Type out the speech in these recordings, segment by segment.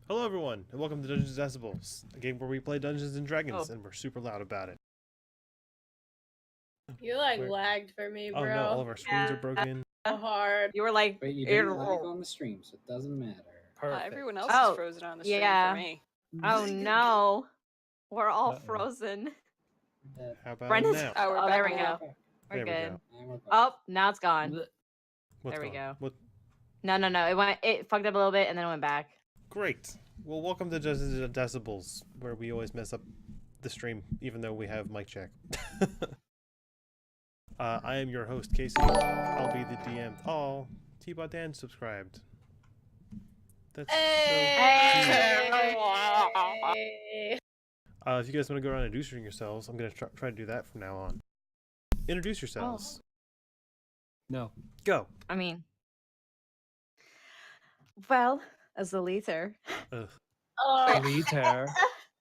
Hello everyone, and welcome to Dungeons & Decibels, a game where we play Dungeons & Dragons, and we're super loud about it. You lagged for me, bro. Oh no, all of our screens are broken. So hard. You were like, But you didn't lag on the stream, so it doesn't matter. Perfect. Everyone else is frozen on the stream for me. Oh no, we're all frozen. How about Brendan's- now? Oh, we're Oh, back. there we go. We're There we good. go. And we're back. Oh, now it's gone. What's There we going on? go. What? No. It fucked up a little bit and then it went back. Great. Well, welcome to Dungeons & Decibels, where we always mess up the stream, even though we have mic check. I am your host, Casey. I'll be the DM. Oh, T-Bot Dan subscribed. That's Hey. If you guys want to go around introducing yourselves, I'm going to try to do that from now on. Introduce yourselves. No. Go. I mean, well, as the leader. Ugh. Deleter.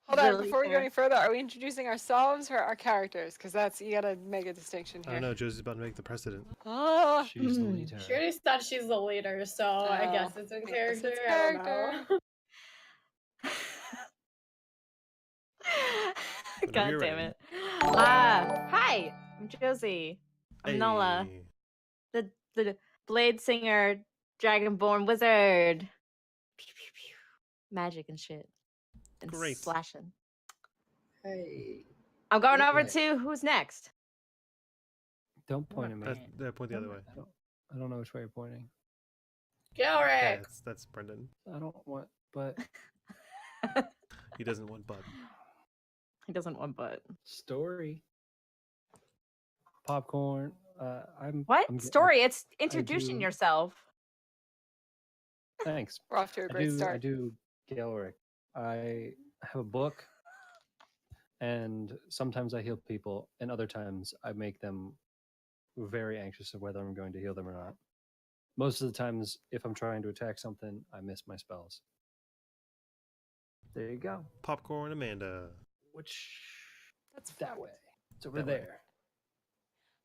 Hold on, Really before we go fair. any further, are we introducing ourselves or our characters? Because you gotta make a distinction I here. don't know, Josie's about to make the precedent. Oh, She's the Hmm. leader. She already said she's the leader, so I guess it's in character. I don't know. Whenever God you're damn ready. it. Hi, I'm Josie. I'm Nola, Hey. the blade singer, dragonborn wizard. Pew, pew, pew. Magic and shit. And Great. slashing. Hey. I'm going over Okay. to who's next. Don't point at me. Point the other way. I don't know which way you're pointing. Gilrick. That's Brendan. I don't want, but He doesn't want butt. He doesn't want butt. story. Popcorn. I'm. What? I'm, Story? It's introducing do- yourself. Thanks. we're off to a great I start. do Gaelric. I have a book, and sometimes I heal people, and other times I make them very anxious of whether I'm going to heal them or not. Most of the times, if I'm trying to attack something, I miss my spells. There you go. Popcorn Amanda. Which That's that way. It's over That way. there.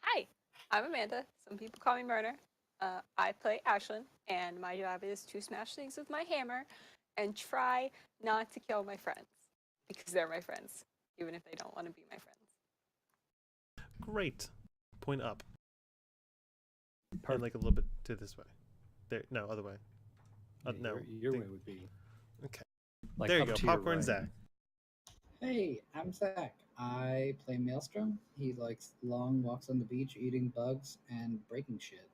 Hi, I'm Amanda. Some people call me Murder. I play Ashlyn, and my job is to smash things with my hammer and try not to kill my friends because they're my friends, even if they don't want to be my friends. Great. Point up. And Perfect. like a little bit to this way. There. No, other way. Yeah, No. your the- way would be. Okay. Like There you up go. to your Popcorn right. Zach. Hey, I'm Zach. I play Maelstrom. He likes long walks on the beach, eating bugs, and breaking shit.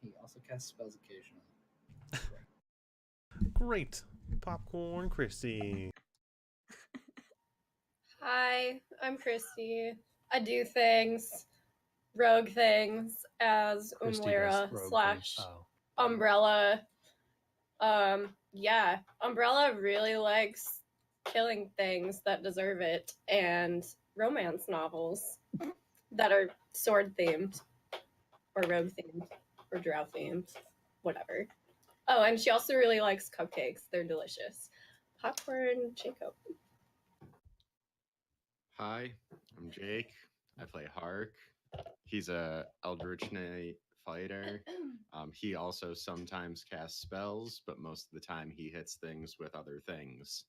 He also casts spells occasionally. Great. Popcorn Chrissy. Hi, I'm Christy. I do things, rogue things, as Christy Umlera does rogue slash things. Oh. Umbrella. Yeah, Umbrella really likes killing things that deserve it, and romance novels that are sword themed, or rogue themed, or drow themed, whatever. Oh, and she also really likes cupcakes. They're delicious. Popcorn Jacob. Hi, I'm Jake. I play Hark. He's a Eldritch Knight fighter. He also sometimes casts spells, but most of the time he hits things with other things.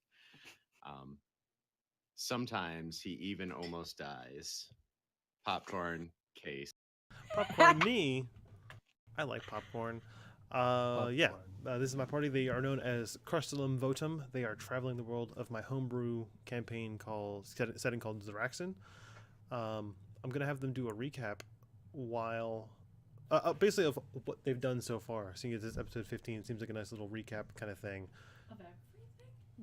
Sometimes he even almost dies. Popcorn case. Popcorn me. I like popcorn. Yeah. Popcorn. This is my party. They are known as Crustulam Votem. They are traveling the world of my homebrew campaign setting called Zaraxin. I'm gonna have them do a recap while basically of what they've done so far. Seeing as it's episode 15, seems like a nice little recap kind of thing.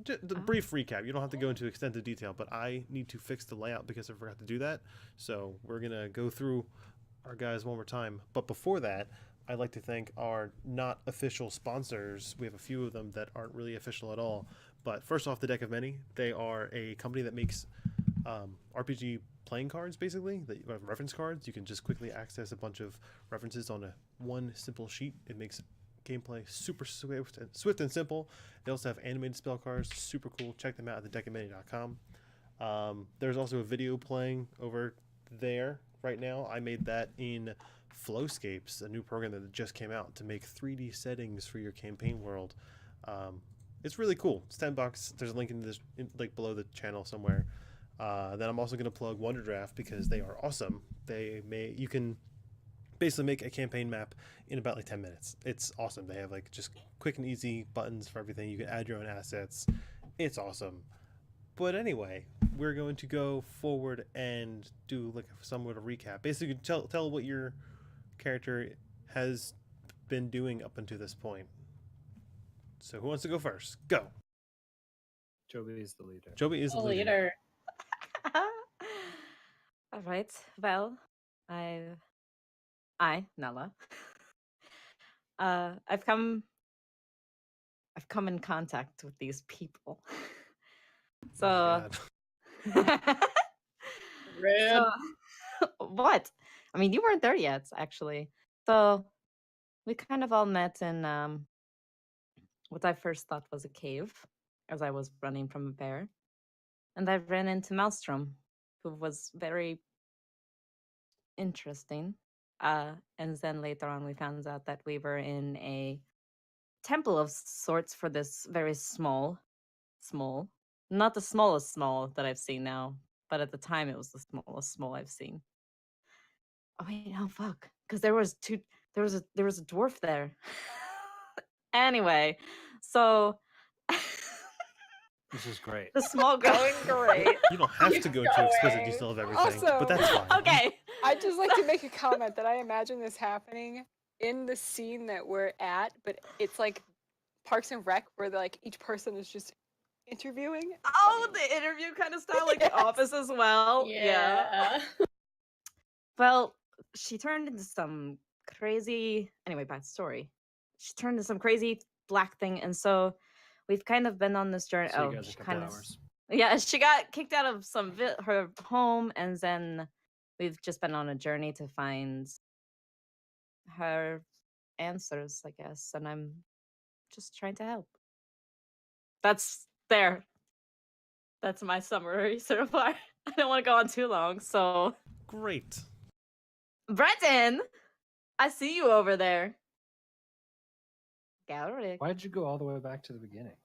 The brief recap. You don't have to go into extensive detail, but I need to fix the layout because I forgot to do that. So we're gonna go through our guys one more time. But before that, I'd like to thank our not official sponsors. We have a few of them that aren't really official at all. But first off, the Deck of Many. They are a company that makes RPG playing cards, basically, that reference cards. You can just quickly access a bunch of references on one simple sheet. It makes gameplay super swift and simple. They also have animated spell cards, super cool. Check them out at thedeckofmany.com. There's also a video playing over there right now. I made that in Flowscapes, a new program that just came out to make 3D settings for your campaign world. It's really cool. It's $10. There's a link in this, like below the channel somewhere. Then I'm also going to plug Wonder Draft because they are awesome. You can basically make a campaign map in about like 10 minutes. It's awesome. They have like just quick and easy buttons for everything. You can add your own assets. It's awesome. But anyway, we're going to go forward and do like somewhat of a recap. Basically, tell what your character has been doing up until this point. So who wants to go first? Go. Joby is the leader. Joby is the The leader. leader. All right. Well, Nala. I've come in contact with these people. Oh my So, God. Rude. so what? I mean, you weren't there yet, actually. So we kind of all met in what I first thought was a cave, as I was running from a bear, and I ran into Maelstrom, who was very interesting. And then later on, we found out that we were in a temple of sorts for this very small, not the smallest small that I've seen now, but at the time it was the smallest small I've seen. Oh wait, no, fuck, because there was a dwarf there. Anyway, so This is great. the small girl. Going great. You don't have to go into explicit going. detail of everything, Also- but that's fine. Okay. I'd just like to make a comment that I imagine this happening in the scene that we're at, but it's like Parks and Rec, where like each person is just interviewing. Oh, the interview kind of style, like The Office as well. Yeah. Well, she turned into some crazy. Anyway, bad story. She turned into some crazy black thing, and so we've kind of been on this journey. So you oh, guys she a couple kind of. hours. Yeah, she got kicked out of her home, and then we've just been on a journey to find her answers, I guess, and I'm just trying to help. That's there. That's my summary so far. I don't want to go on too long, so Great. Breton, I see you over there. Gallery. Why did you go all the way back to the beginning?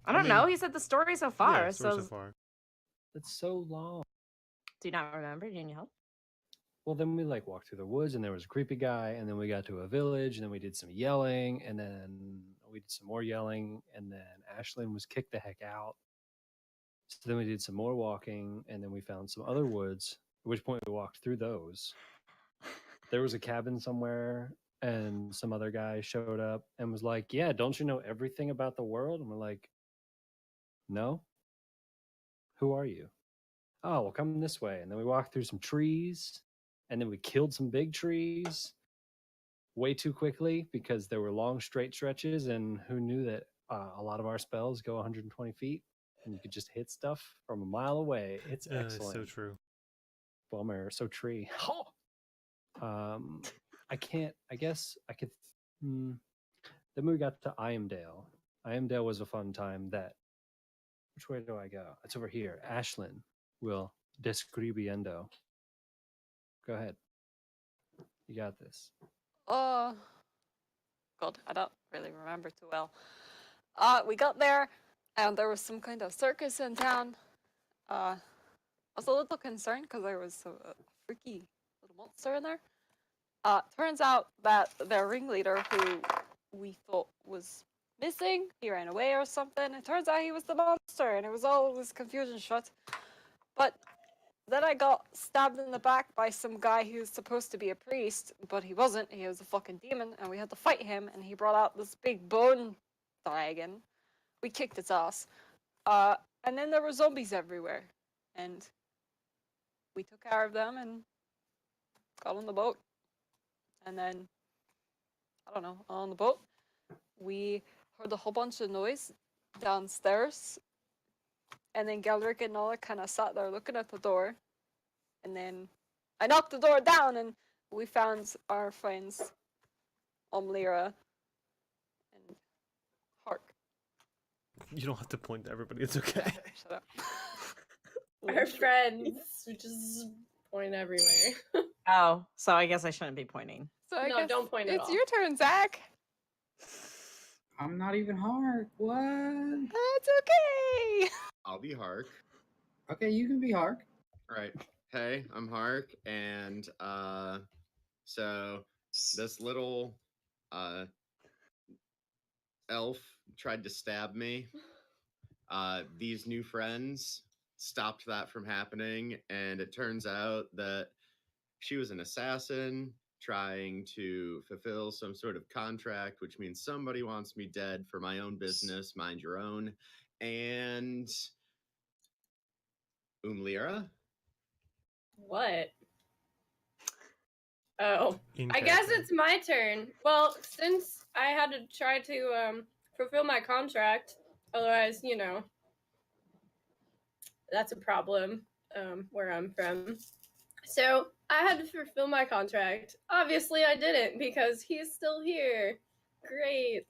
I don't I know. mean, He said the story so far. Yeah, story so so far. That's so long. do you not remember? Do you need help? Well, then we like walked through the woods, and there was a creepy guy, and then we got to a village, and then we did some yelling, and then we did some more yelling, and then Ashlyn was kicked the heck out. So then we did some more walking, and then we found some other woods. At which point we walked through those. There was a cabin somewhere, and some other guy showed up and was like, "Yeah, don't you know everything about the world?" And we're like, "No. Who are you?" "Oh, well, come this way." And then we walked through some trees, and then we killed some big trees way too quickly because there were long straight stretches, and who knew that a lot of our spells go 120 feet, and you could just hit stuff from a mile away. It's It's excellent. so true. Bummer. So tree. I can't. I guess I could. Then we got to Iamdale. Iamdale was a fun time. Which way do I go? It's over here. Ashlyn will describiendo. Go ahead. You got this. God, I don't really remember too well. We got there, and there was some kind of circus in town. I was a little concerned because there was a freaky little monster in there. Turns out that their ringleader, who we thought was missing, he ran away or something. It turns out he was the monster, and it was all this confusion shut. But then I got stabbed in the back by some guy who's supposed to be a priest, but he wasn't. He was a fucking demon, and we had to fight him, and he brought out this big bone dragon. We kicked its ass. And then there were zombies everywhere, and we took care of them and got on the boat. And then, I don't know, on the boat, we heard a whole bunch of noise downstairs. And then Galric and Nola kind of sat there looking at the door. And then I knocked the door down, and we found our friends, Omlira and Hark. You don't have to point to everybody. It's okay. Shut up. Our friends just point everywhere. Oh, so I guess I shouldn't be pointing. So I No, guess don't point at it's all. your turn, Zach. I'm not even Hark. What? That's okay. I'll be Hark. Okay, you can be Hark. All right. Hey, I'm Hark, and so this little elf tried to stab me. These new friends stopped that from happening, and it turns out that she was an assassin trying to fulfill some sort of contract, which means somebody wants me dead for my own business, mind your own. And Umlira? What? Oh, In I guess character. it's my turn. Well, since I had to try to fulfill my contract, otherwise, you know, that's a problem where I'm from. So I had to fulfill my contract. Obviously, I didn't because he's still here. Great.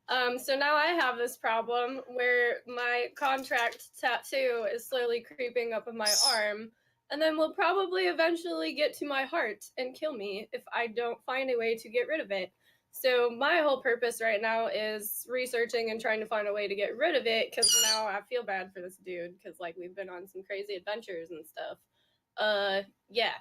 So now I have this problem where my contract tattoo is slowly creeping up on my arm, and then will probably eventually get to my heart and kill me if I don't find a way to get rid of it. So my whole purpose right now is researching and trying to find a way to get rid of it, because now I feel bad for this dude, because like we've been on some crazy adventures and stuff. Yeah.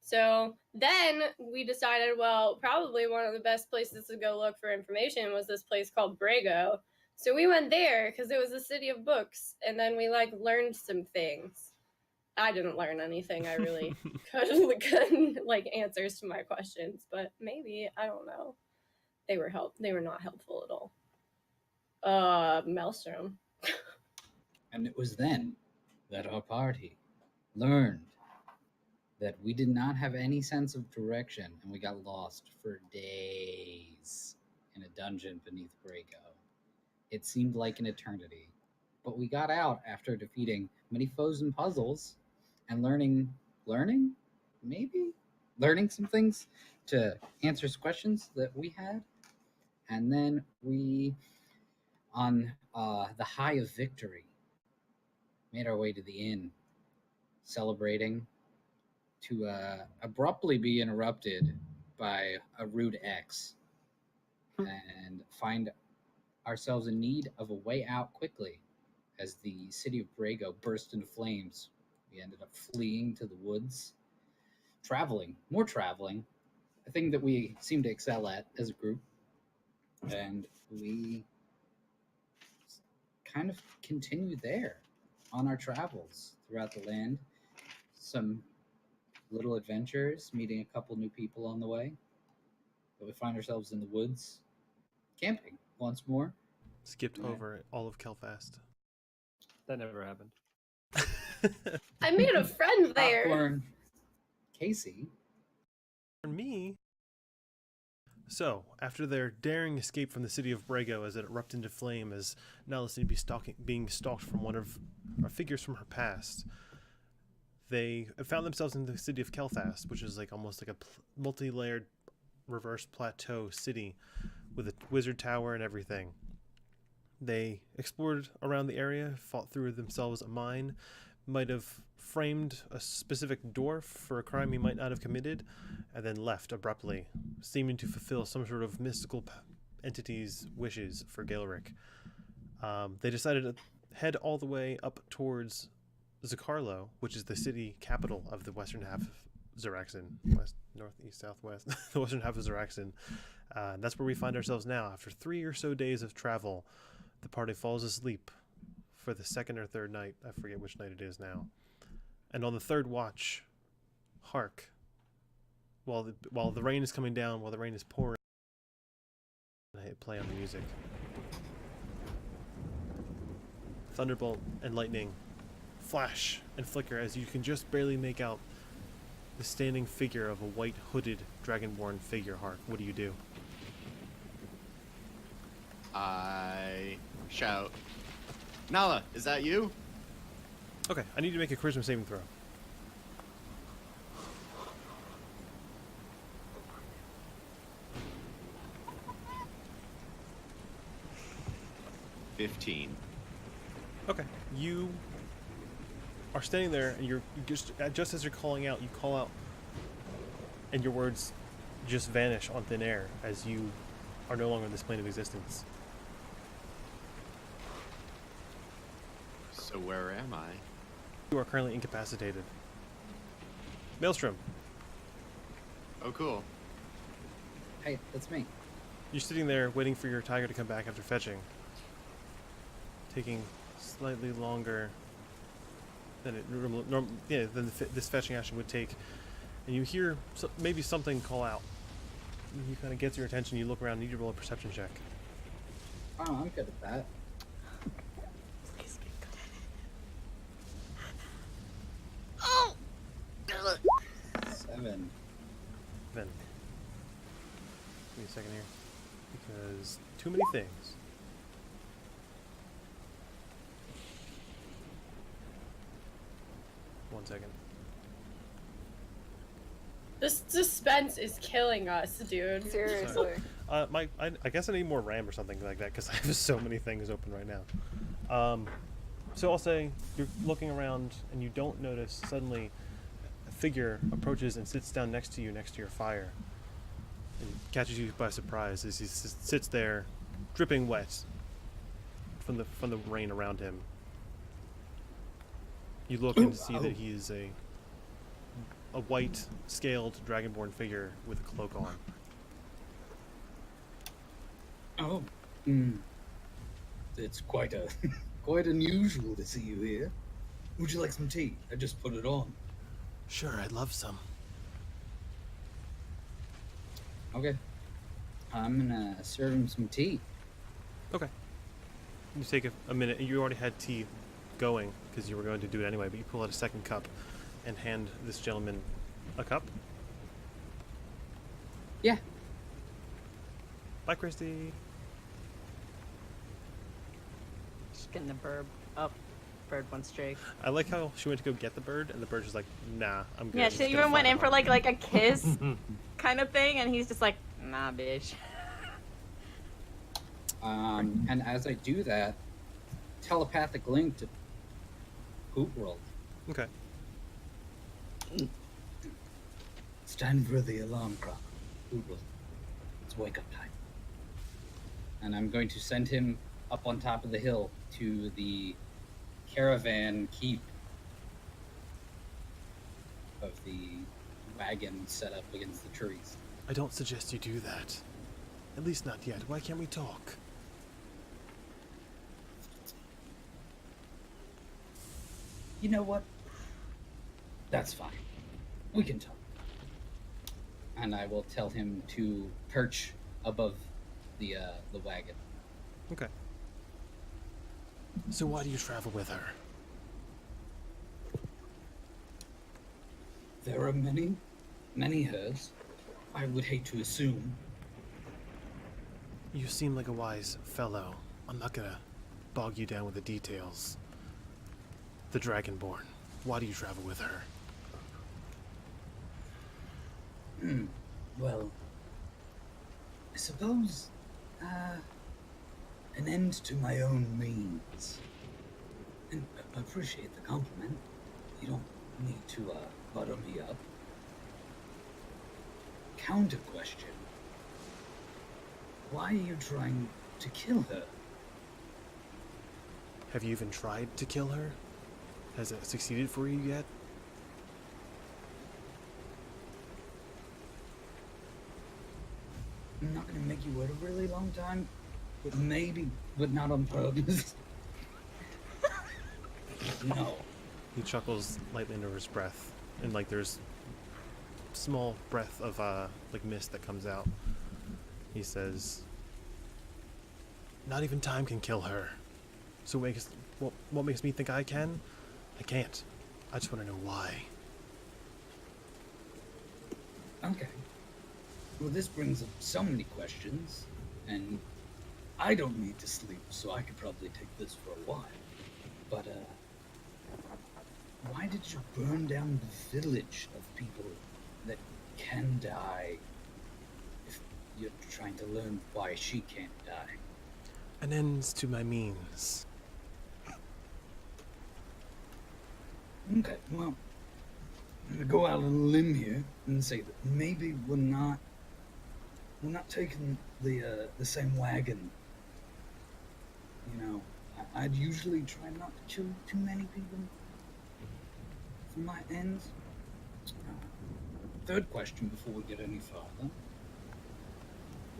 So then we decided, well, probably one of the best places to go look for information was this place called Brago. So we went there because it was a city of books, and then we like learned some things. I didn't learn anything. I really couldn't like answers to my questions, but maybe, I don't know. They were not helpful at all. Maelstrom. And it was then that our party learned that we did not have any sense of direction, and we got lost for days in a dungeon beneath Brago. It seemed like an eternity, but we got out after defeating many foes and puzzles and learning some things to answer questions that we had. And then we, on the high of victory, made our way to the inn, celebrating, to abruptly be interrupted by a rude ex and find ourselves in need of a way out quickly. As the city of Brago burst into flames, we ended up fleeing to the woods, more traveling, a thing that we seem to excel at as a group. And we kind of continued there on our travels throughout the land. Some little adventures, meeting a couple new people on the way. But we find ourselves in the woods, camping once more. Skipped over all of Kelfast. That never happened. I made a friend there. Popcorn. Casey. For me. So, after their daring escape from the city of Brago as it erupted into flame, as Nala seemed to be being stalked from one of our figures from her past, they found themselves in the city of Kelfast, which is like almost like a multi-layered reverse plateau city with a wizard tower and everything. They explored around the area, fought through themselves a mine, might have framed a specific dwarf for a crime he might not have committed, and then left abruptly, seeming to fulfill some sort of mystical entity's wishes for Gaelric. They decided to head all the way up towards Zakarlo, which is the city capital of the western half of Zaraxin, west, north, east, southwest, the western half of Zaraxin. That's where we find ourselves now. After 3 or so days of travel, the party falls asleep for the second or third night. I forget which night it is now. And on the third watch, hark, while the rain is coming down, while the rain is pouring, I hit play on the music. Thunderbolt and lightning flash and flicker as you can just barely make out the standing figure of a white hooded dragonborn figure. Hark, what do you do? I shout, Nala, is that you? Okay, I need to make a charisma saving throw. "15." Okay, you are standing there, and you're just as you're calling out, you call out, and your words just vanish on thin air as you are no longer in this plane of existence. So where am I? You are currently incapacitated. Maelstrom, Oh, cool. Hey, that's me. you're sitting there waiting for your tiger to come back after fetching. Taking slightly longer than this fetching action would take. And you hear maybe something call out. You kind of gets your attention. You look around. Need to roll a perception check. Oh, I'm good at that. Please be good at it. 7. Then, give me a second here, because too many things. One second. This suspense is killing us, dude. Seriously. I guess I need more RAM or something like that because I have so many things open right now. So I'll say you're looking around and you don't notice suddenly a figure approaches and sits down next to you, next to your fire, and catches you by surprise as he sits there, dripping wet from the rain around him. You look and see that he is a white, scaled, dragonborn figure with a cloak on. Oh, it's quite quite unusual to see you here. Would you like some tea? I just put it on. Sure, I'd love some. Okay. I'm gonna serve him some tea. Okay. You take a minute. You already had tea going because you were going to do it anyway, but you pull out a second cup and hand this gentleman a cup. Yeah. Bye, Christy. She's getting the bird up. Bird wants Jake. I like how she went to go get the bird, and the bird's just like, nah, I'm good. Yeah, I'm she just gonna even went fly in for home." like a kiss kind of thing, and he's just like, nah, bitch. And as I do that, telepathic link to Poop World. Okay. It's time for the alarm clock. Poop World. It's wake up time. And I'm going to send him up on top of the hill to the caravan keep of the wagon set up against the trees. I don't suggest you do that. At least not yet. Why can't we talk? You know what? That's fine. We can talk. And I will tell him to perch above the wagon. Okay. So why do you travel with her? There are many hers. I would hate to assume. You seem like a wise fellow. I'm not gonna bog you down with the details. The Dragonborn. Why do you travel with her? Well, I suppose, an end to my own means. And I appreciate the compliment. You don't need to, butter me up. Counter question. Why are you trying to kill her? Have you even tried to kill her? Has it succeeded for you yet? I'm not gonna make you wait a really long time, but not on purpose. No. He chuckles lightly under his breath, and like there's small breath of like mist that comes out. He says, "Not even time can kill her. So what makes me think I can? I can't. I just want to know why." Okay. Well, this brings up so many questions, and I don't need to sleep, so I could probably take this for a while. But, why did you burn down the village of people that can die if you're trying to learn why she can't die? An ends to my means. Okay, well, I'm gonna go out on a limb here and say that maybe we're not taking the same wagon. You know, I'd usually try not to kill too many people for my ends. Third question before we get any further.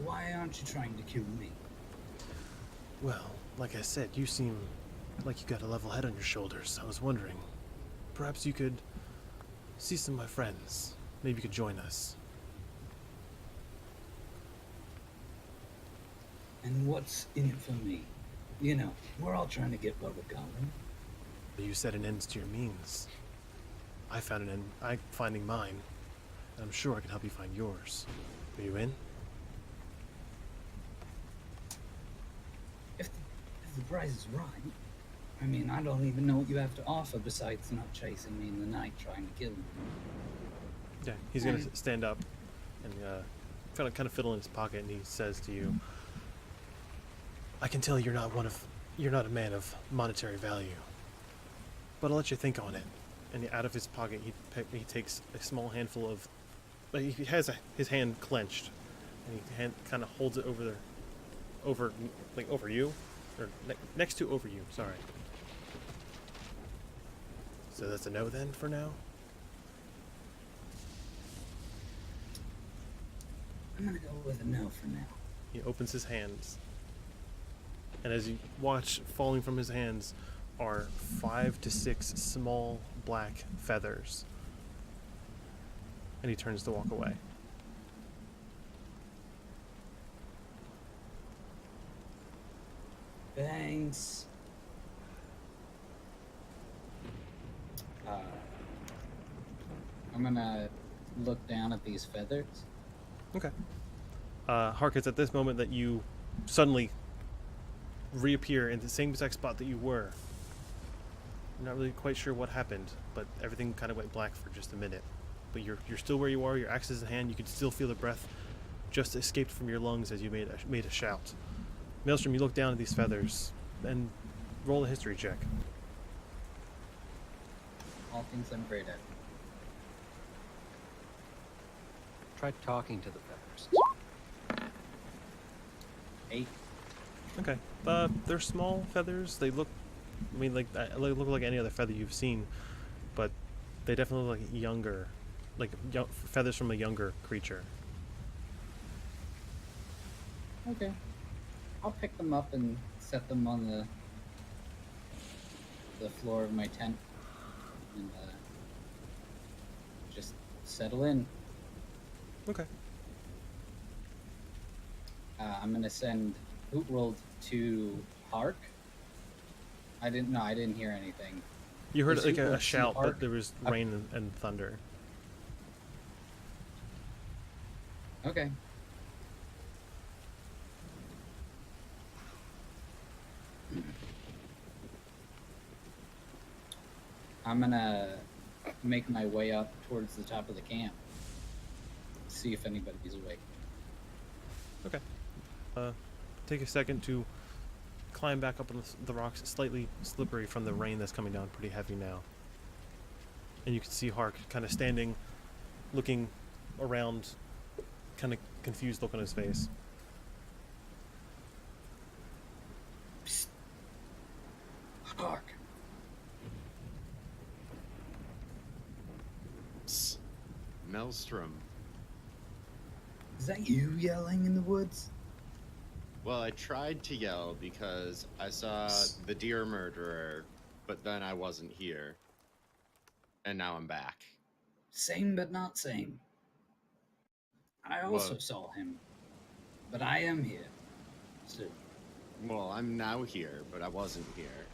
Why aren't you trying to kill me? Well, like I said, you seem like you got a level head on your shoulders. I was wondering, perhaps you could see some of my friends. Maybe you could join us. And what's in it for me? You know, we're all trying to get where we're going. You said an end to your means. I found an end. I'm finding mine, and I'm sure I can help you find yours. Are you in? If the price is right, I mean, I don't even know what you have to offer besides not chasing me in the night trying to kill me. Yeah, he's gonna stand up and kind of fiddle in his pocket, and he says to you, "I can tell you're not a man of monetary value, but I'll let you think on it." And out of his pocket, he takes a small handful of. He has his hand clenched, and he kind of holds it over you, or next to over you. Sorry. So that's a no then for now. I'm gonna go with a no for now. He opens his hands, and as you watch, falling from his hands are 5 to 6 small black feathers. And he turns to walk away. Thanks. I'm gonna look down at these feathers. Okay. Hark, it's at this moment that you suddenly reappear in the same exact spot that you were. You're not really quite sure what happened, but everything kind of went black for just a minute. But you're still where you are. Your axe is in hand. You can still feel the breath just escaped from your lungs as you made a shout. Maelstrom, you look down at these feathers and roll a history check. All things I'm great at. Try talking to the feathers. 8. Okay. They're small feathers. They look, I mean, like they look like any other feather you've seen, but they definitely look like younger, feathers from a younger creature. Okay. I'll pick them up and set them on the floor of my tent and just settle in. Okay. I'm gonna send Hoot Rolled to Hark. I didn't hear anything. You heard Is like Hoot a Rolled to shout, but Hark? there was rain and thunder. Okay. I'm gonna make my way up towards the top of the camp. See if anybody's awake. Okay. Take a second to climb back up on the rocks, slightly slippery from the rain that's coming down pretty heavy now. And you can see Hark kind of standing, looking around, kind of confused look on his face. Psst. Hark. Psst. Maelstrom. Is that you yelling in the woods? Well, I tried to yell because I saw the deer murderer, but then I wasn't here. And now I'm back. Same but not same. I also saw him, but I am here. So, Well, I'm now here, but I wasn't here.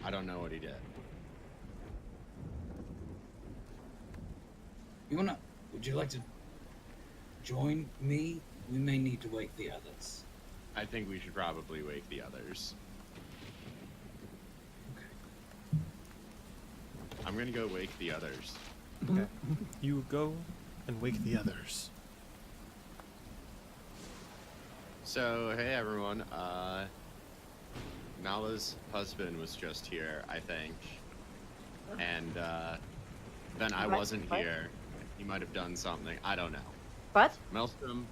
I don't know what he did. would you like to join me? We may need to wake the others. I think we should probably wake the others. Okay. I'm gonna go wake the others. Okay. You go and wake the others. So, hey everyone, Nala's husband was just here, I think. And, then I What? wasn't What? here. He might have done something. I don't know. What?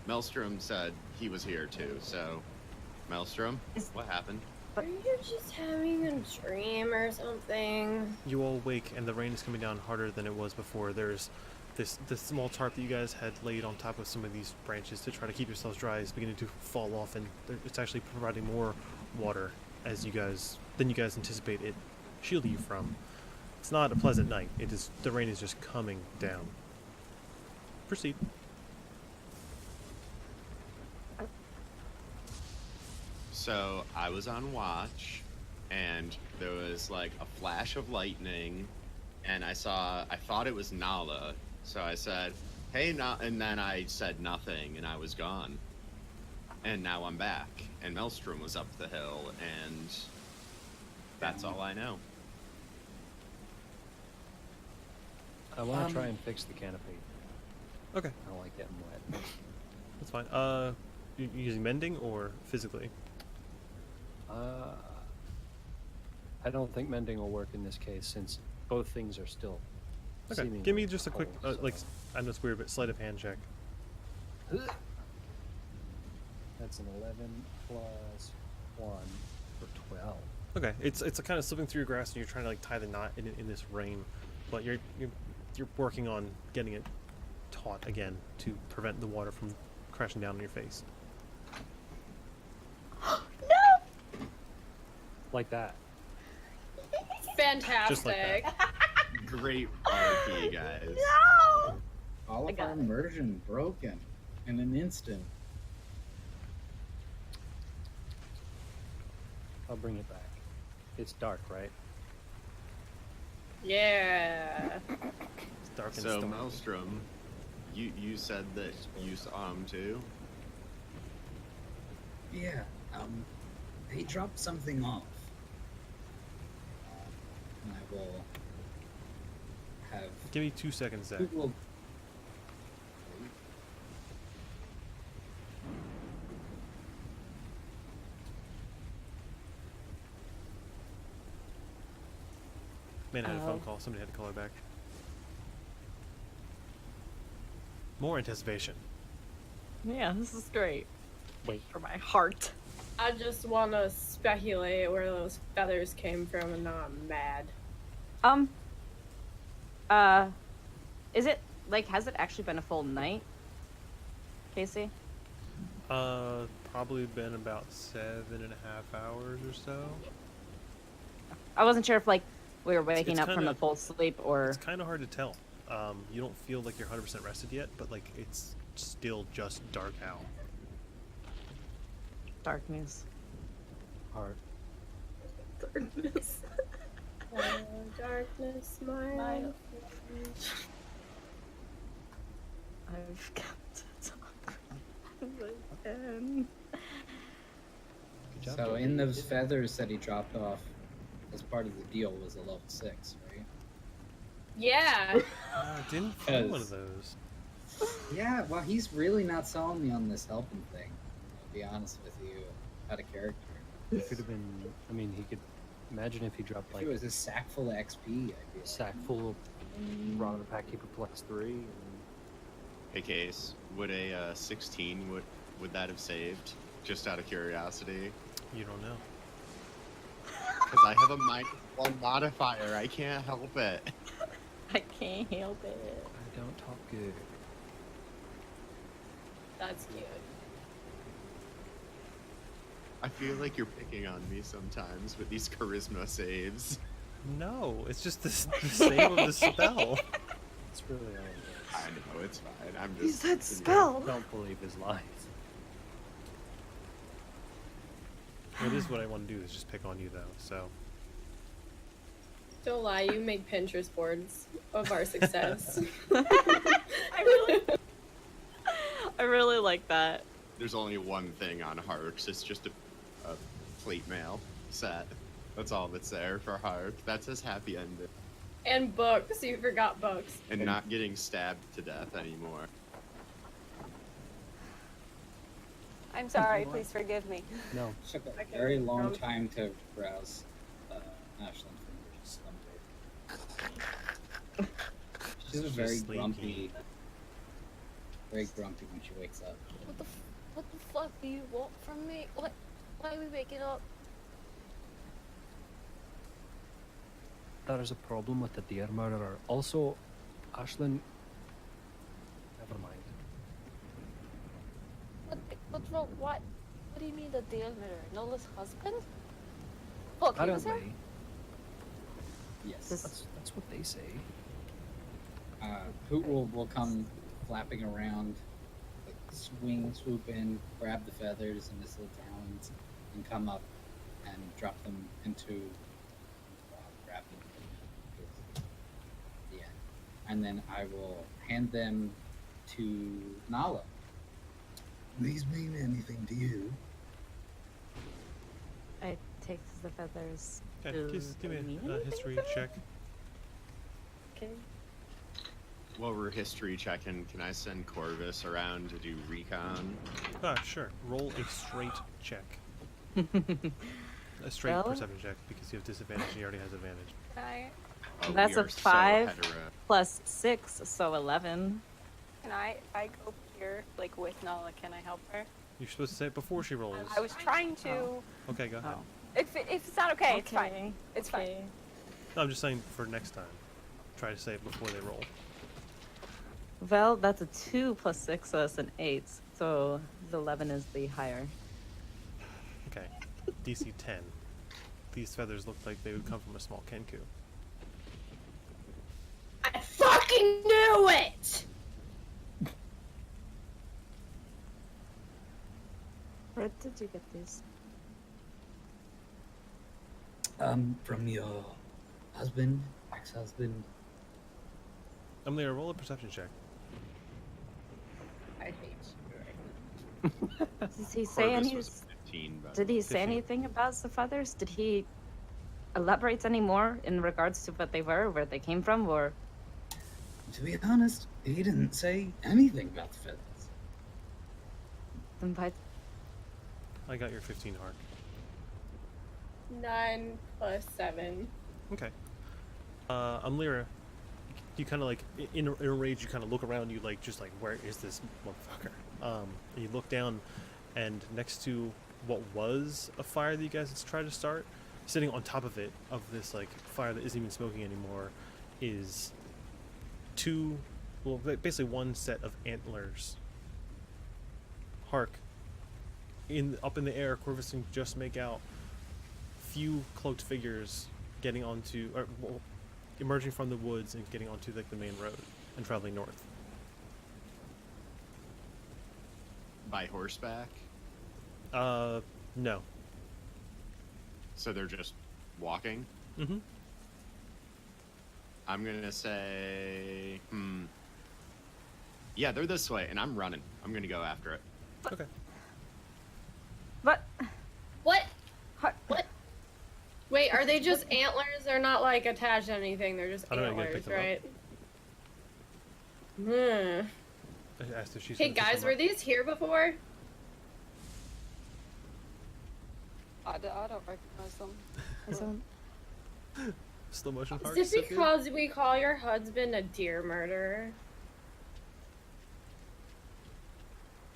Maelstrom said he was here too, so... Maelstrom, Is- what happened? Are you just having a dream or something? You all wake, and the rain is coming down harder than it was before. There's this small tarp that you guys had laid on top of some of these branches to try to keep yourselves dry is beginning to fall off, and it's actually providing more water than you guys anticipate it shielding you from. It's not a pleasant night. It is the rain is just coming down. Proceed. So I was on watch, and there was like a flash of lightning, and I thought it was Nala, so I said, "Hey, and then I said nothing, and I was gone. And now I'm back, and Maelstrom was up the hill, and that's all I know." I want to try and fix the canopy. Okay, I don't like getting wet. that's fine. You using mending or physically? I don't think mending will work in this case since both things are still. Okay, seemingly give me just a quick, whole, so- I know it's weird, but sleight of hand check. That's an 11 plus 1 for 12. Okay, it's kind of slipping through your grass, and you're trying to like tie the knot in this rain, but you're working on getting it taut again to prevent the water from crashing down on your face. Like that. Fantastic. Just like that. Great RP, guys. All I of got our it. immersion broken in an instant. I'll bring it back. It's dark, right? Yeah. It's dark and So stormy. Maelstrom, you said that you saw him too. Yeah, he dropped something off. And I will have. Give me 2 seconds, Zach. Who will? Man, I had a phone Oh. call. Somebody had to call her back. More anticipation. Yeah, this is great. Wait for my heart. I just want to speculate where those feathers came from, and now I'm mad. Is it like has it actually been a full night, Casey? Probably been about 7.5 hours or so. I wasn't sure if like we were waking it's up from kinda- a full sleep or It's kind of hard to tell. You don't feel like you're 100% rested yet, but like it's still just dark out. darkness. Heart. Darkness. Darkness, my My- friend. I've got to talk with him. Good job, So JP. in those feathers that he dropped off as part of the deal was a level 6, right? Yeah. I didn't feel one of Yes. those. Yeah, well, he's really not selling me on this helping thing. I'll be honest with you, out of character. It could have been. I mean, he could imagine if he dropped If like it was a sack full of XP, I'd be a like, sack full of Rod of the Pack Keeper plus 3. And Hey, Case, would a 16 would that have saved? Just out of curiosity, You don't know. because I have a -1 modifier. I can't help it. I can't help it. I don't talk good. That's cute. I feel like you're picking on me sometimes with these charisma saves. No, it's just the same of the spell. It's really all it is. I know, it's fine. I'm just. You said you know, spell. Don't believe his lies. It is what I want to do is just pick on you though. So Don't lie, you make Pinterest boards of our success. I really like that. There's only one thing on Harks. It's just a plate mail set. That's all that's there for Hark. That's his happy ending. And books, you forgot books. And not getting stabbed to death anymore. I'm sorry, please forgive me. No. took a Okay, very long um, time to browse Ashland from slumber. She's She's very sleepy. grumpy. Very grumpy when she wakes up. What the fuck do you want from me? What? Why are we waking up? there is a problem with the deer murderer. Also, Ashlyn. Never mind. What do you mean the deer murderer? Nola's husband? Look, he was there? Apparently, Yes. that's what they say. Hoot will come flapping around, like swoop in, grab the feathers in his little talons, and come up and drop them into. Grab them. Yeah. And then I will hand them to Nala. These mean anything to you? I take the feathers. Okay, Do just give they me mean a anything history to me? check. Okay. While we're history checking, can I send Corvus around to do recon? Sure. Roll a straight check. A straight Well- perception check because you have disadvantage and he already has advantage. Can I Oh, That's we a are so 5 hetero. plus 6, so 11. if I go here, like with Nala, can I help her? You're supposed to say it before she rolls. I was trying to. Okay, go ahead. Oh. If it's not okay, it's fine. It's fine. Okay. No, I'm just saying for next time. Try to say it before they roll. Well, that's a 2 plus 6, so that's an 8. So the 11 is the higher. Okay. DC 10. These feathers look like they would come from a small Kenku. I fucking knew it! Where did you get these? From your husband, ex-husband. I'm gonna roll a perception check. I hate you. Did he say Corvus any? was 15, but Did he say 15. anything about the feathers? Did he elaborate any more in regards to what they were, where they came from, or? To be honest, he didn't say anything about the feathers. Then why- I got your 15 heart. 9 plus 7. Okay. Lyra, you kind of like, in a rage, you kind of look around, you like, just like, where is this motherfucker? And you look down, and next to what was a fire that you guys had tried to start, sitting on top of it, of this like fire that isn't even smoking anymore, is basically one set of antlers. Hark. Up in the air, Corvus can just make out few cloaked figures getting onto, emerging from the woods and getting onto like the main road and traveling north. by horseback. No. So they're just walking. Mm-hmm. I'm gonna say, yeah, they're this way, and I'm running. I'm gonna go after it. Okay. What? What? Har- What? Wait, are they just antlers? They're not like attached to anything. They're just I don't know, you gotta antlers, pick right? I asked if she's Hey gonna pick guys, them were up. these here before? I don't recognize them. I don't- Slow motion Is heart? it so good? because we call your husband a deer murderer?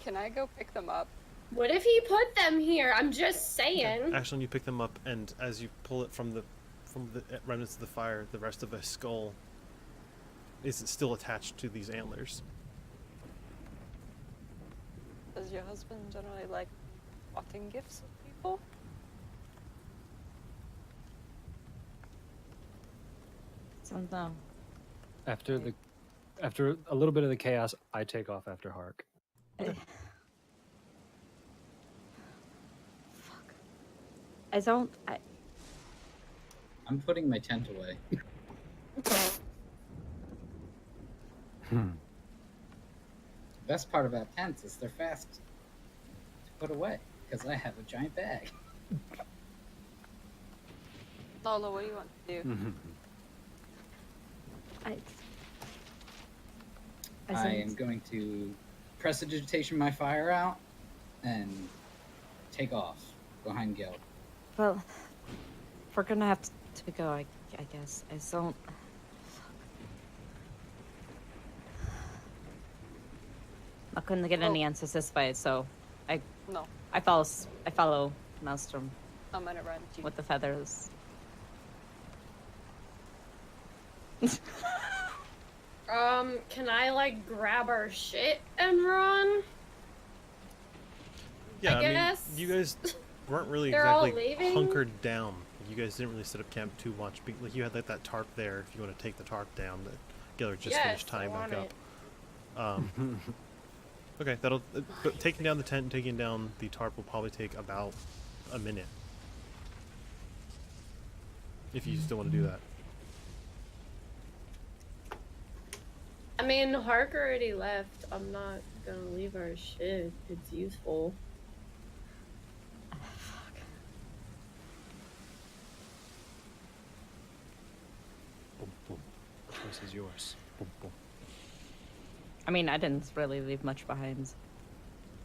Can I go pick them up? What if he put them here? I'm just saying. Ashlyn, you pick them up, and as you pull it from the remnants of the fire, the rest of a skull is still attached to these antlers. Does your husband generally like wanting gifts of people? Don't know. After a little bit of the chaos, I take off after Hark. Fuck. I don't. I'm putting my tent away. Best part about tents is they're fast to put away because I have a giant bag. Lola, what do you want to do? I am going to prestidigitation my fire out and take off behind Gil. Well, we're gonna have to go. I guess. I don't. I couldn't get any answers this way, so No, I follow Maelstrom I'm gonna run to you. with the feathers. Can I like grab our shit and run? Yeah, I mean, guess you guys weren't really they're all exactly leaving? hunkered down. You guys didn't really set up camp too much. Like you had like that tarp there. If you want to take the tarp down, that Gellert just Yes, finished I tying back want up. Okay, that'll. But taking down the tent and taking down the tarp will probably take about a minute. If you still want to do that. I mean, Hark already left. I'm not gonna leave our shit. It's useful. Boom, boom. Choice is yours. Boom, boom. I mean, I didn't really leave much behind.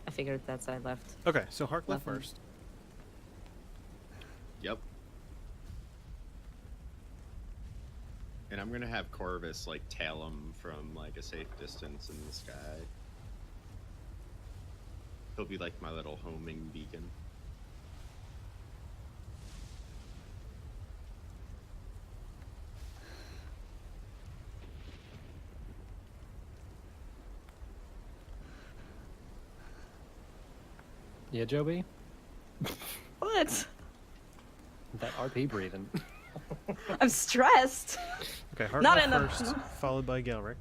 I figured that's I left. Okay, so Hark left Nothing. first. Yep. And I'm gonna have Corvus like tail him from like a safe distance in the sky. He'll be like my little homing beacon. Yeah, Joby? What? That RP breathing. I'm stressed. Okay, Hark Not left in the- first, followed by Gelric.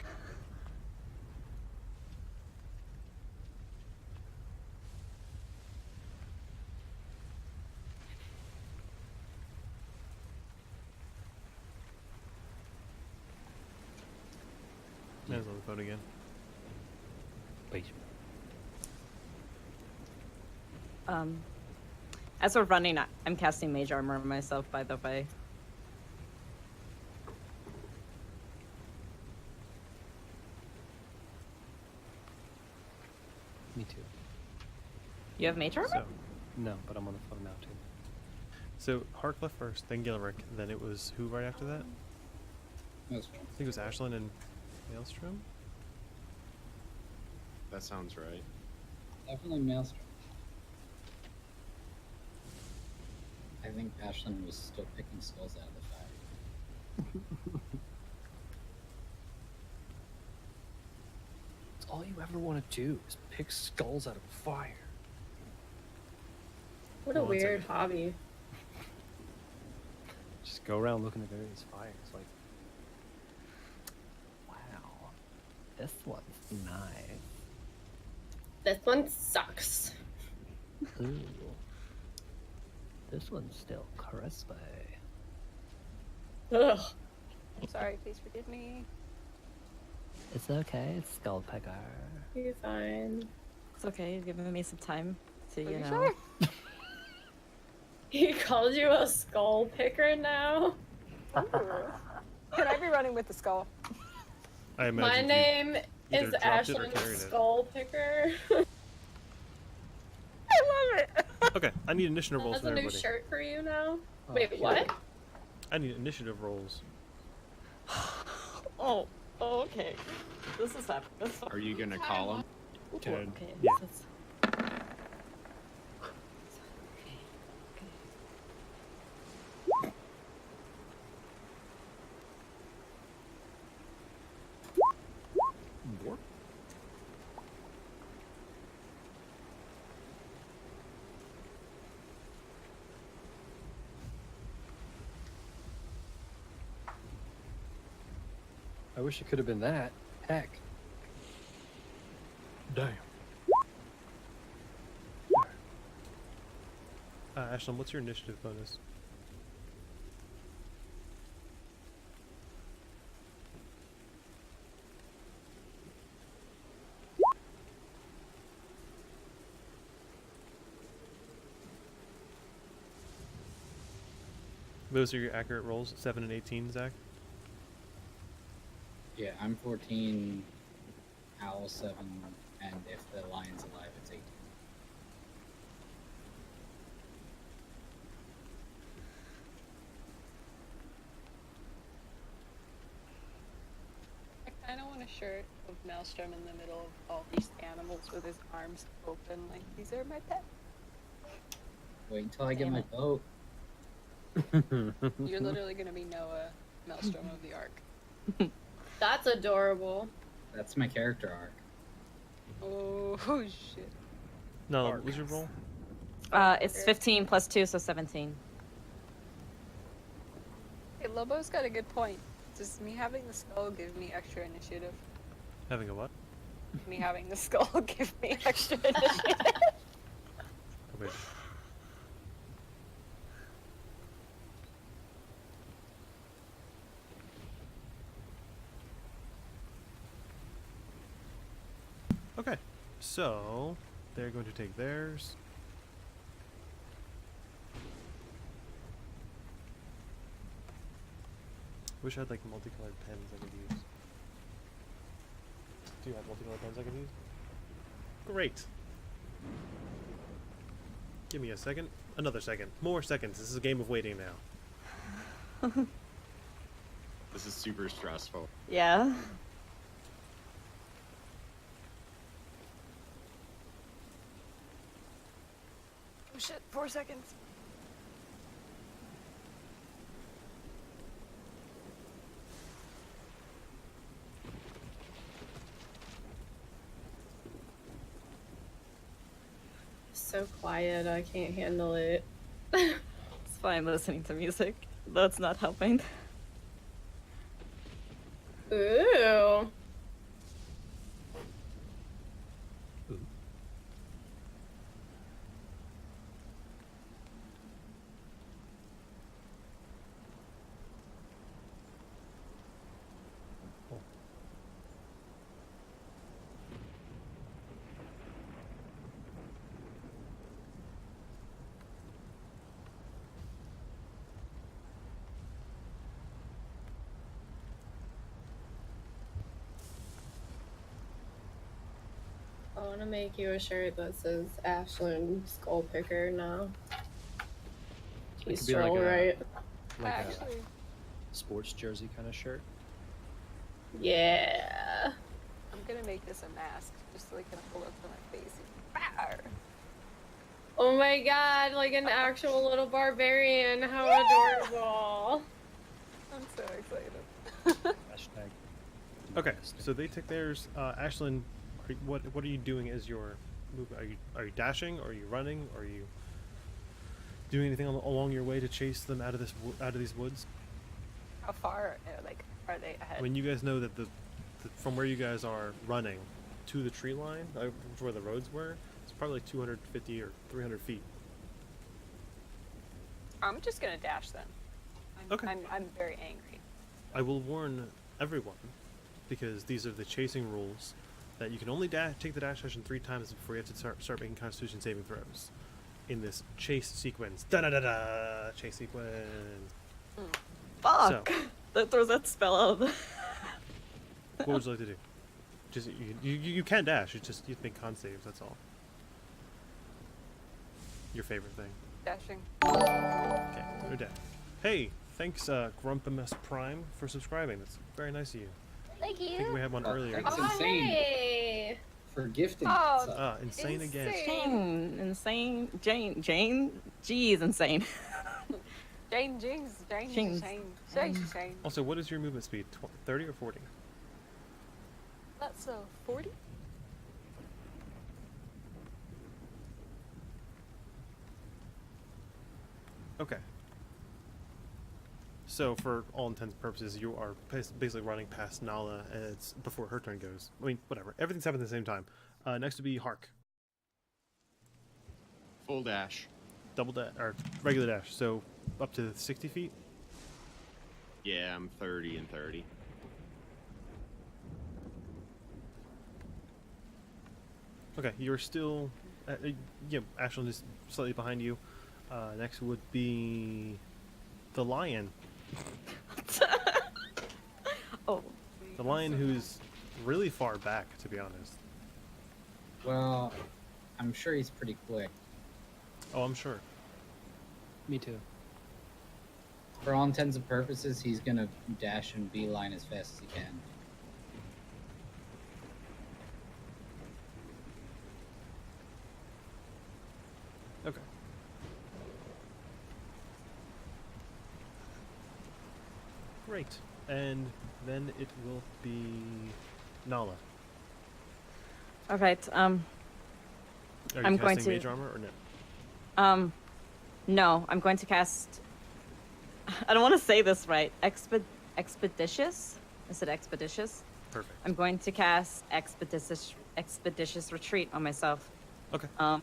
There's on the phone again. Wait. As we're running, I'm casting Mage Armor on myself, by the way. Me too. You have Mage Armor? So, No, but I'm on the phone now too. so Hark left first, then Gelric, then it was who right after that? That's I think it was Ashlyn and Maelstrom. That sounds right. definitely Maelstrom. I think Ashlyn was still picking skulls out of the fire. It's all you ever want to do is pick skulls out of fire. What a Hold on one weird second. hobby. Just go around looking at various fires like, wow, this one's nice. This one sucks. Ooh. This one's still crispy. Ugh. Sorry, please forgive me. It's okay, skull picker. You're fine. It's okay, you've given me some time to, Are you you know. sure? He called you a skull picker now? Ooh. Could I be running with the skull? I imagine My you name either is dropped it or Ashlyn carried it. Skull Picker. I love it. Okay, I need initiative rolls That's from a new everybody. shirt for you now. Oh, Wait, shit. what? I need initiative rolls. Oh, okay. This is happening. This is Are you gonna call him? okay. Yeah. That's- I wish it could have been that. Heck. Damn. Ashlyn, what's your initiative bonus? Those are your accurate rolls, 7 and 18, Zach. Yeah, I'm 14, Owl 7, and if the lion's alive, it's 18. I kind of want a shirt of Maelstrom in the middle of all these animals with his arms open, like these are my pets. Wait until I get Damn my it. boat. You're literally gonna be Noah, Maelstrom of the Ark. That's adorable. That's my character arc. Oh, shit. No, what was your roll? It's 15 plus 2, so 17. Hey, Lobo's got a good point. Does me having the skull give me extra initiative? Having a what? Me having the skull give me extra initiative? Okay. Okay, so they're going to take theirs. Wish I had like multicolored pens I could use. Do you have multicolored pens I could use? Great. Give me a second. Another second. More seconds. This is a game of waiting now. This is super stressful. Yeah. Oh shit, 4 seconds. So quiet, I can't handle it. It's fine listening to music. That's not helping. Ooh. I want to make you a shirt that says Ashlyn Skull Picker now. It He's could be like still a- right. Like Actually, a sports jersey kind of shirt. Yeah. I'm gonna make this a mask, just so I can pull up to my face. Rawr. Oh my god, like an actual little barbarian. How adorable. I'm so excited. Hashtag. Okay, Nasty. so they take theirs. Ashlyn, what are you doing as your move? Are you dashing? Or are you running? Or are you doing anything along your way to chase them out of these woods? How far, are they ahead? I mean, you guys know that the from where you guys are running to the tree line, to where the roads were, it's probably like 250 or 300 feet. I'm just gonna dash them. Okay. I'm very angry. I will warn everyone, because these are the chasing rules, that you can only take the dash action 3 times before you have to start making Constitution saving throws in this chase sequence. Da da da da! Chase sequence. Fuck! So, That throws that spell out of the... what would you like to do? Just you can dash. It's just you make con saves. That's all. Your favorite thing. Dashing. Okay, no dash. Hey, thanks Grumpimus Prime for subscribing. That's very nice of you. Thank I think we had one earlier. thanks. Oh, insane. hey. For gifting. Oh, so- Insane again. Insane. Jane. Jeez, insane. Jane. Also, what is your movement speed? 30 or 40? That's 40? Okay. So, for all intents and purposes, you are basically running past Nala, and it's before her turn goes. I mean, whatever. Everything's happening at the same time. Next would be Hark. Full dash. Double dash, or regular dash. So, up to 60 feet. Yeah, I'm 30 and 30. Okay, you're still... yeah, Ashlyn is slightly behind you. Next would be the lion. Oh. The lion who's really far back, to be honest. Well, I'm sure he's pretty quick. Oh, I'm sure. Me too. For all intents and purposes, he's gonna dash and beeline as fast as he can. Okay. Great. And then it will be Nala. All right. Are you I'm going casting to- mage armor or no? No, I'm going to cast. I don't want to say this right. Expeditious? Is it expeditious? Perfect. I'm going to cast expeditious retreat on myself. Okay. And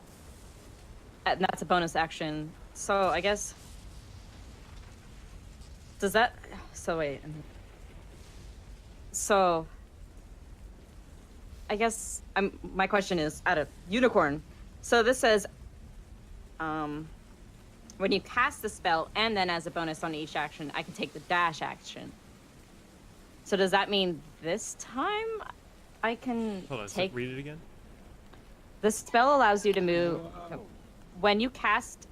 that's a bonus action. So I guess. Does that? So wait. So. I guess my question is out of unicorn. So this says, when you cast the spell and then as a bonus on each action, I can take the dash action. So does that mean this time I can Hold on. take? Read it again. The spell allows you to move when you cast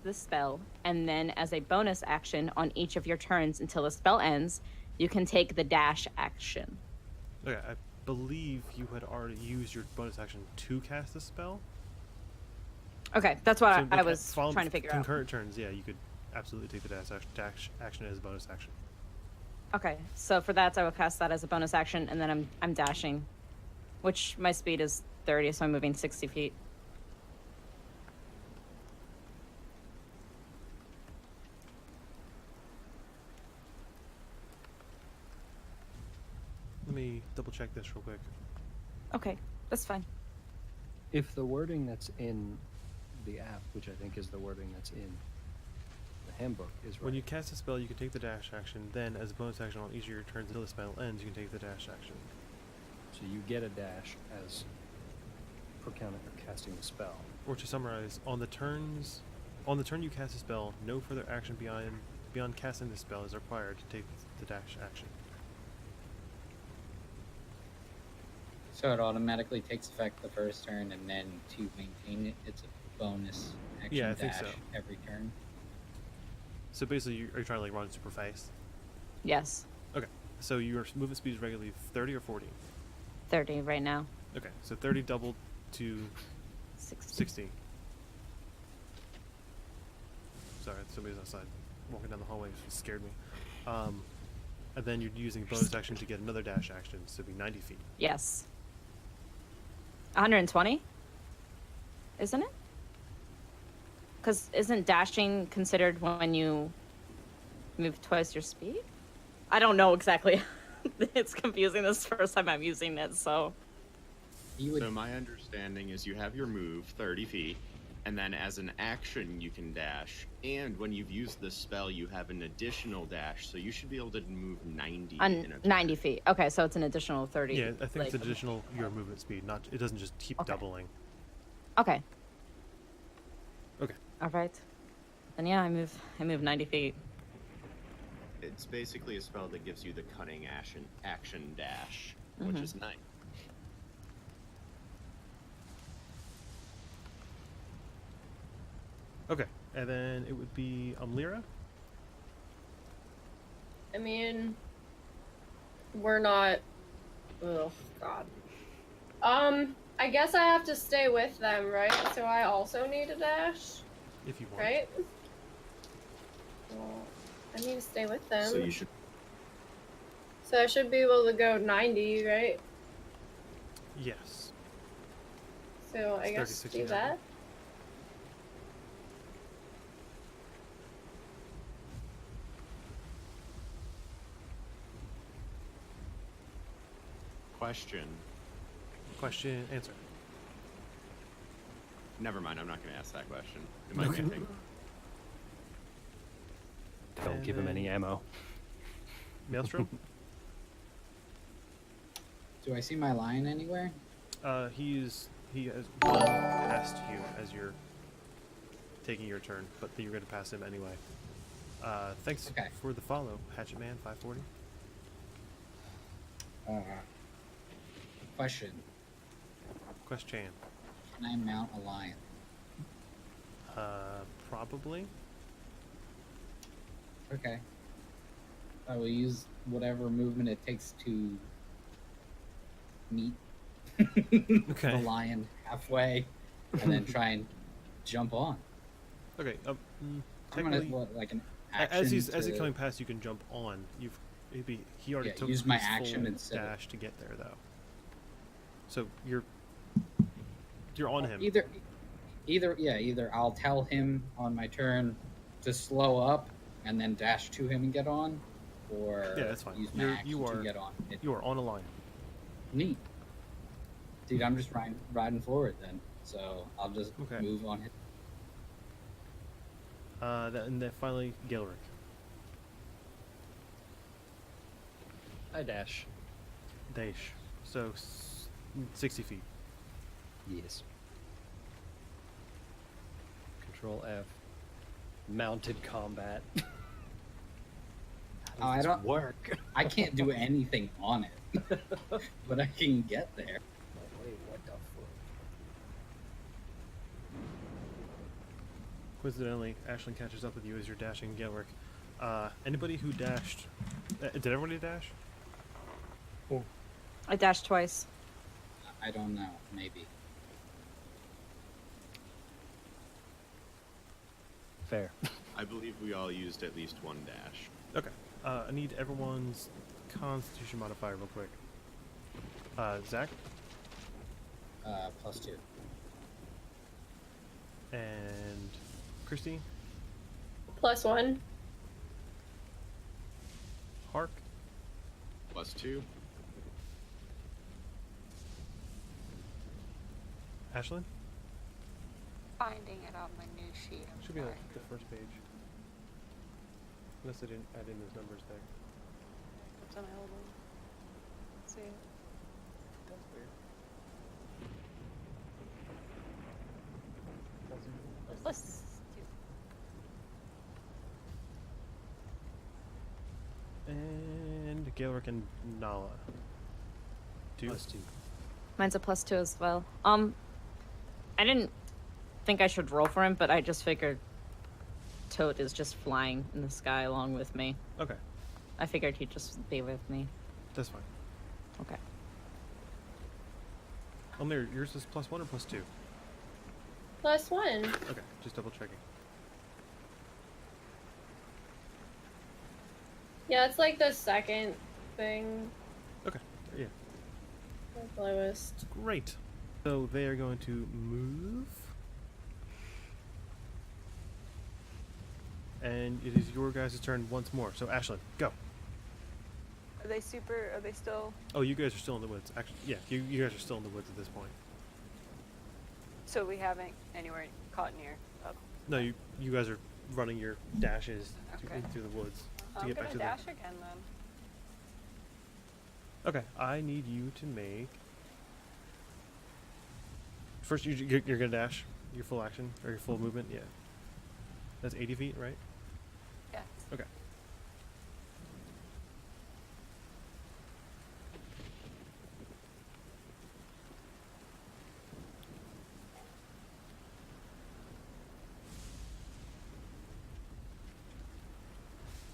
the spell, and then as a bonus action on each of your turns until the spell ends, you can take the dash action. Okay, I believe you had already used your bonus action to cast the spell. Okay, that's what So, I like, was follow- trying to figure out. Concurrent turns, yeah, you could absolutely take the dash action as a bonus action. Okay, so for that, I will cast that as a bonus action, and then I'm dashing, which my speed is 30, so I'm moving 60 feet. Let me double check this real quick. Okay, that's fine. If the wording that's in the app, which I think is the wording that's in the handbook, is right. When you cast a spell, you can take the dash action. Then, as a bonus action on each of your turns until the spell ends, you can take the dash action. So you get a dash as per count of casting the spell. Or to summarize, on the turn you cast a spell, no further action beyond casting the spell is required to take the dash action. So it automatically takes effect the first turn, and then to maintain it, it's a bonus action Yeah, I think dash so. every turn. So basically, are you trying to like run super fast? Yes, Okay. So your movement speed is regularly 30 or 40? 30 right now. Okay, so 30 doubled to 60. 60. Sorry, somebody's outside walking down the hallway. It scared me. And then you're using bonus action to get another dash action, so it'd be 90 feet. Yes. 120? Isn't it? Because isn't dashing considered when you move twice your speed? I don't know exactly. It's confusing. This is the first time I'm using it, so. You would So my understanding is you have your move 30 feet, and then as an action you can dash. And when you've used the spell, you have an additional dash, so you should be able to move 90 in a turn. 90 feet. Okay, so it's an additional 30. Yeah, I think it's like- additional your movement speed. Not it doesn't just keep Okay. doubling. Okay. Okay. All right. Then yeah, I move 90 feet. It's basically a spell that gives you the cunning action dash, which Mhm. is nice. Okay, and then it would be Lyra. I mean, we're not. Oh God. I guess I have to stay with them, right? So I also need a dash, If you want. right? Well, I need to stay with them. So you should. So I should be able to go 90, right? Yes. So I It's guess 36 do and that. Question. Question, answer. Never mind, I'm not going to ask that question. It might be a thing. Don't give him any ammo. Maelstrom? Do I see my lion anywhere? He has run past you as you're taking your turn, but you're going to pass him anyway. Thanks Okay. for the follow, Hatchet Man 540. Question: Question. Can I mount a lion? Probably. Okay. I will use whatever movement it takes to meet Okay. the lion halfway, and then try and jump on. Okay. I'm gonna Technically, what, like an action as he's to... coming past, you can jump on. He already Yeah, took use my his action full instead of- dash to get there, though. So you're on him. Either I'll tell him on my turn to slow up and then dash to him and get on, or Yeah, that's fine. use my action to get on. You are on a line. Neat. Dude, I'm just riding forward then. So I'll just Okay. move on him. And then finally, Gilric. I dash. Dash. So 60 feet. Yes. Control F. Mounted combat. Oh, I don't work. I can't do anything on it, but I can get there. Wait, what the fuck? Coincidentally, Ashlyn catches up with you as you're dashing Gilric. Anybody who dashed... did everybody dash? I dashed twice. I don't know. Maybe. Fair. I believe we all used at least one dash. Okay. I need everyone's Constitution modifier real quick. Zach +2. and Christy, +1. Hark, +2. Ashlyn. Finding it on my new sheet. I'm Should be sorry. like the first page. Unless I didn't add in those numbers there. It's on my old one. Let's see. That's weird. Plus And Gilric and Nala. 2. +2. Mine's a +2 as well. I didn't think I should roll for him, but I just figured Toad is just flying in the sky along with me. Okay, I figured he'd just be with me. that's fine. Okay. Almir, yours is +1 or +2? +1. Okay, just double checking. Yeah, it's like the second thing. Okay, yeah. The lowest. Great. So they are going to move. And it is your guys' turn once more. So Ashlyn, go. Are they super? Are they still? Oh, you guys are still in the woods. Actually, yeah, you guys are still in the woods at this point. So we haven't anywhere caught near. Oh, No, you guys are running your dashes Okay. through the woods to I'm get gonna back to dash again then. Okay, I need you to make. First, you're gonna dash your full action or your full movement. Yeah, that's 80 feet, right? Yes. Okay.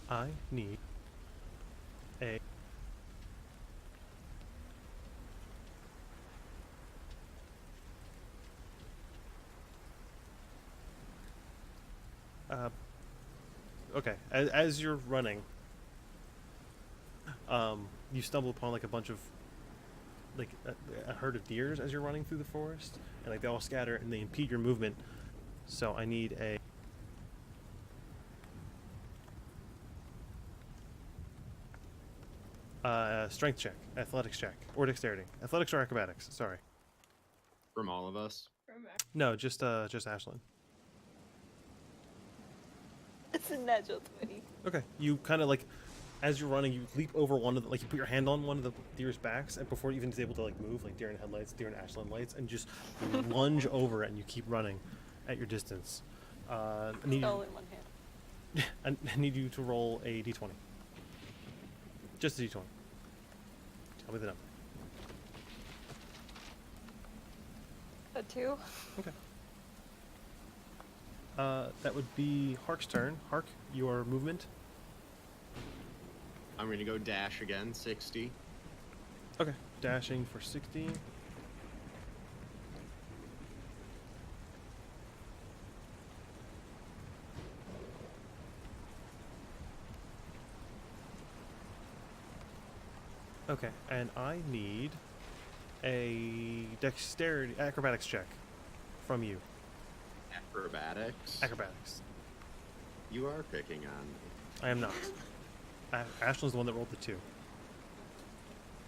I need a okay, as you're running, you stumble upon like a bunch of like a herd of deers as you're running through the forest, and like they all scatter and they impede your movement. So I need a strength check, athletics check, or dexterity. Athletics or acrobatics, sorry. From all of us. No, just Ashlyn. It's a natural 20. Okay, you kind of like, as you're running, you leap over one of the, like you put your hand on one of the deer's backs, and before you even is able to like move, like deer in headlights, deer in Ashlyn lights, and just lunge over it, and you keep running at your distance. I need All you, in one hand. I need you to roll a d20. Just a d20. Tell me the number. A 2. Okay. That would be Hark's turn. Hark, your movement. I'm gonna go dash again, 60. Okay, dashing for 60. Okay, and I need a dexterity acrobatics check from you. Acrobatics. Acrobatics. You are picking on me. I am not. Ashland's the one that rolled the 2.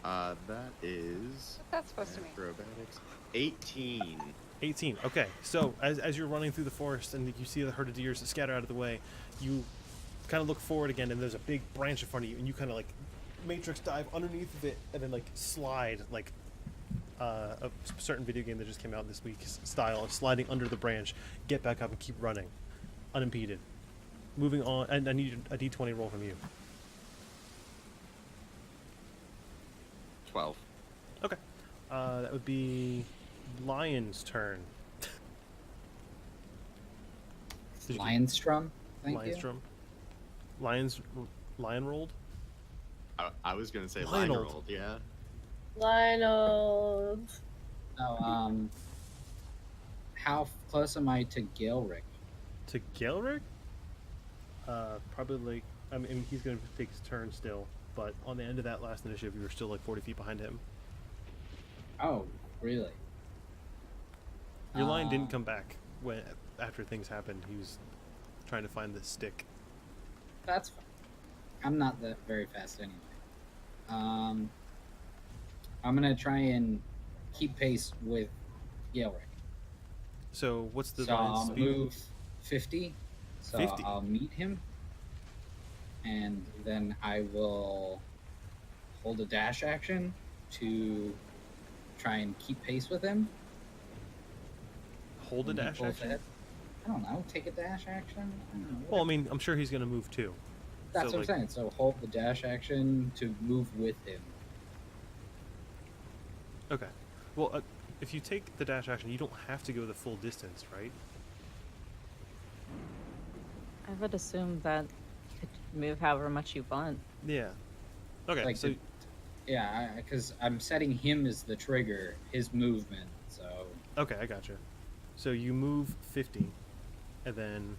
That is What's that supposed to mean? acrobatics. 18. 18. Okay, so as you're running through the forest and you see the herd of deers scatter out of the way, you kind of look forward again, and there's a big branch in front of you, and you kind of like matrix dive underneath of it, and then like slide like a certain video game that just came out this week style of sliding under the branch, get back up and keep running, unimpeded. Moving on, and I need a d20 roll from you. 12. Okay, that would be Lion's turn. Did you- Lionstrom. Thank you. Lionstrom. Lion rolled. I was gonna say Lionel. Lionel, yeah. Lionel. So, how close am I to Gilrick? To Gelrick? Probably like, I mean, he's going to take his turn still, but on the end of that last initiative, you were still like 40 feet behind him. Oh, really? Your lion didn't Uh, come back after things happened. He was trying to find the stick. That's fine. I'm not that very fast anyway. I'm gonna try and keep pace with Gilrick. So what's the So lion's I'll speed? move 50. So 50. I'll meet him, and then I will hold a dash action to try and keep pace with him. Hold a when he dash pulls action? ahead. I don't know. Take a dash action. I don't know. Well, I mean, I'm sure he's going to move too. That's so, what like- I'm saying. So hold the dash action to move with him. Okay. Well, if you take the dash action, you don't have to go the full distance, right? I would assume that you could move however much you want. Yeah. Okay, Like so Yeah, because I'm setting him as the trigger, his movement. So okay, I gotcha. So you move 50, and then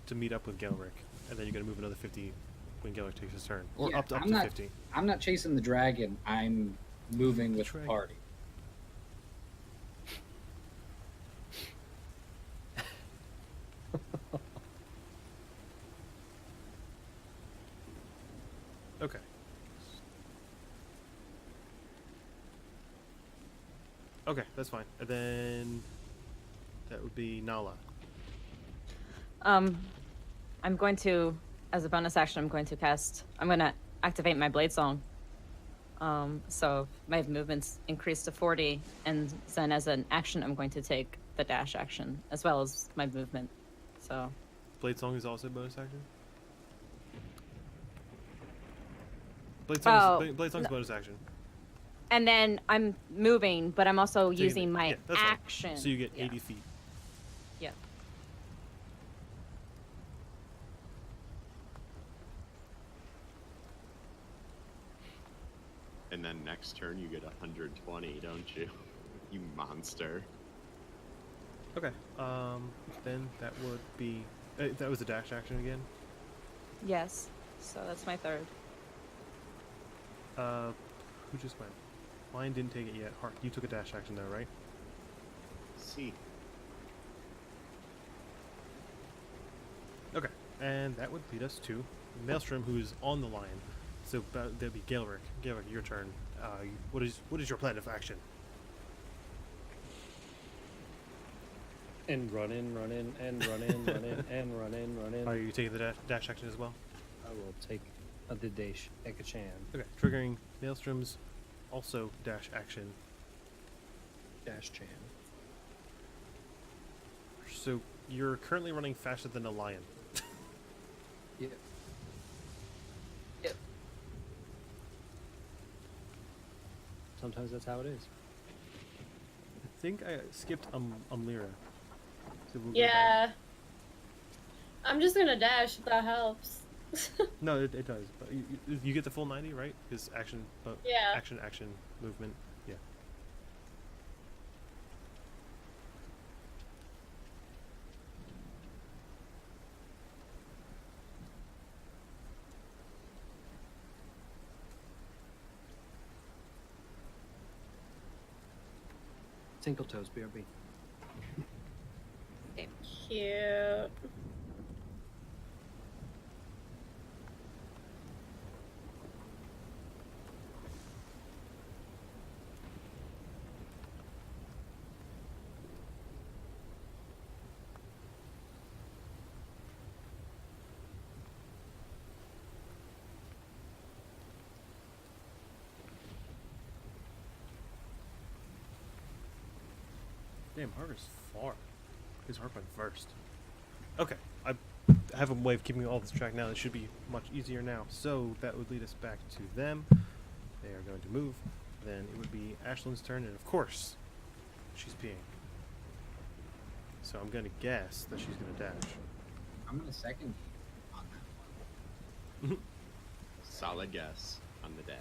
to meet up with Gelrick, and then you're going to move another 50 when Gelrick takes his turn, or Yeah, up to I'm not- 50. I'm not chasing the dragon. I'm moving with the Dragon. party. Okay. Okay, that's fine. And then that would be Nala. I'm going to, as a bonus action, I'm going to activate my blade song. So my movement's increased to 40, and then as an action, I'm going to take the dash action as well as my movement. So Blade Song is also a bonus action? Blade Song's, Oh, Blade Song's no. bonus action. and then I'm moving, but I'm also Taking using it- my yeah, that's fine. action. So you get Yeah. 80 feet. Yeah. And then next turn you get 120, don't you? You monster. Okay. Then that would be... that was the dash action again? Yes. So that's my third. Who just went? Lion didn't take it yet. Hark, you took a dash action there, right? See. Okay. And that would lead us to Maelstrom, who's on the lion. So that'd be Gaelric. Gaelric, your turn. What is your plan of action? And run in, run in, and run in, run in, and run in, run in. Are you taking the dash action as well? I will take a Didash Ekachan. Okay. Triggering Maelstrom's also dash action. Dash Chan. So you're currently running faster than a lion. Yep. Sometimes that's how it is. I think I skipped Umlira. So we'll go back. Yeah. I'm just gonna dash if that helps. No, it does. But you get the full 90, right? Because action, Yeah. action, movement. Yeah. Tinkle toes, BRB. Cute. Damn, Harvey's far. His heart went first. Okay, I have a way of keeping all this track now. It should be much easier now. So that would lead us back to them. They are going to move. Then it would be Ashlyn's turn, and of course, she's peeing. So I'm going to guess that she's going to dash. I'm gonna second you on that one. Solid guess on the dash.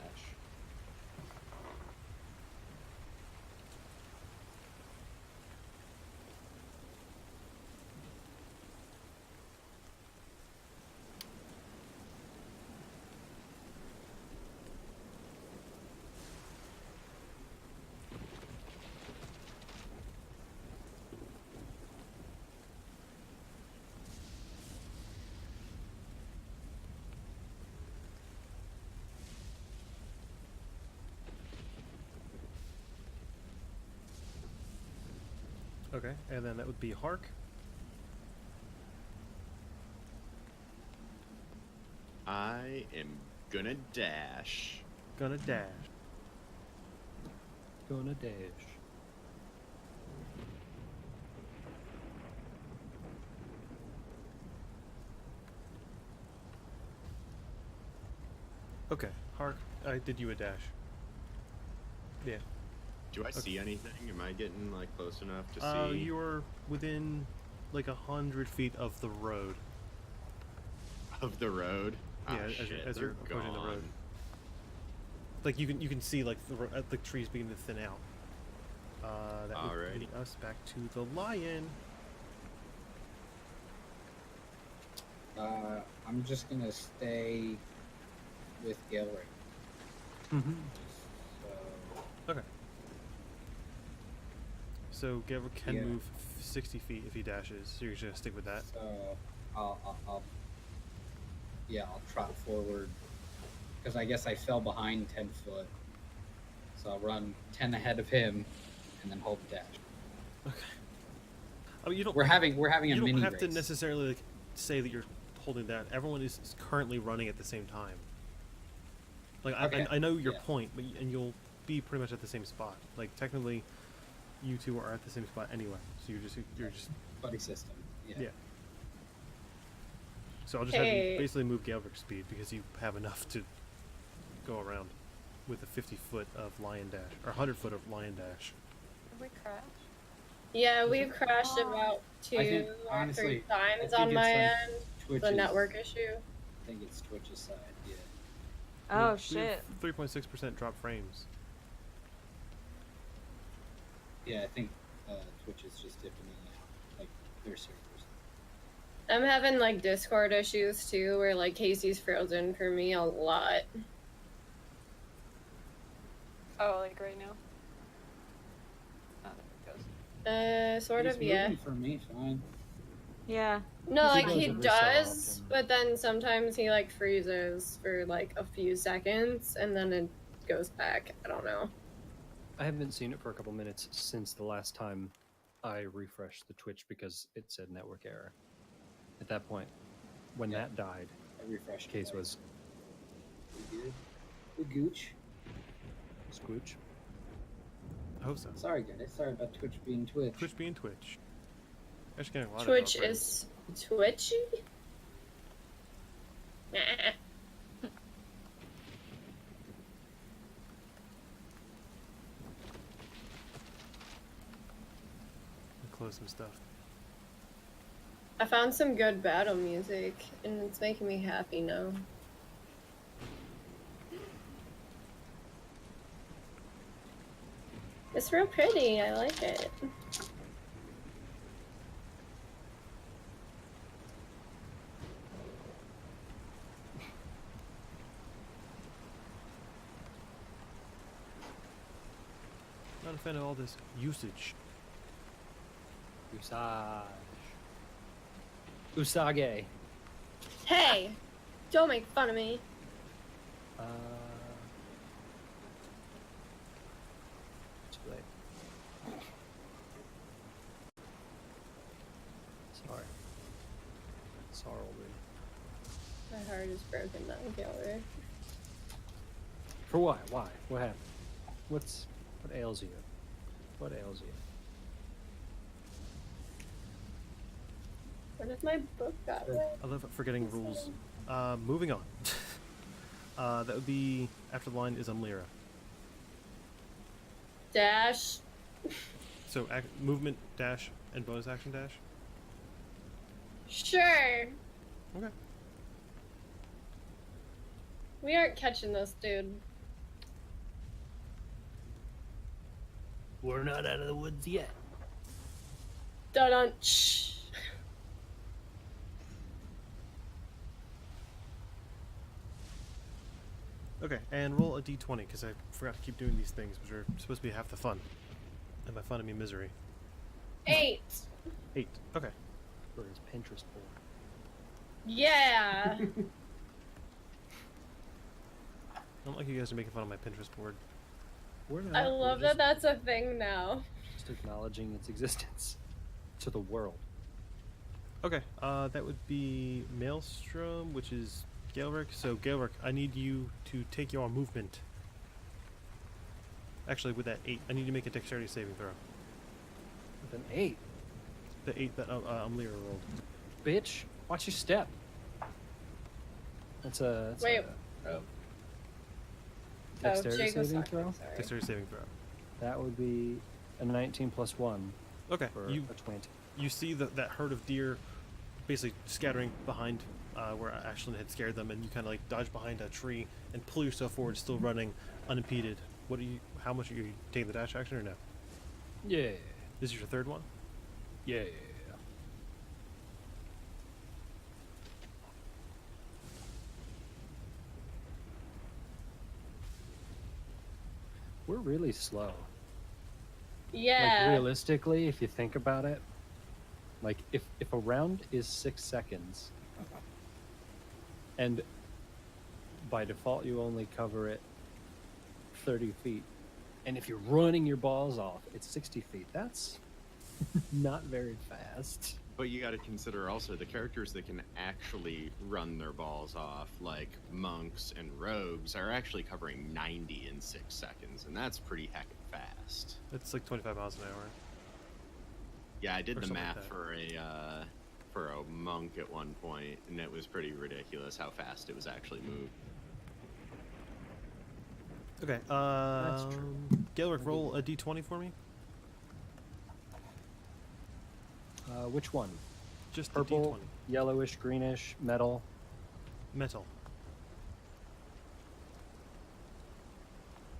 Okay, and then that would be Hark. I am gonna dash. Gonna dash. Gonna dash. Okay, Hark, I did you a dash. Yeah. Do I see anything? Am I getting like close enough to see? You're within like 100 feet of the road. Of the road? Yeah, Ah, as, shit, as you're they're approaching the road. gone. Like you can see like the trees beginning to thin out. That would Alrighty. bring us back to the lion. I'm just gonna stay with Gilrick. Mm-hmm. So Okay. So Gavin can Yeah. move 60 feet if he dashes. So you're just gonna stick with that. So I'll trot forward because I guess I fell behind 10 foot. So I'll run 10 ahead of him and then hold the dash. Okay. I mean, you don't. We're having a you don't mini have race. to necessarily like, say that you're holding that. Everyone is currently running at the same time. Like Okay, I know your yeah. point, but and you'll be pretty much at the same spot. Like technically, you two are at the same spot anyway. So you're just buddy system. Yeah. yeah. So I'll just have Hey. you basically move Galvic's speed because you have enough to go around with a 50 foot of lion dash or 100 foot of lion dash. Did we crash? Yeah, we've crashed about I think, 2 or 3 honestly, times I on think my it's end. Twitch's, The network issue. I think it's Twitch's side. Yeah. Oh We shit. have 3.6% drop frames. Yeah, I think Twitch is just dipping in and out, like their servers. I'm having like Discord issues too, where like Casey's frozen for me a lot. Oh, like right now? Oh, there it goes. Sort He's of, yeah. moving for me, fine. Yeah. No, He like does he every so does, often. but then sometimes he like freezes for like a few seconds and then it goes back. I don't know. I haven't seen it for a couple minutes since the last time I refreshed the Twitch because it said network error. At that point, when Yeah. that died, I refreshed. case it. was We good? We gooch. Squooch. I hope so. Sorry, guys. Sorry about Twitch being Twitch. Twitch being Twitch. Actually getting a lot Twitch of drop is twitchy? Nah. frames. Close some stuff. I found some good battle music and it's making me happy now. It's real pretty. I like it. Not a fan of all this usage. Usage. Hey, don't make fun of me. Too late. Sorry. Sorry. My heart is broken down, Gilbert. For what? Why? What happened? What ails you? What ails you? What if my book got away? I love forgetting rules. Moving on. That would be after the line is Lyra. Dash. So movement dash and bonus action dash. Sure. Okay. We aren't catching this, dude. We're not out of the woods yet. Dun. Okay, and roll a d20 because I forgot to keep doing these things, which are supposed to be half the fun. And by fun, I mean misery. 8. 8. Okay. For his Pinterest board. Yeah. I don't like you guys are making fun of my Pinterest board. We're not. I love we're that that's a thing now. just acknowledging its existence to the world. Okay, that would be Maelstrom, which is Gaelric. So Gaelric, I need you to take your movement. Actually, with that 8, I need you to make a dexterity saving throw. With an 8. The 8 that Lyra rolled. Bitch, watch your step. That's a. Wait. Dexterity Jake was saving talking, throw? sorry. Dexterity saving throw. That would be a 19 plus 1 Okay, for you a 20. you see that herd of deer basically scattering behind where Ashlyn had scared them, and you kind of like dodge behind a tree and pull yourself forward, still running unimpeded. What are you? How much are you taking the dash action or no? Yeah. This is your third one. Yeah. We're really slow. Yeah. Like realistically, if you think about it, like if a round is 6 seconds, and by default you only cover it 30 feet, and if you're running your balls off, it's 60 feet. That's not very fast. But you got to consider also the characters that can actually run their balls off, like monks and rogues, are actually covering 90 in 6 seconds, and that's pretty heckin' fast. It's like 25 miles an hour. Yeah, I did Or the something like math that. for a monk at one point, and it was pretty ridiculous how fast it was actually moved. Okay. true. Gaelric, roll a d20 for me. Which one? Just Purple, the yellowish, greenish, metal. d20. Metal.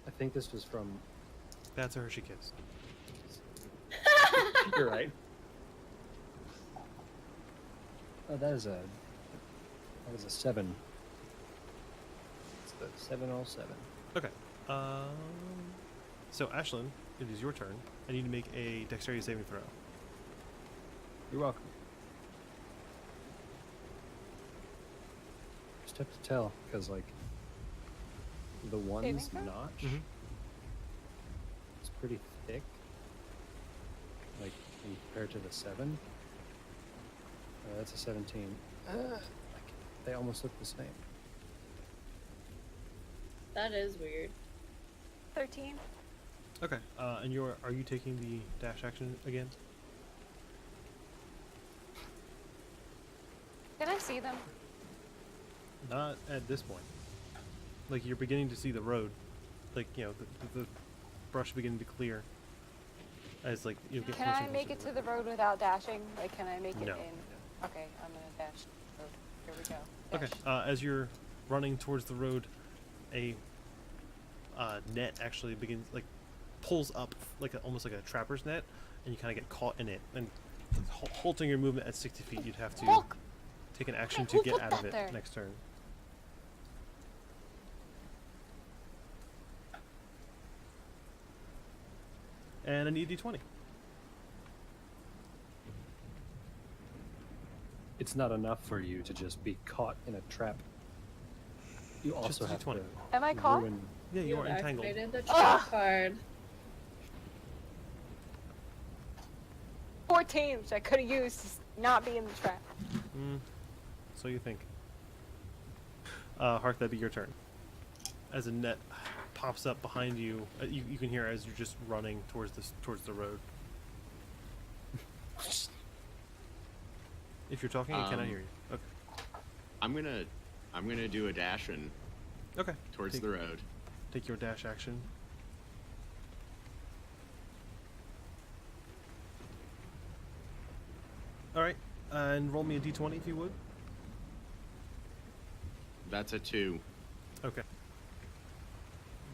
I think this was from. That's a Hershey Kiss. You're right. Oh, that is a 7. It's the 707. Okay. So Ashlyn, it is your turn. I need to make a dexterity saving throw. You're welcome. Just have to tell, because like the one's throw? notch Mhm. is pretty thick, like compared to the 7. That's a 17. Like, they almost look the same. That is weird. 13. Okay. And are you taking the dash action again? Can I see them? Not at this point. Like you're beginning to see the road, like the brush beginning to clear. As like you get Can closer I and make closer it to to the road without dashing? Like, can I make it No. in? Okay, I'm gonna dash. Oh, here we go. Okay. Dash. As you're running towards the road, a net actually begins pulls up almost like a trapper's net, and you kind of get caught in it. And halting your movement at 60 feet, you'd have to Look! take an action Hey, to who get put out of that it there? next turn. And I need a d20. It's not enough for you to just be caught in a trap. You also Just a have D20. to Am I caught? ruin. Yeah, you are entangled. activated the trap card. 14, which I could have used to not be in the trap. So you think. Hark, that'd be your turn. As a net pops up behind you, you can hear as you're just running towards the road. If you're talking, I cannot hear you. Okay. I'm gonna do a dash in Okay. towards the road. Take your dash action. All right, and roll me a d20 if you would. That's a 2. Okay.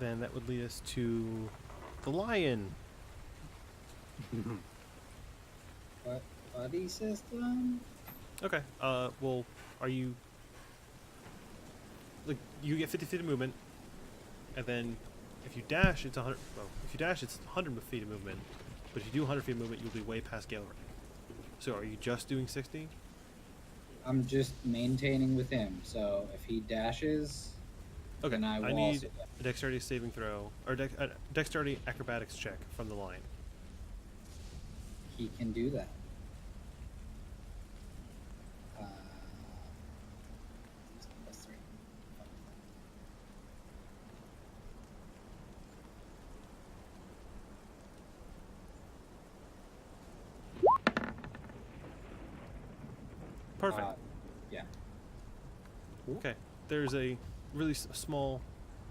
Then that would lead us to the lion. Buddy system? Okay. Well, are you like you get 50 feet of movement, and then if you dash, it's 100. Well, if you dash, it's 100 feet of movement. But if you do 100 feet of movement, you'll be way past gale range. So are you just doing 60? I'm just maintaining with him, so if he dashes, Okay. then I will need also a dexterity saving throw or dexterity acrobatics check from the lion. he can do that. Plus 3. Perfect. Yeah. Okay. There's a really small,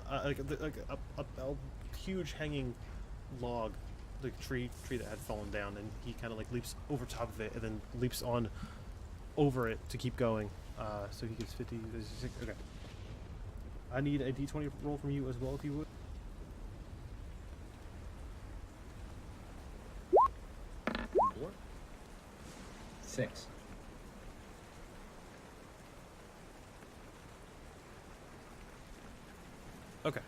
like a huge hanging log, like tree that had fallen down, and he kind of like leaps over top of it and then leaps on over it to keep going. So he gets 50. Okay. I need a d20 roll from you as well, if you would. Four? 6. Okay.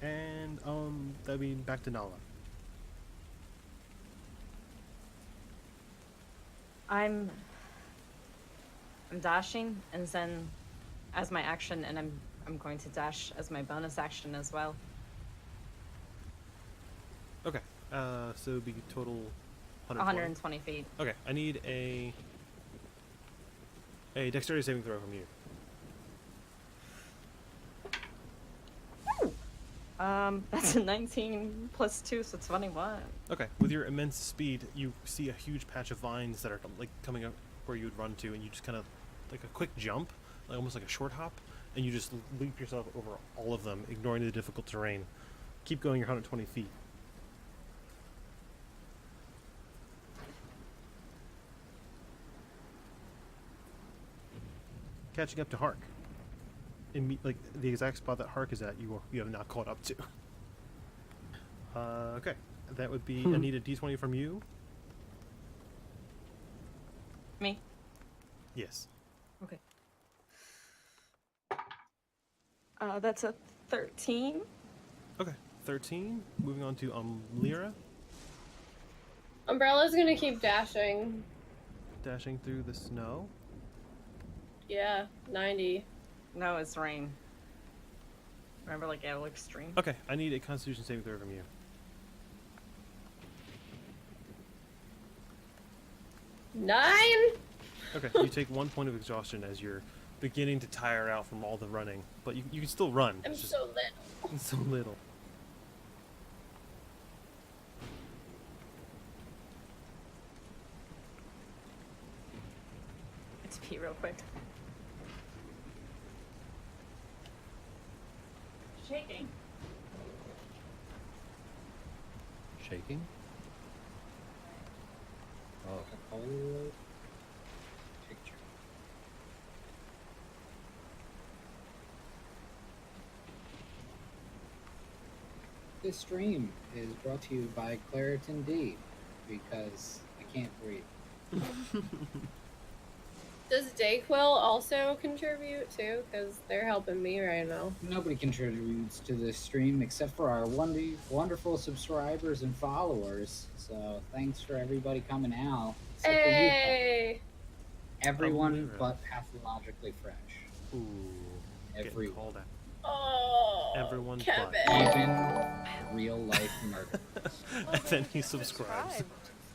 And that'd be back to Nala. I'm dashing, and then as my action, and I'm going to dash as my bonus action as well. Okay. So it'd be total 120 feet. Okay. I need a dexterity saving throw from you. That's a 19 plus 2, so 21. Okay. With your immense speed, you see a huge patch of vines that are like coming up where you would run to, and you just kind of like a quick jump, like almost like a short hop, and you just leap yourself over all of them, ignoring the difficult terrain. Keep going your 120 feet. Catching up to Hark. Like the exact spot that Hark is at, you have not caught up to. Okay, that would be I need a d20 from you. Me? Yes. Okay. That's a 13. Okay, 13. Moving on to Lyra, Umbrella's gonna keep dashing. dashing through the snow. Yeah, 90. No, it's rain. Remember, like, L extreme? Okay, I need a Constitution saving throw from you. 9? Okay, you take 1 point of exhaustion as you're beginning to tire out from all the running, but you can still run. I'm It's just so little. it's so little. Let's pee real quick. Shaking. Shaking? Oh. This stream is brought to you by Claritin D because I can't breathe. Does Dayquil also contribute too? Because they're helping me right now. Nobody contributes to this stream except for our wonderful subscribers and followers. So thanks for everybody coming out. Except for you, Hey! everyone Unbelievable. but pathologically fresh. Ooh. Getting Everyone. called out. Oh, Everyone's Kevin. black. Even real life murderers. And then he subscribes.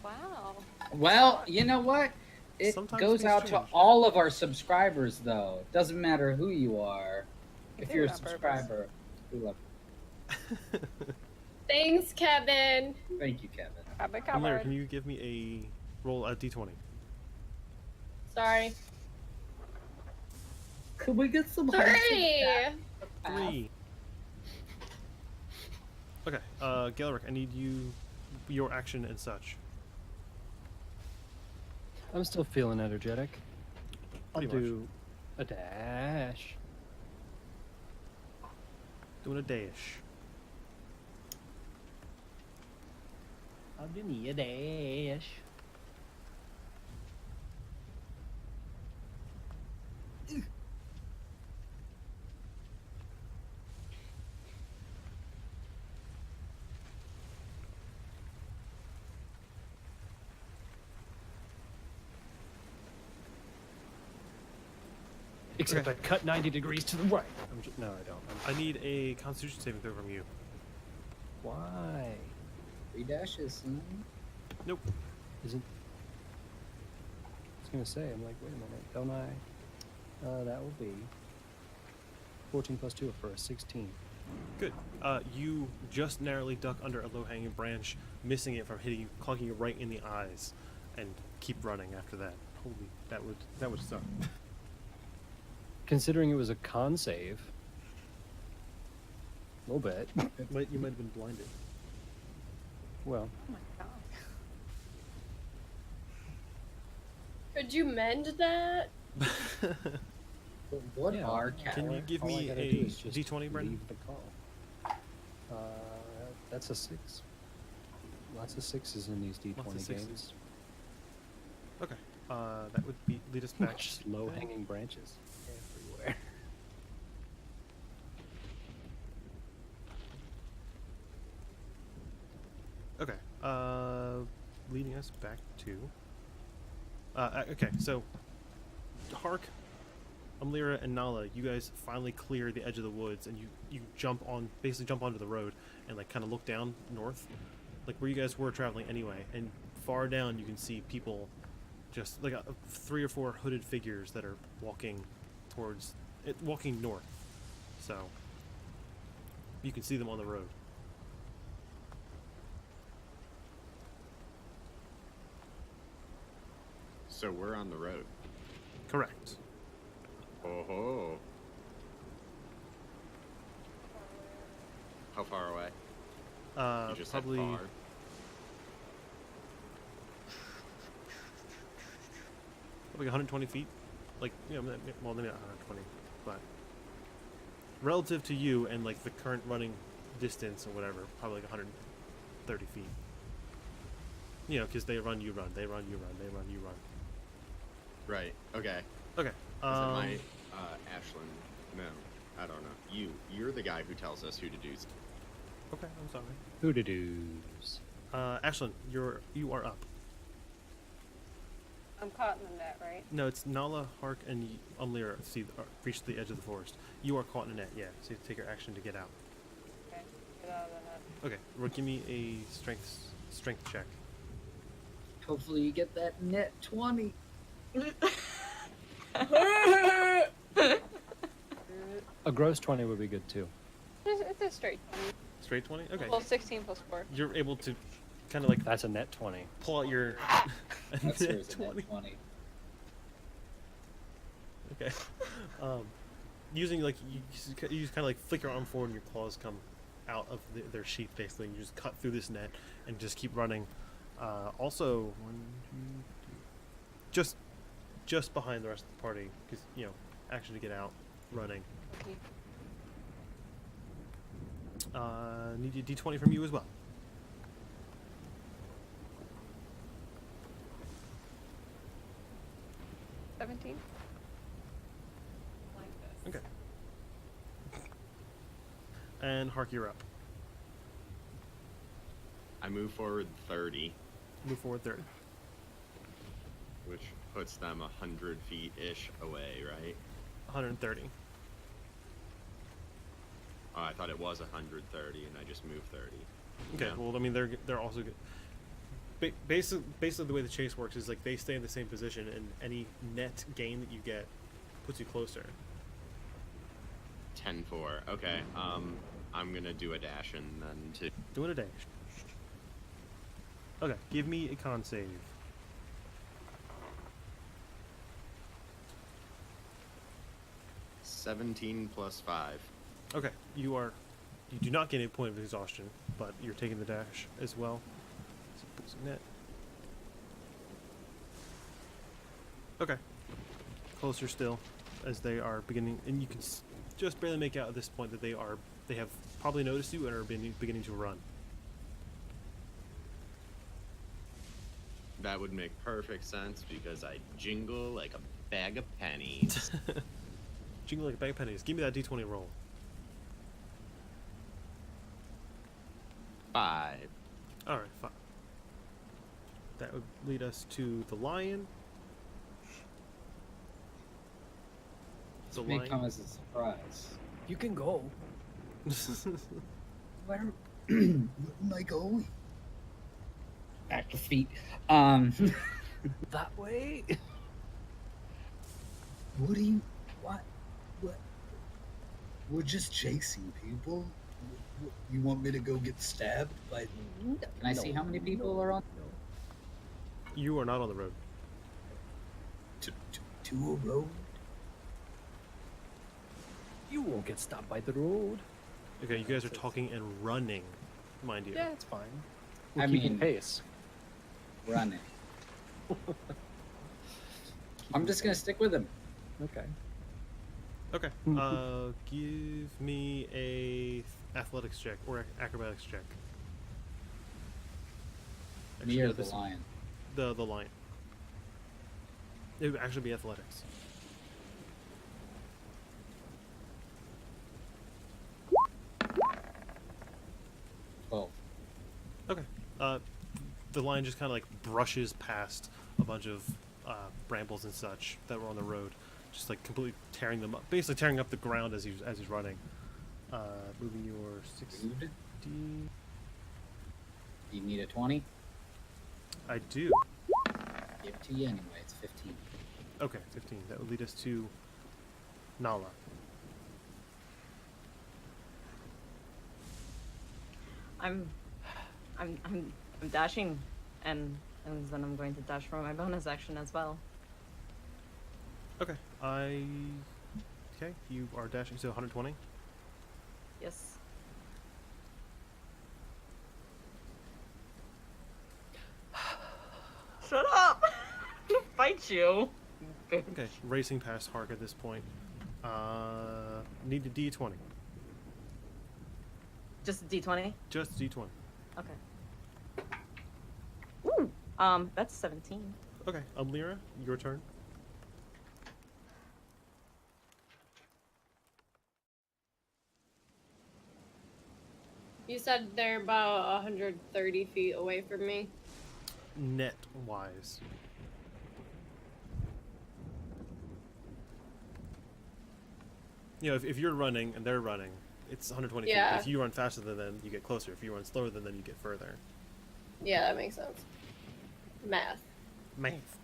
Wow. Well, you know what? It Sometimes goes things out to change. all of our subscribers, though. Doesn't matter who you are. They If do you're a it on purpose. subscriber, we love Thanks, Kevin. you. Thank you, Kevin. Habit Amir, covered. can you give me a roll at D20? Sorry. Could we get some 3! 3. Okay, Galeric, I need your action and such. I'm still feeling energetic. I'll Pretty much. do a dash. Doing a dash. I'll do me a dash. Except I cut 90 degrees to the right. No, I don't. I need a Constitution saving throw from you. Why? 3 dashes, son. Nope. Isn't? I was gonna say. I'm like, wait a minute, don't I? That will be 14 plus 2 for a 16. Good. You just narrowly duck under a low-hanging branch, missing it from hitting you, clunking you right in the eyes, and keep running after that. Holy, that would suck. Considering it was a con save. A little bit. You might have been blinded. Well, Oh my god. Could you mend that? But what Yeah. are Can you calories? give all I me gotta a do is just D20, Brendan? leave the call. That's a 6. Lots of 6s in these Lots of D20 sixes. games. Okay. That would lead us back. Just low-hanging branches everywhere. Okay. Leading us back to. Okay, so Hark, Amlira, and Nala, you guys finally clear the edge of the woods, and you basically jump onto the road, and like kind of look down north, like where you guys were traveling anyway. And far down, you can see people, just like 3 or 4 hooded figures that are walking walking north. So you can see them on the road. So we're on the road. Correct. Oh ho. How far away? You just Probably. said far. Probably 120 feet. Like, well, maybe not 120, but relative to you and like the current running distance or whatever, probably like 130 feet. You know, because they run, you run, they run, you run, they run, you run. Right. Okay. Okay. Is it my Ashlyn? No, I don't know. You're the guy who tells us who to do. Okay, I'm sorry. Hoo-da-doos. Ashlyn, you are up. I'm caught in the net, right? No, it's Nala, Hark, and Umlir reach the edge of the forest. You are caught in a net, yeah. So you have to take your action to get out. Okay. Get out of the net. Okay, well, give me a strength check. Hopefully you get that net 20. A gross 20 would be good too. It's a straight 20. Straight 20? Okay. Well, 16 plus 4. You're able to kind of like That's a net 20. pull out your That's net yours, a net 20. Okay. Using like you just kind of like flick your arm forward and your claws come out of their sheath basically. And you just cut through this net and just keep running. Also, 1, 2, 3, just behind the rest of the party because action to get out, running. Need a d20 from you as well. $17. Okay. And Hark, you're up. I move forward 30, Move forward 30. which puts them 100 feet ish away, right? 130. Oh, I thought it was 130, and I just moved 30. Okay. Yeah. Well, I mean, they're also good. Basically, the way the chase works is like they stay in the same position, and any net gain that you get puts you closer. 10-4. Okay. I'm gonna do a dash and then to Doing a dash. Okay. Give me a con save. $17 plus 5. Okay. You do not gain a point of exhaustion, but you're taking the dash as well. So boosting net. Okay. Closer still, as they are beginning, and you can just barely make out at this point that they have probably noticed you and are beginning to run. That would make perfect sense because I jingle like a bag of pennies. Jingle like a bag of pennies. Give me that d20 roll. 5. All right, fine. That would lead us to the lion. The This may lion. come as a surprise. You can go. Where am I going? Back to feet. That way? What do you? What? We're just chasing people. You want me to go get stabbed by? Can I see how many people are on? You are not on the road. To a road? You won't get stopped by the road. Okay, you guys are talking and running, mind you. Yeah, it's fine. I We're keeping mean- pace. Running. I'm just gonna stick with him. Okay. Okay. Give me a athletics check or acrobatics check. Me or no, the this- lion? The lion. It would actually be athletics. Oh, Okay. The lion just kind of like brushes past a bunch of brambles and such that were on the road, just like completely tearing them up, basically tearing up the ground as he's running. Moving your 60. dude. Do you need a 20? I do. Give it to you anyway. It's 15. Okay, 15. That would lead us to Nala. I'm dashing, and then I'm going to dash for my bonus action as well. Okay. Okay, you are dashing, so 120. Yes. Shut up! Fight you. Okay, racing past Hark at this point. Need a d20. Just D20. Just d20. Okay. Ooh. That's 17. Okay, Lyra, your turn. You said they're about 130 feet away from me. Net wise. You know, if you're running and they're running, it's 120 Yeah. feet. If you run faster than them, you get closer. If you run slower than them, you get further. Yeah, that makes sense. Math. Math.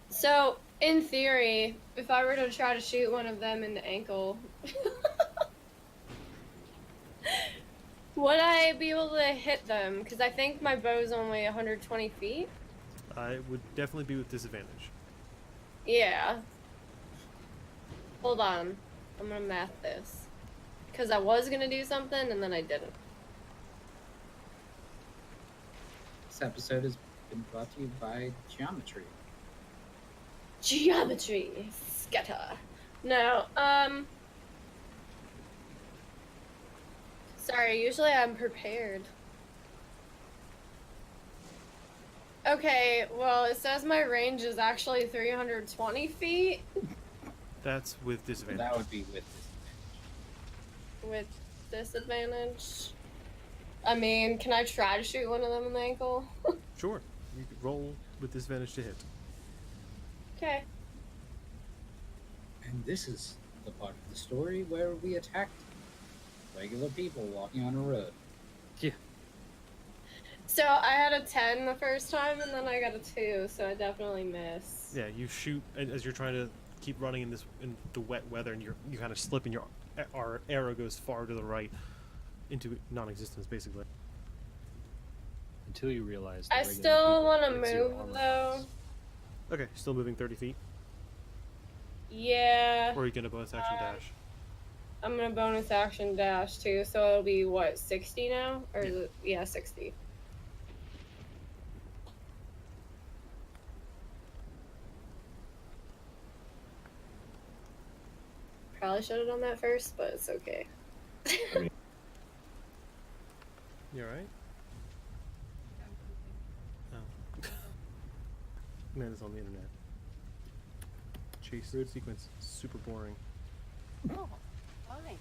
So, in theory, if I were to try to shoot one of them in the ankle, would I be able to hit them? Because I think my bow's only 120 feet. I would definitely be with disadvantage. Yeah. Hold on. I'm gonna math this. Because I was gonna do something and then I didn't. This episode has been brought to you by Geometry. Geometry scatter. No, sorry, usually I'm prepared. Okay, well, it says my range is actually 320 feet That's with disadvantage. That would be with with disadvantage. I mean, can I try to shoot one of them in the ankle? Sure. You could roll with disadvantage to hit. Okay. And this is the part of the story where we attacked regular people walking on a road. So I had a 10 the first time, and then I got a 2, so I definitely miss. Yeah, you shoot as you're trying to keep running in the wet weather, and you kind of slip, and our arrow goes far to the right into non-existence, basically. Until you realize. I still want to move, though. Okay, still moving 30 feet. Yeah. Or are you gonna bonus action dash? I'm gonna bonus action dash too, so it'll be what, 60 now? Or is it, yeah, 60. Probably should have done that first, but it's okay. You alright? Oh. Man, it's on the internet. Chase sequence, super boring. Oh, fine.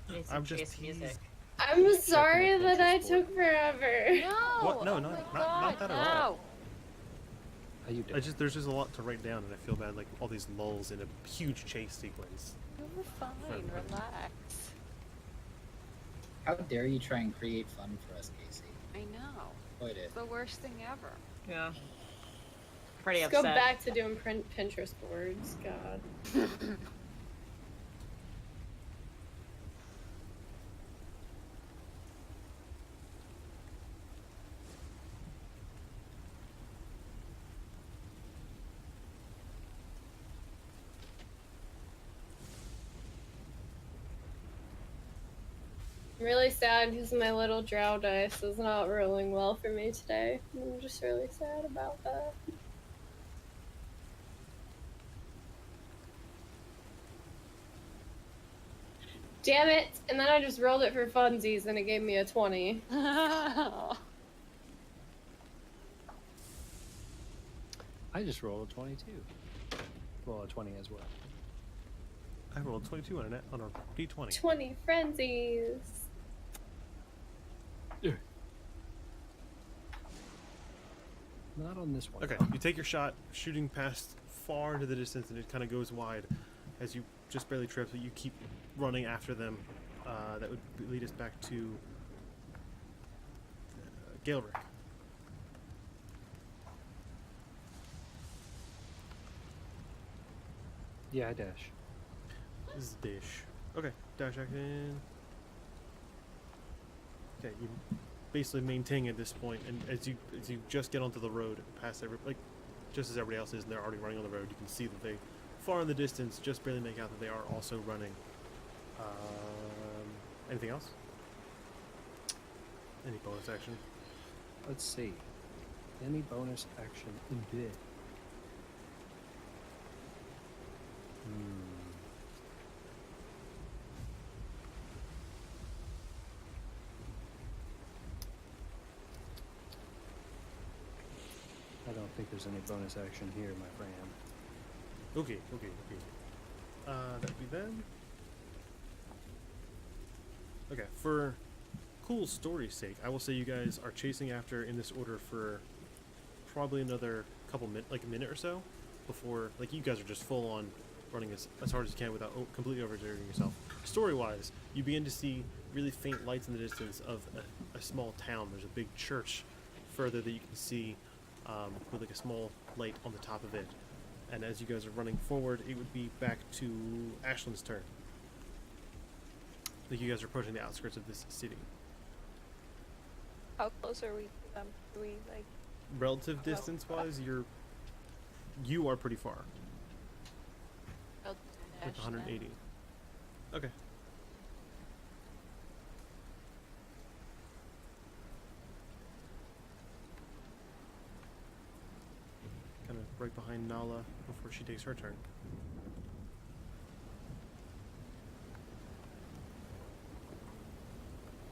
It's I'm chase just music. I'm sorry Checking that I adventure sport. took forever. No. What? No, oh no, my not God, that at no. all. How you doing? There's just a lot to write down, and I feel bad, like all these lulls in a huge chase sequence. You're fine. Right. Relax. How dare you try and create fun for us, Casey? I know. Quite it. It's the worst thing ever. Yeah. Pretty Let's upset. go back to doing Pinterest boards. God. I'm really sad because my little drow dice is not rolling well for me today. I'm just really sad about that. Damn it! And then I just rolled it for funsies and it gave me a 20. I just rolled a 22. Well, a 20 as well. I rolled 22 on a d20. 20 frenzies! Not on this one. Okay, though. you take your shot, shooting past far into the distance, and it kind of goes wide as you just barely trip, but you keep running after them. That would lead us back to Gaelric. Yeah, I dash. This is dish. Okay, dash action. Okay, you basically maintain at this point, and as you just get onto the road, past just as everybody else is, and they're already running on the road, you can see that they, far in the distance, just barely make out that they are also running. Anything else? Any bonus action? Let's see. Any bonus action in bid? I don't think there's any bonus action here, my friend. Okay. That'd be them. Okay, for cool story's sake, I will say you guys are chasing after in this order for probably another couple like a minute or so before, like, you guys are just full on running as hard as you can without completely overexerting yourself. Story-wise, you begin to see really faint lights in the distance of a small town. There's a big church further that you can see with like a small light on the top of it. And as you guys are running forward, it would be back to Ashland's turn. Like, you guys are approaching the outskirts of this city. How close are we to them? Do we like? Relative distance-wise, you are pretty far. I'll Like dash then. 180. Okay. Kind of right behind Nala before she takes her turn.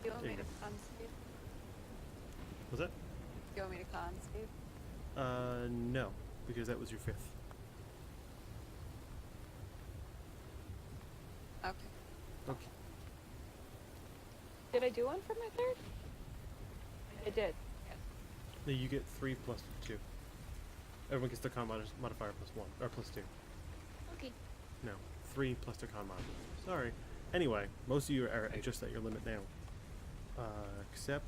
Do you want me There to you con save? Was that? Do you want me to con save? No, because that was your 5th. Okay. Okay. Did I do one for my third? I did. Yes. No, you get 3 plus 2. Everyone gets their con modifier plus 1 or plus 2. Okay. No, 3 plus their con mod. Sorry. Anyway, most of you are just at your limit now. Except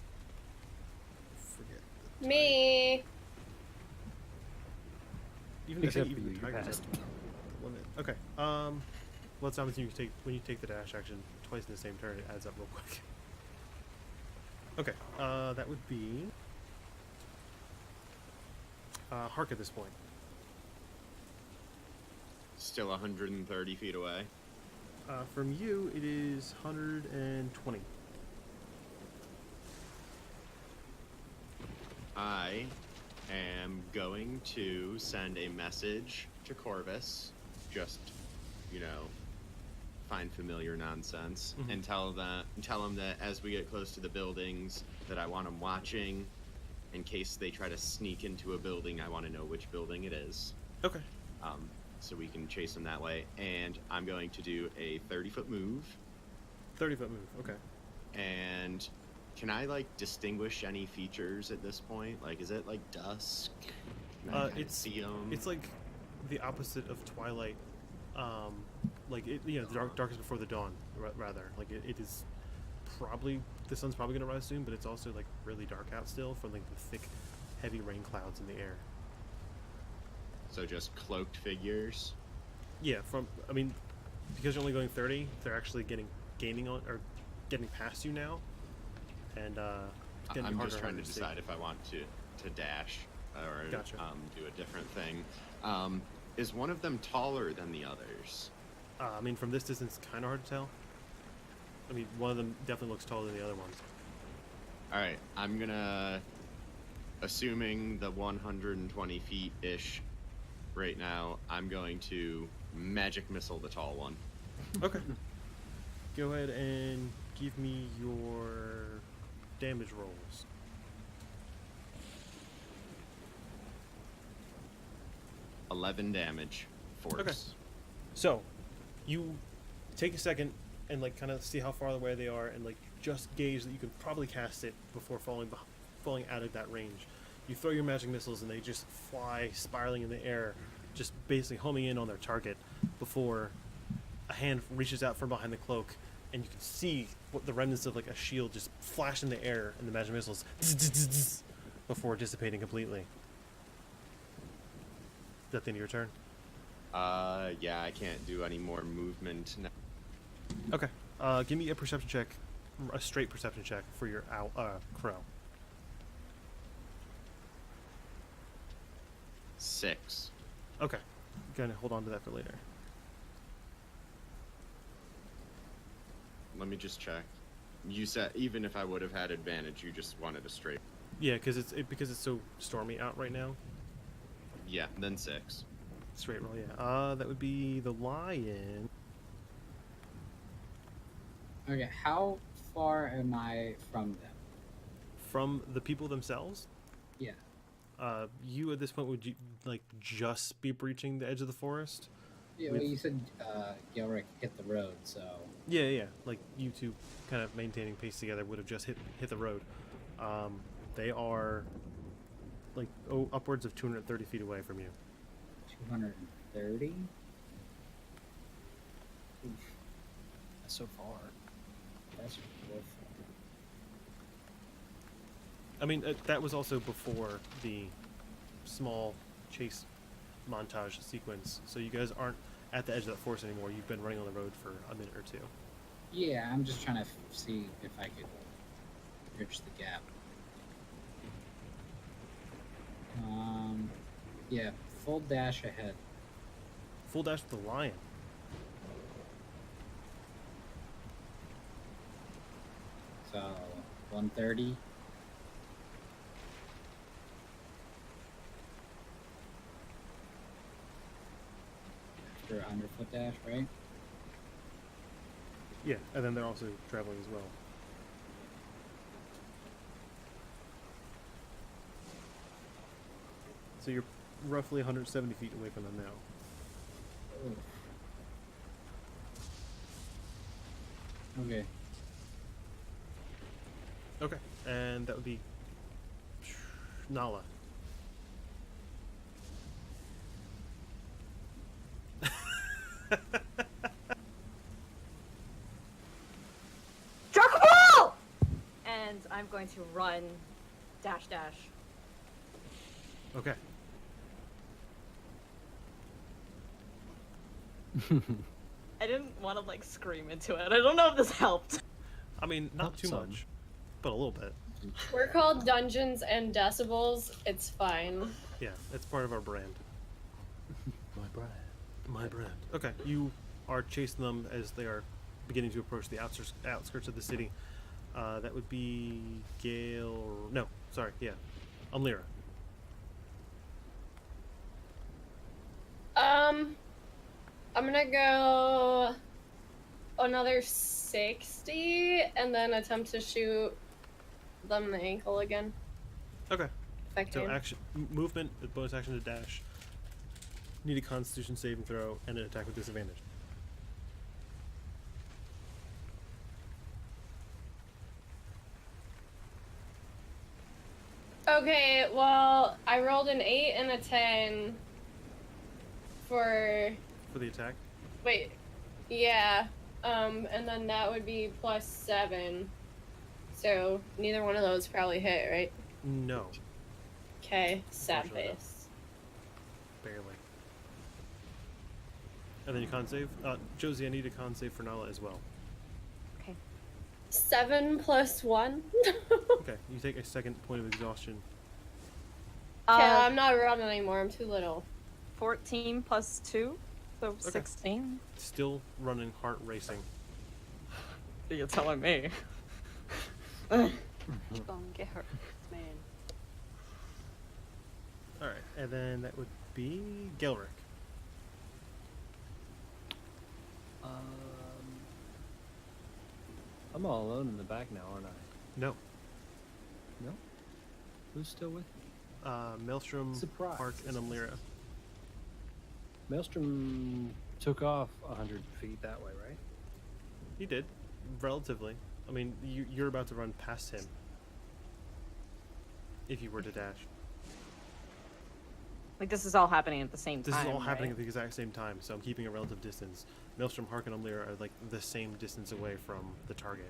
forget the time. Me. Even Except even for the you, tigers passed. have the limit. Okay. What's happens when you take the dash action twice in the same turn? It adds up real quick. Okay. That would be Hark at this point. Still 130 feet away. From you, it is 120. I am going to send a message to Corvus, just, find familiar nonsense, Mhm. and tell him that as we get close to the buildings, that I want him watching. In case they try to sneak into a building, I want to know which building it is. Okay. So we can chase them that way. And I'm going to do a 30-foot move. 30-foot move. Okay. And can I distinguish any features at this point? Is it dusk? Can I kinda see them? It's like the opposite of twilight. The darkest before the dawn, rather. It is probably, the sun's probably gonna rise soon, but it's also really dark out still from the thick, heavy rain clouds in the air. So just cloaked figures. Yeah, because you're only going 30, they're actually getting past you now, and it's getting I'm harder just and trying harder to see. decide if I want to dash or Gotcha. do a different thing. Is one of them taller than the others? From this distance, kind of hard to tell. One of them definitely looks taller than the other ones. All right, I'm gonna, assuming the 120 feet ish right now, I'm going to magic missile the tall one. Okay. Go ahead and give me your damage rolls. $11 damage. Force. Okay. So, you take a second and kind of see how far away they are, and just gauge that you can probably cast it before falling out of that range. You throw your magic missiles and they just fly spiraling in the air, just basically homing in on their target before a hand reaches out from behind the cloak, and you can see what the remnants of a shield just flash in the air, and the magic missiles before dissipating completely. Is that the end of your turn? Yeah, I can't do any more movement now. Okay. Give me a perception check, a straight perception check for your crow. 6. Okay. Gonna hold on to that for later. Let me just check. You said even if I would have had advantage, you just wanted a straight. Yeah, because it's so stormy out right now. Yeah, then 6. Straight roll, yeah. That would be the lion. Okay, how far am I from them? From the people themselves. Yeah. You at this point would just be breaching the edge of the forest. Yeah, well, you said Gilrick hit the road, so Yeah. You two kind of maintaining pace together would have just hit the road. They are upwards of 230 feet away from you. 230. That's so far. That's real far. That was also before the small chase montage sequence, so you guys aren't at the edge of that forest anymore. You've been running on the road for a minute or two. Yeah, I'm just trying to see if I could bridge the gap. Yeah, full dash ahead. Full dash with the lion. So 130. 100-foot dash, right? Yeah, and then they're also traveling as well. So you're roughly 170 feet away from them now. Okay. Okay, and that would be Nala. Dracoball! And I'm going to run, dash, dash. Okay. I didn't want to like scream into it. I don't know if this helped. I mean, not too Some. much, but a little bit. We're called Dungeons and Decibels. It's fine. Yeah, it's part of our brand. My brand. My brand. Okay, you are chasing them as they are beginning to approach the outskirts of the city. That would be Gale. No, sorry, yeah, Lyra. I'm gonna go another 60 and then attempt to shoot them in the ankle again. Okay. If I So can. action, movement, bonus action to dash. Need a Constitution saving throw and an attack with disadvantage. Okay, well, I rolled an 8 and a 10 for. For the attack. Wait, yeah. And then that would be +7. So neither one of those probably hit, right? No, Okay, sad Unfortunately, no. face. barely. And then you con save. Josie, I need a con save for Nala as well. Okay. 7 + 1. Okay, you take a second point of exhaustion. Okay, I'm not running anymore. I'm too little. 14 plus 2, so 16. Still running, heart racing. You're telling me. You're gonna get hurt, man. All right, and then that would be Gelric. I'm all alone in the back now, aren't I? No, No? Who's still with me? Maelstrom, Surprise. Hark, and Lyra. Maelstrom took off 100 feet that way, right? He did, relatively. I mean, you're about to run past him. If you were to dash. Like this is all happening at the same This time. is all happening right? at the exact same time, so I'm keeping a relative distance. Maelstrom, Hark, and Lyra are like the same distance away from the target.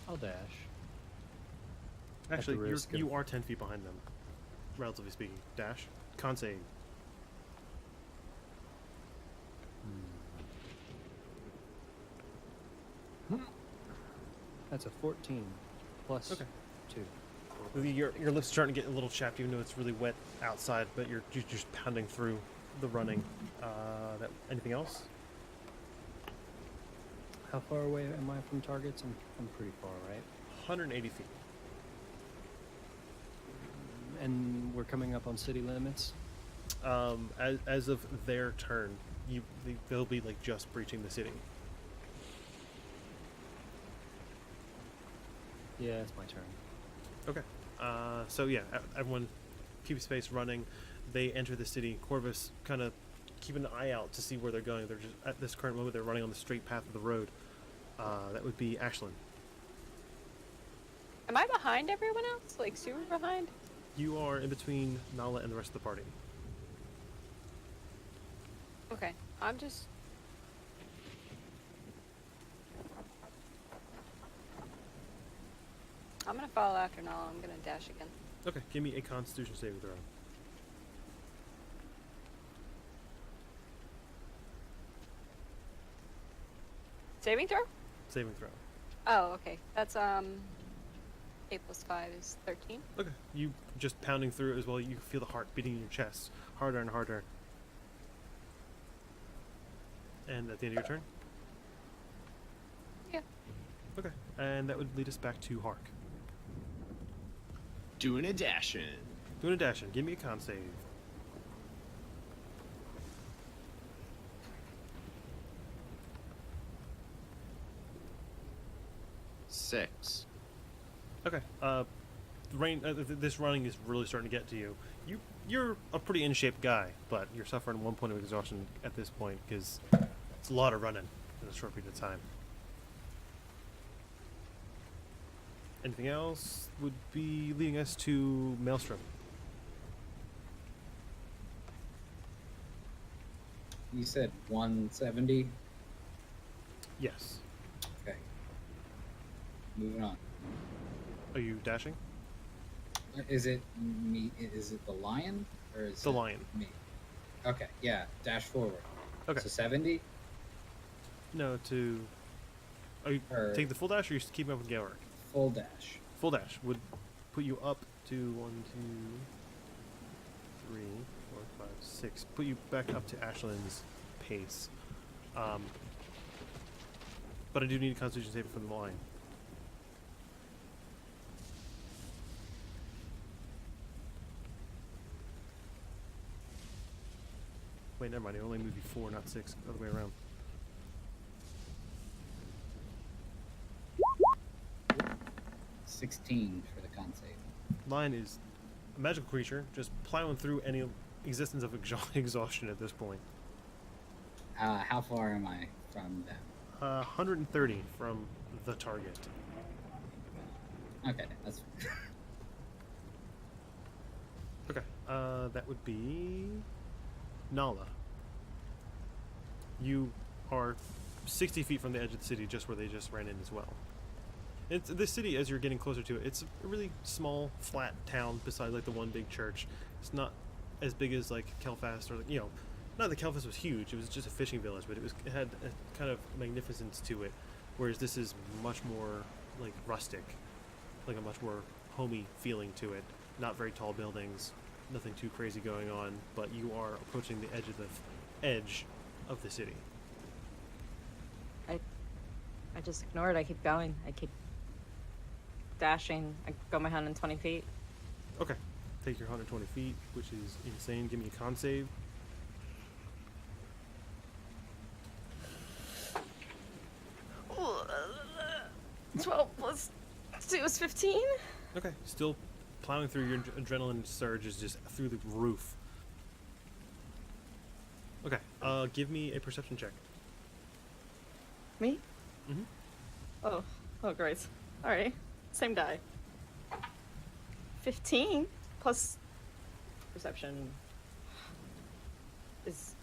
I'll dash. Actually, risk of- you are 10 feet behind them, relatively speaking. Dash. Con save. That's a 14 plus Okay. 2. Your lips are starting to get a little chapped, even though it's really wet outside, but you're just pounding through the running. Anything else? How far away am I from targets? I'm pretty far, right? 180 feet. And we're coming up on city limits. As of their turn, they'll be like just breaching the city. Yeah, it's my turn. Okay. So yeah, everyone keeps pace running. They enter the city. Corvus kind of keeping an eye out to see where they're going. They're just at this current moment they're running on the straight path of the road. That would be Ashlyn. Am I behind everyone else? Like super behind? You are in between Nala and the rest of the party. Okay, I'm just. I'm gonna follow after Nala. I'm gonna dash again. Okay, give me a Constitution saving throw. Saving throw? Saving throw. Oh, okay. That's 8 + 5 is 13. Okay, you just pounding through it as well. You feel the heart beating in your chest harder and harder. And at the end of your turn? Yeah. Okay, and that would lead us back to Hark. Doing a dash-in. Doing a dash in. Give me a con save. Six. Okay. This running is really starting to get to you. You're a pretty in shape guy, but you're suffering 1 point of exhaustion at this point because it's a lot of running in a short period of time. Anything else would be leading us to Maelstrom. You said 170. Yes. Okay. Moving on. Are you dashing? Is it me? Is it the lion or is The it lion. me? Okay. Yeah. Dash forward. Okay. So 70. No, to. Are you Or- take the full dash or you just keeping up with Galric? Full dash. Full dash would put you up to 1, 2, 3, 4, 5, 6. Put you back up to Ashland's pace. But I do need a Constitution save from the line. Wait, never mind. I only moved you 4, not 6. Other way around. $16 for the con save. Lion is a magical creature, just plowing through any existence of exhaustion at this point. How far am I from them? 130 from the target. Okay, that's Okay, that would be Nala. You are 60 feet from the edge of the city, just where they just ran in as well. This city, as you're getting closer to it, it's a really small, flat town beside like the one big church. It's not as big as like Kelfast or like, not that Kelfast was huge. It was just a fishing village, but it had a kind of magnificence to it. Whereas this is much more like rustic, like a much more homey feeling to it. Not very tall buildings, nothing too crazy going on, but you are approaching the edge of the city. I just ignore it. I keep going. I keep dashing. I go my 120 feet. Okay, take your 120 feet, which is insane. Give me a con save. Ooh, 12 plus 2 is 15. Okay, still plowing through. Your adrenaline surge is just through the roof. Okay, give me a perception check. Me? Mhm. Oh, great. All right, same die. 15 plus perception is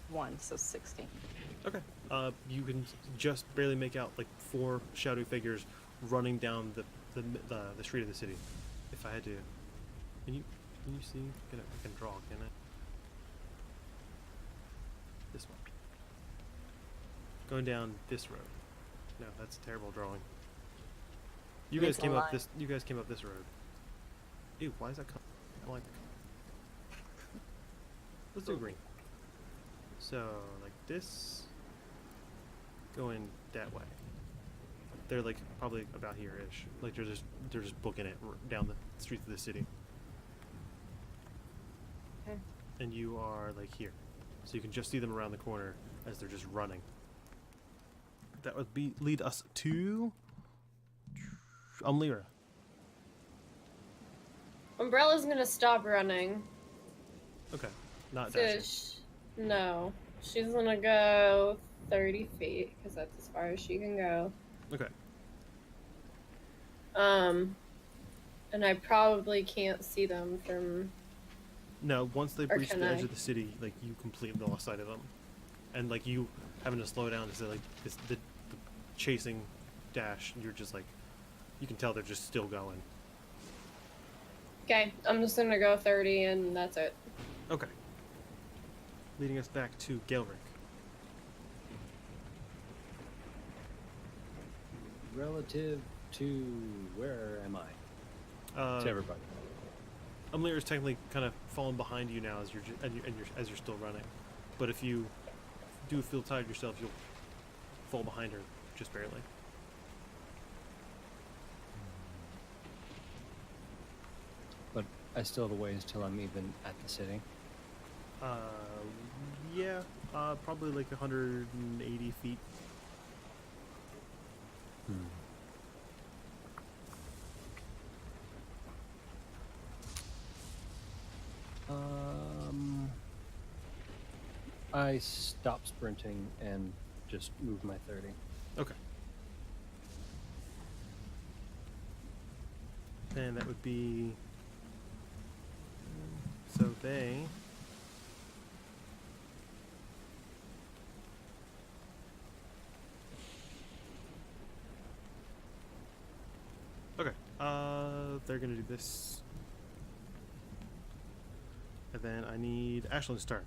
1, so 16. Okay, you can just barely make out like 4 shadowy figures running down the street of the city. If I had to, can you see? I can draw, can I? This one. Going down this road. No, that's a terrible drawing. You guys Makes a came up line. this. You guys came up this road. Ew, why is that? I like. Let's do green. So like this. Going that way. They're like probably about here-ish. Like they're just booking it down the streets of the city. Okay. And you are like here, so you can just see them around the corner as they're just running. That would lead us to Lyra. Umbrella's gonna stop running. Okay, not So dashing. no, she's gonna go 30 feet because that's as far as she can go. Okay. And I probably can't see them from. No, once they Or breach can the edge I? of the city, like you completely lost sight of them, and like you having to slow down to say like the chasing dash, you're just like you can tell they're just still going. Okay, I'm just gonna go 30 and that's it. Okay. Leading us back to Gelric. Relative to where am I? To everybody. Amlir is technically kind of falling behind you now as as you're still running, but if you do feel tired yourself, you'll fall behind her just barely. I still have a ways till I'm even at the city. Yeah, probably like 180 feet. I stop sprinting and just move my 30. Okay. And that would be. So they. Okay. They're gonna do this. And then I need Ashland's turn.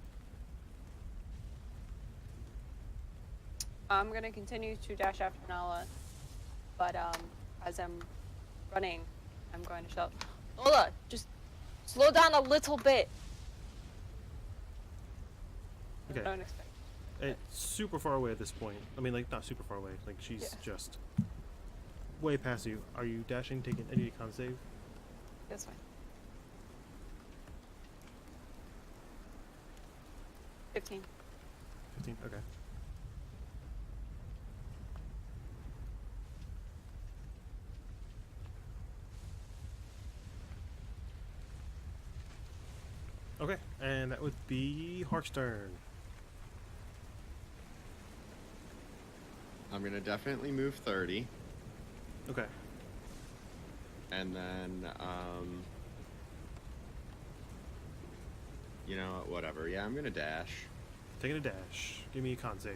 I'm gonna continue to dash after Nala, but as I'm running, I'm going to shout, Nola, just slow down a little bit. Okay. I don't expect. It's super far away at this point. I mean, like, not super far away. Like, she's just way past you. Are you dashing, taking any con save? That's fine. 15. 15? Okay. Okay, and that would be Hark's turn. I'm gonna definitely move 30, Okay. and then you know what, whatever. Yeah, I'm gonna dash. Taking a dash. Give me a con save.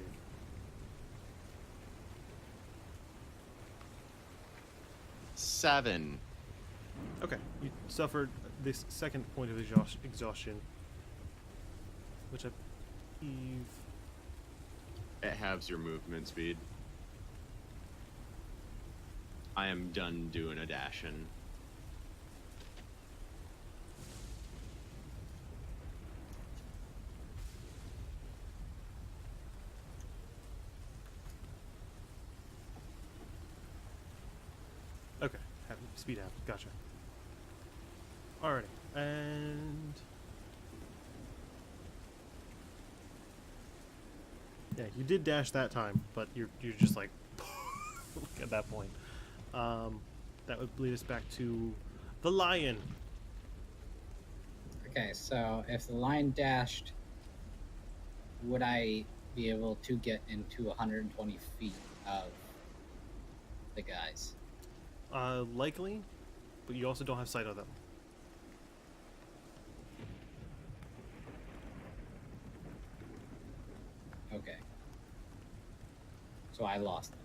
Seven. Okay, you suffered this second point of exhaustion, which I believe. It halves your movement speed. I am done doing a dashing. Okay, speed half. Gotcha. Alrighty, and yeah, you did dash that time, but you're just like at that point. That would lead us back to the lion. Okay, so if the lion dashed, would I be able to get into 120 feet of the guys? Likely, but you also don't have sight of them. Okay. So I lost them.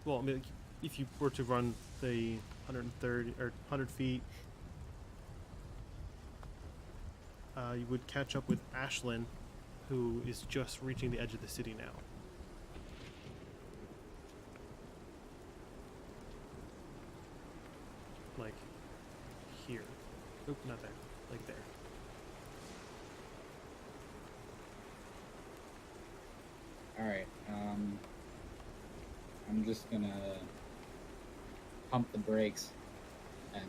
Well, I mean, if you were to run the 130 or 100 feet, you would catch up with Ashlyn, who is just reaching the edge of the city now. Like here. Oop, not there. Like there. Alright, I'm just gonna pump the brakes and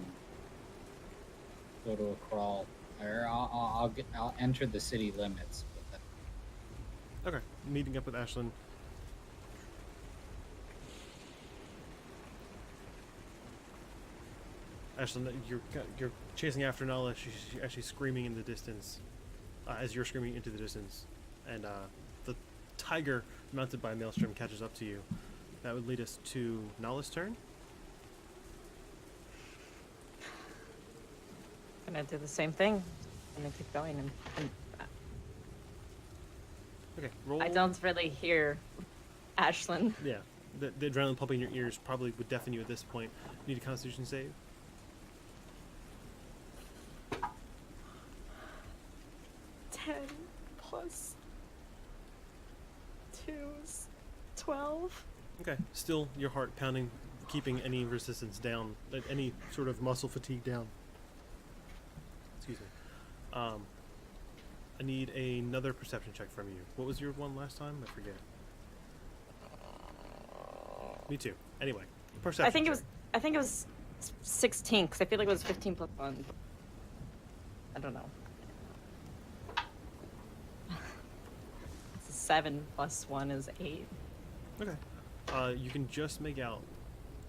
go to a crawl. Or I'll enter the city limits with it. Okay, meeting up with Ashlyn. Ashlyn, you're chasing after Nala. She's actually screaming in the distance, as you're screaming into the distance, and the tiger mounted by Maelstrom catches up to you. That would lead us to Nala's turn. Gonna do the same thing. Gonna keep going and Okay, roll. I don't really hear Ashlyn. Yeah, the adrenaline pumping in your ears probably would deafen you at this point. Need a Constitution save. 10 plus 2's 12. Okay. Still, your heart pounding, keeping any resistance down, any sort of muscle fatigue down. Excuse me. I need another perception check from you. What was your one last time? I forget. Me too. Anyway, perception. I think it was 16 because I feel like it was 15 plus 1. I don't know. It's a 7 plus 1 is 8. Okay. You can just make out,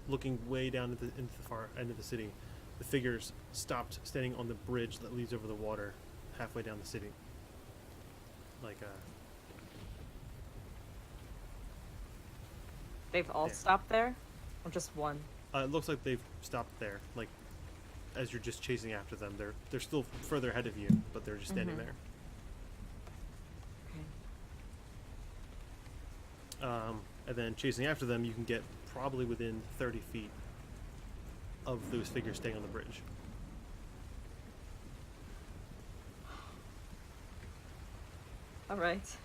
looking way down into the far end of the city, the figures stopped standing on the bridge that leads over the water halfway down the city. Like, They've all There. stopped there? Or just one? it looks like they've stopped there. Like, as you're just chasing after them, they're still further ahead of you, but they're just standing Mhm. there. Okay. And then chasing after them, you can get probably within 30 feet of those figures staying on the bridge. Alright.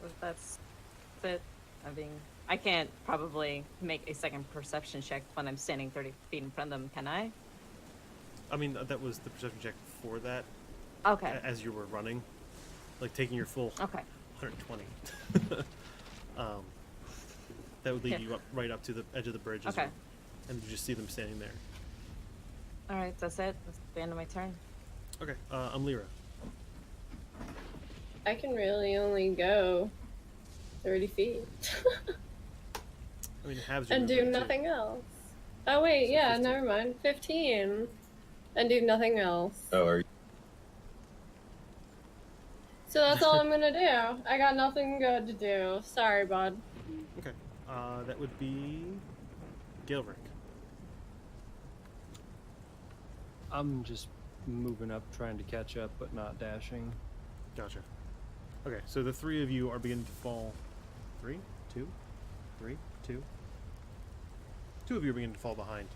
Well, that's it. I can't probably make a second perception check when I'm standing 30 feet in front of them, can I? I mean, that was the perception check for that Okay. as you were running, like taking your full Okay. 120. That would lead Okay. you right up to the edge of the bridge, Okay. and you just see them standing there. Alright, that's it. That's the end of my turn. Okay, I'm Lyra. I can really only go 30 feet I mean, halves your and do movement, too. nothing else. Oh wait, So yeah, 15. never mind. 15 and do nothing else. Oh, are you? So that's all I'm gonna do. I got nothing good to do. Sorry, bud. Okay, that would be Gilrick. I'm just moving up, trying to catch up, but not dashing. Gotcha. Okay, so the three of you are beginning to fall. 3, 2, 3, 2. Two of you are beginning to fall behind.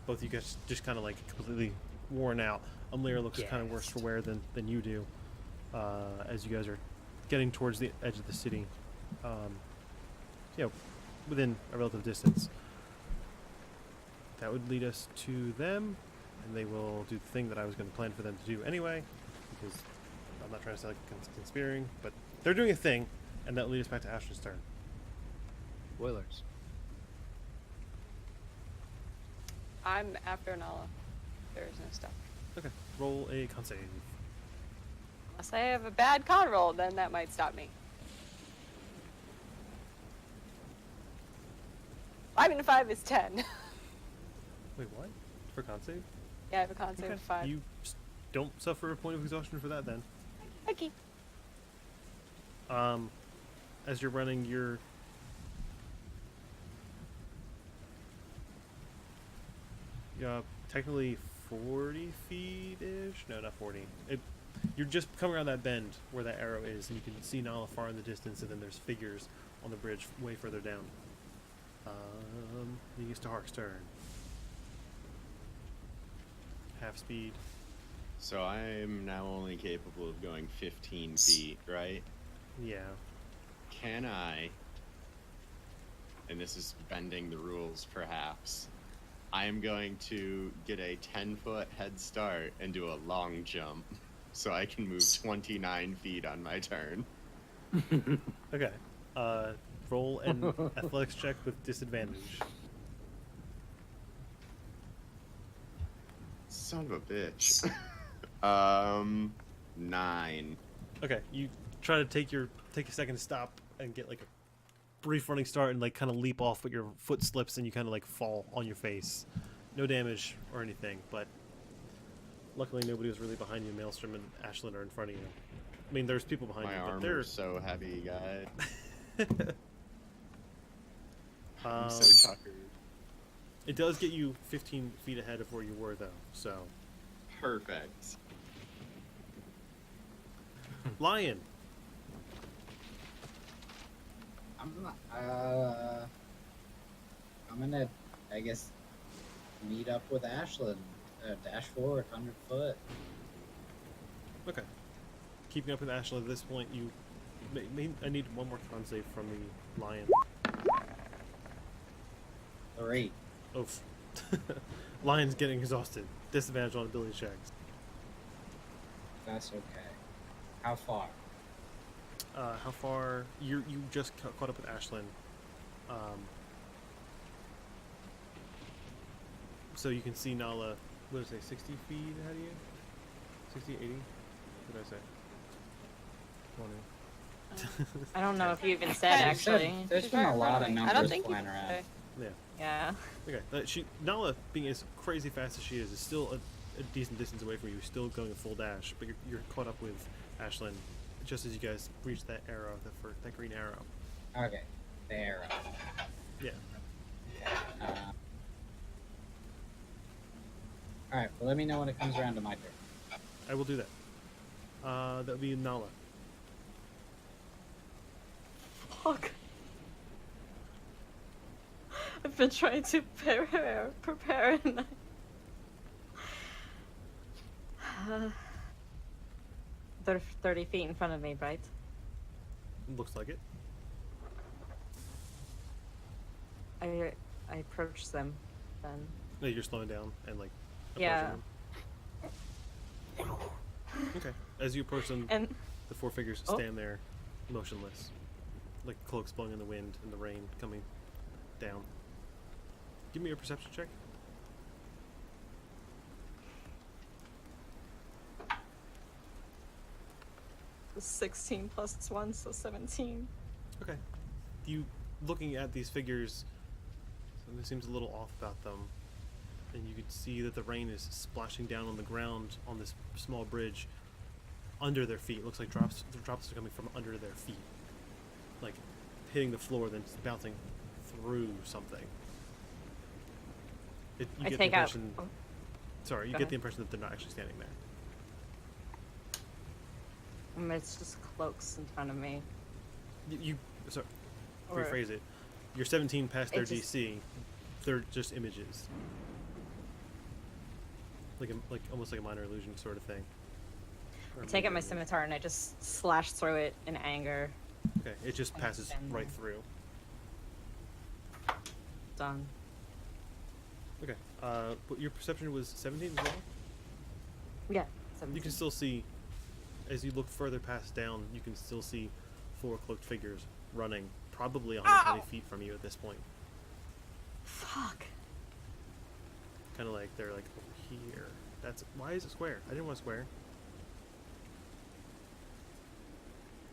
Both of you guys just kind of like completely worn out. Lyra looks kind of worse for wear than you do, as you guys are getting towards the edge of the city. Within a relative distance. That would lead us to them, and they will do the thing that I was going to plan for them to do anyway, because I'm not trying to sound like conspiring, but they're doing a thing, and that will lead us back to Ashton's turn. Spoilers. I'm after Nala. There's no stuff. Okay, roll a con save. Unless I have a bad con roll, then that might stop me. 5 and 5 is 10. Wait, what? For con save? Yeah, I have a con save of 5. You don't suffer a point of exhaustion for that then. Okay. As you're running, you're technically 40 feet-ish? No, not 40. You're just coming around that bend where that arrow is, and you can see Nala far in the distance, and then there's figures on the bridge way further down. It gets to Hark's turn. Half speed. So I'm now only capable of going 15 feet, right? Yeah. Can I, and this is bending the rules perhaps, I am going to get a 10-foot head start and do a long jump so I can move 29 feet on my turn. Okay. Roll an athletics check with disadvantage. Son of a bitch. 9. Okay, you try to take a second to stop and get like a brief running start and like kind of leap off, but your foot slips and you kind of like fall on your face. No damage or anything, but luckily nobody was really behind you. Maelstrom and Ashlyn are in front of you. I mean, there's people behind My you, but they're armor's so heavy, guys. I'm Um, so tuckered. It does get you 15 feet ahead of where you were, though. So, Perfect. Lion. I'm not. I'm gonna, I guess, meet up with Ashlyn. Dash forward, 100 foot. Okay. Keeping up with Ashlyn at this point, you. I need one more con save from the lion. 3. Oof. Lion's getting exhausted. Disadvantage on ability checks. That's okay. How far? How far? You just caught up with Ashlyn. So you can see Nala what did I say, 60 feet ahead of you? 60, 80? What did I say? 20. I don't know if you even said Yeah, You said actually. there's She's been a very lot of running. I numbers don't think you flying did around. say. Yeah. Okay, Nala, being as crazy fast as she is still a decent distance away from you, still going a full dash, but you're caught up with Ashlyn just as you guys reach that arrow, that green arrow. Okay, there. Yeah. All right. Well, let me know when it comes around to my turn. I will do that. That would be Nala. Fuck. I've been trying to prepare, and they're 30 feet in front of me, right? Looks like it. I approach them, then. No, you're slowing down and like approaching Yeah. them. Okay. As you approach them, And the four figures Oh. stand there, motionless, like cloaks blowing in the wind and the rain coming down. Give me a perception check. it's 16 plus 1, so 17. Okay. You looking at these figures, something seems a little off about them, and you can see that the rain is splashing down on the ground on this small bridge under their feet. It looks like drops are coming from under their feet, like hitting the floor, then bouncing through something. You I get take the out. impression. Oh, Sorry, you Go get ahead. the impression that they're not actually standing there. it's just cloaks in front of me. Sorry, Or- rephrase it. You're 17 past their It just- DC. They're just images. Like almost like a minor illusion sort of thing. Or I take out my major illusion. scimitar and I just slash through it in anger. Okay, it just and passes stand right there. through. Done. Okay, but your perception was 17 as well? Yeah. You 17. can still see, as you look further past down, you can still see four cloaked figures running, probably 120 feet from you at this point. Fuck. Kind of like they're like over here. Why is it square? I didn't want square.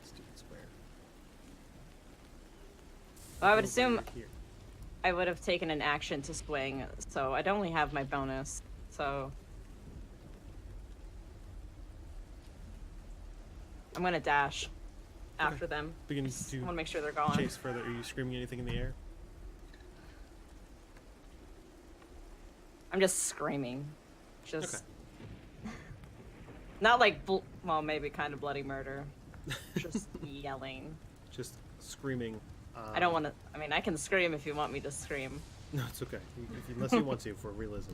Stupid square. Well, I would Over assume here. I would have taken an action to swing, so I'd only have my bonus. So I'm gonna dash after them. Begin I to want to make sure they're gone. chase further. Are you screaming anything in the air? I'm just screaming. Just Okay. not like well, maybe kind of bloody murder. Just yelling. Just screaming. I don't want to. I mean, I can scream if you want me to scream. No, it's okay. Unless you want to for realism.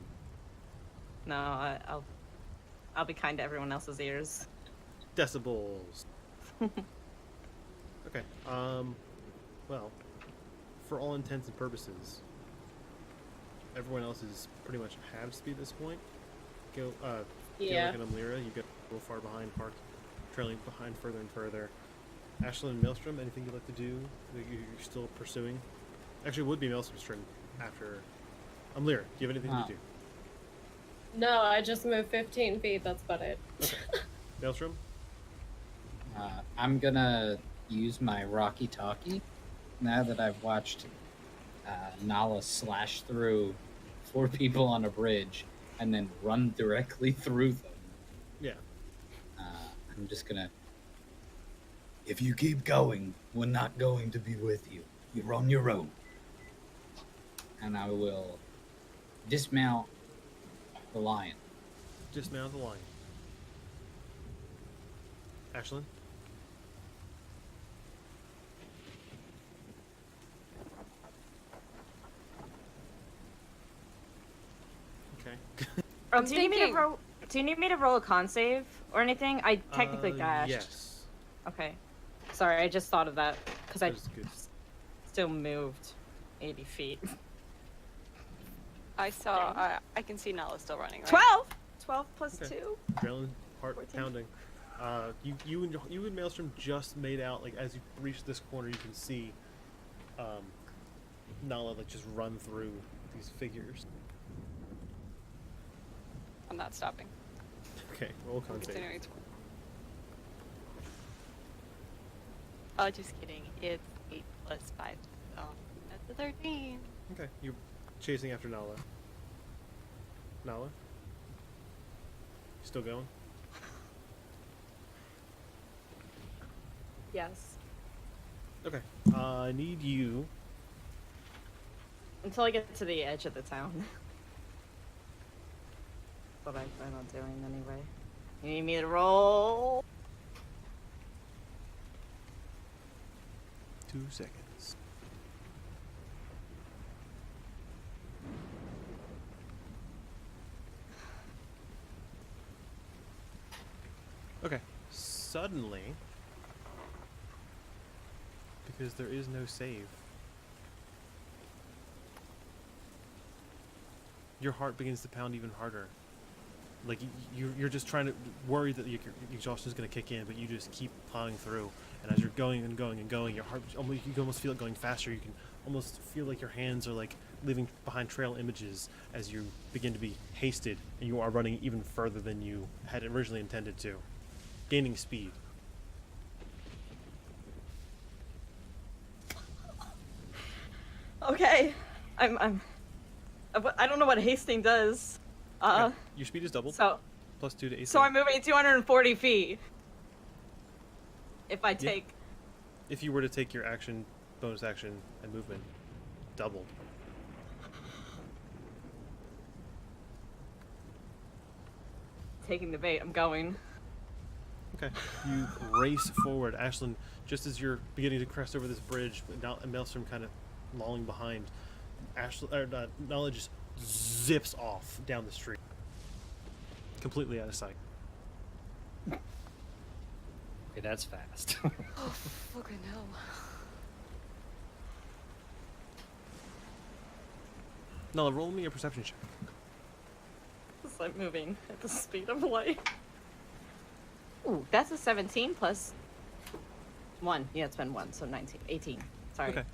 No, I'll be kind to everyone else's ears. Decibels. Okay. Well, for all intents and purposes, everyone else is pretty much half speed at this point. Gaelic Yeah. and Amlira, you get a little far behind, Park trailing behind further and further. Ashlyn and Maelstrom, anything you'd like to do that you're still pursuing? Actually, it would be Maelstrom's turn after Amlira. Do you have anything to do? No, I just moved 15 feet. That's about it. Okay. Maelstrom? I'm gonna use my Rocky Talkie now that I've watched Nala slash through four people on a bridge and then run directly through them. Yeah. I'm just gonna. If you keep going, we're not going to be with you. You're on your own. And I will dismount the lion. Dismount the lion. Ashlyn? Okay. I'm do you need me to thinking- roll? Do you need me to roll a con save or anything? I technically dashed. Yes. Okay. Sorry, I just thought of that because I That is good. still moved 80 feet. I saw. I can see Nala still running. Right? 12. 12 plus Okay. 2. Adrenaline, heart 14. pounding. You and Maelstrom just made out, like, as you reach this corner, you can see Nala like just run through these figures. I'm not stopping. Okay, roll I'm con save. continuing to. Oh, just kidding. It's 8 plus 5. So that's a 13. Okay, you're chasing after Nala. Nala? You still going? Yes. Okay. I need you. Until I get to the edge of the town. What I plan on doing anyway. You need me to roll? 2 seconds. Okay. Suddenly, because there is no save, your heart begins to pound even harder. Like you're just trying to worry that your exhaustion is going to kick in, but you just keep plowing through. And as you're going and going and going, your heart you can almost feel it going faster. You can almost feel like your hands are like leaving behind trail images as you begin to be hasted, and you are running even further than you had originally intended to, gaining speed. Okay. I don't know what hasting does. Okay, your speed is doubled. So Plus 2 to AC. So I'm moving 240 feet. If I take... If you were to take your action, bonus action, and movement, doubled. Taking the bait, I'm going. Okay. You race forward. Ashlyn, just as you're beginning to crest over this bridge, and Maelstrom kind of lolling behind, Nala just zips off down the street. Completely out of sight. Okay, that's fast. Oh, fucking hell. Nala, roll me a perception check. It's like moving at the speed of light. Ooh, that's a 17 plus 1. Yeah, it's been 1, so 19. 18. Sorry. Okay.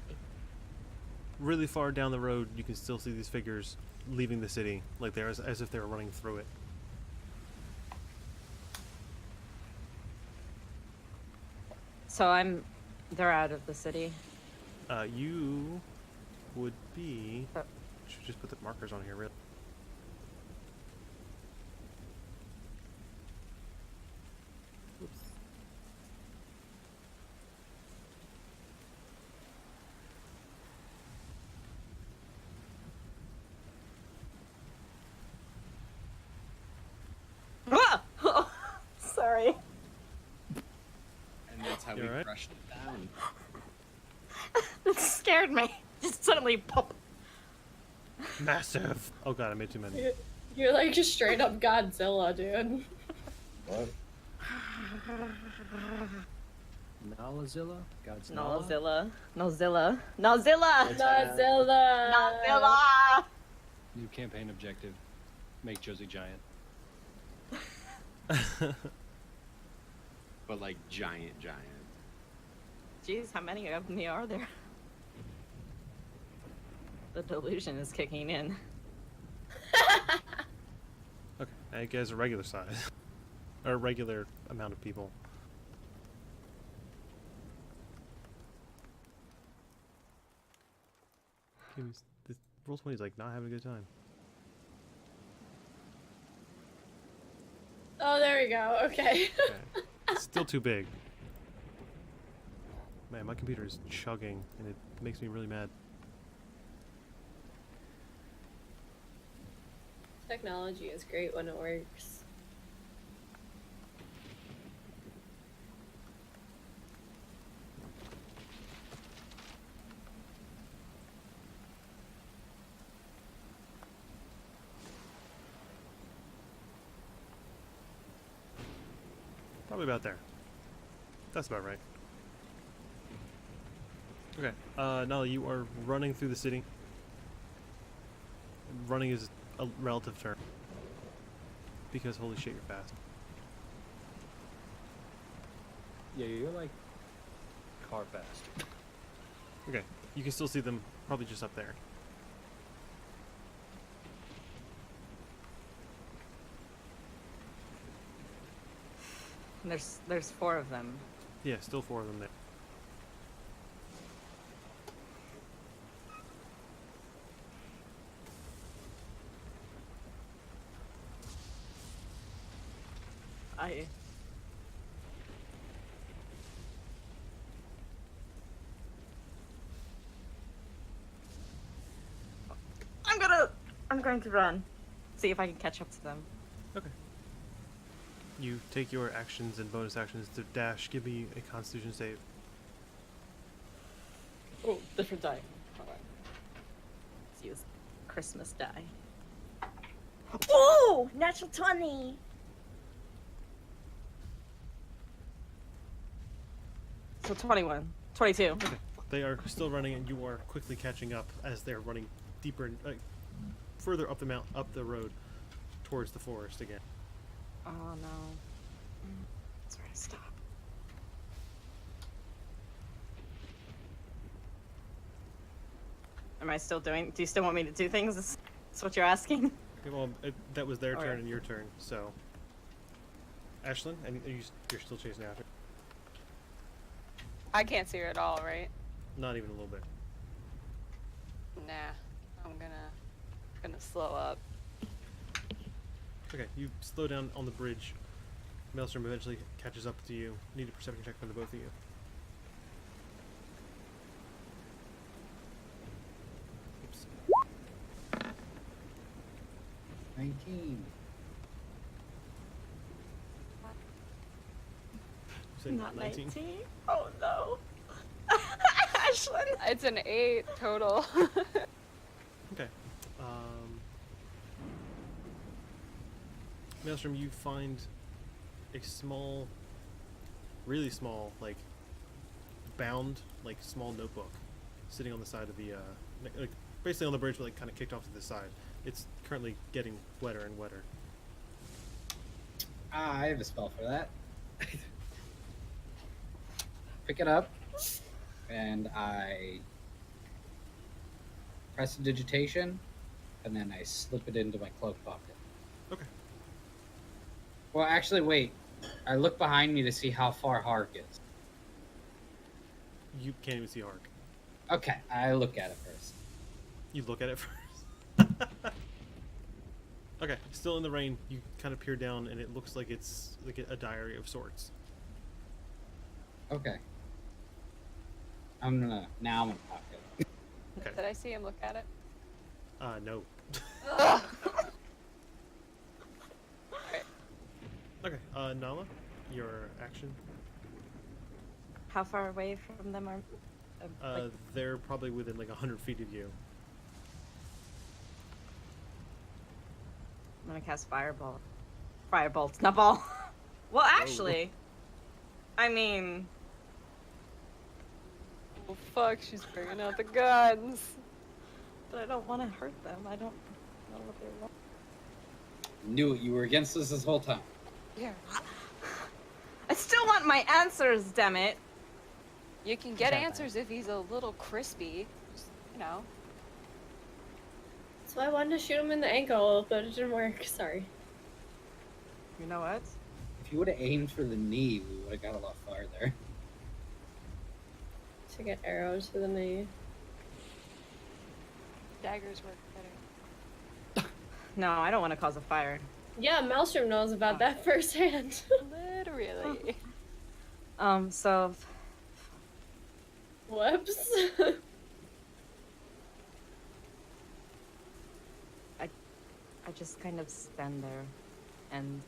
Really far down the road, you can still see these figures leaving the city, like they're as if they were running through it. So they're out of the city. You would be... Oh. Should just put the markers on here, really. Oops. Ah! Oh, sorry. And that's how You we alright? crushed it down. That scared me. Just suddenly pop. Massive! Oh god, I made too many. You're like just straight up Godzilla, dude. What? Nalazilla? God's Nalzilla. Nalzilla. Nalzilla! Godzilla. Nalzilla! New campaign objective. Make Josie giant. But like giant. Jeez, how many of me are there? The delusion is kicking in. Okay, now you guys are regular size. Or a regular amount of people. This Roll20 is like not having a good time. Oh, there we go. Okay. Okay. It's still too big. Man, my computer is chugging and it makes me really mad. Technology is great when it works. Probably about there. That's about right. Okay, Nala, you are running through the city. Running is a relative term. Because holy shit, you're fast. Yeah, you're like car fast. Okay, you can still see them probably just up there. And there's 4 of them. Yeah, still 4 of them there. I'm going to run. See if I can catch up to them. Okay. You take your actions and bonus actions to dash. Give me a Constitution save. Oh, different die. Let's use Christmas die. Oh, natural 20. So 21, 22. Okay. They are still running, and you are quickly catching up as they're running deeper and further up the road towards the forest again. Oh no. That's where I stop. Am I still doing? Do you still want me to do things? That's what you're asking? Okay, well, that was their turn Alright. and your turn, so. Ashlyn, and you're still chasing after? I can't see her at all, right? Not even a little bit. Nah. I'm gonna slow up. Okay, you slow down on the bridge. Maelstrom eventually catches up to you. Need a perception check from the both of you. Oops. 19. You said Not 19. Oh no. Ashlyn. It's an 8 total. Okay. Maelstrom, you find a small, really small, like, bound, like, small notebook sitting on the side of the, like, basically on the bridge, but, like, kind of kicked off to the side. It's currently getting wetter and wetter. I have a spell for that. Pick it up, and I press digitation, and then I slip it into my cloak pocket. Okay. Well, actually, wait. I look behind me to see how far Hark is. You can't even see Hark. Okay, I look at it first. You look at it first. Okay, still in the rain, you kind of peer down, and it looks like it's like a diary of sorts. Okay. Now I'm gonna pop it. Okay. Did I see him look at it? No. Ugh. Okay, Nala, your action. How far away from them are? Like, They're probably within like 100 feet of you. I'm gonna cast Fireball. Firebolt, not ball. Well, actually, I mean, Oh fuck, she's bringing out the guns. but I don't want to hurt them. I don't know what they want. Knew it. You were against us this whole time. Yeah. I still want my answers, damn it. You can get Got that. answers if he's a little crispy. Just, you know. So I wanted to shoot him in the ankle, but it didn't work. Sorry. You know what? If you would have aimed for the knee, we would have got a lot farther. To get arrows to the knee. Daggers work better. No, I don't want to cause a fire. Yeah, Maelstrom knows about that firsthand. Literally. So Whoops. I just kind of stand there, and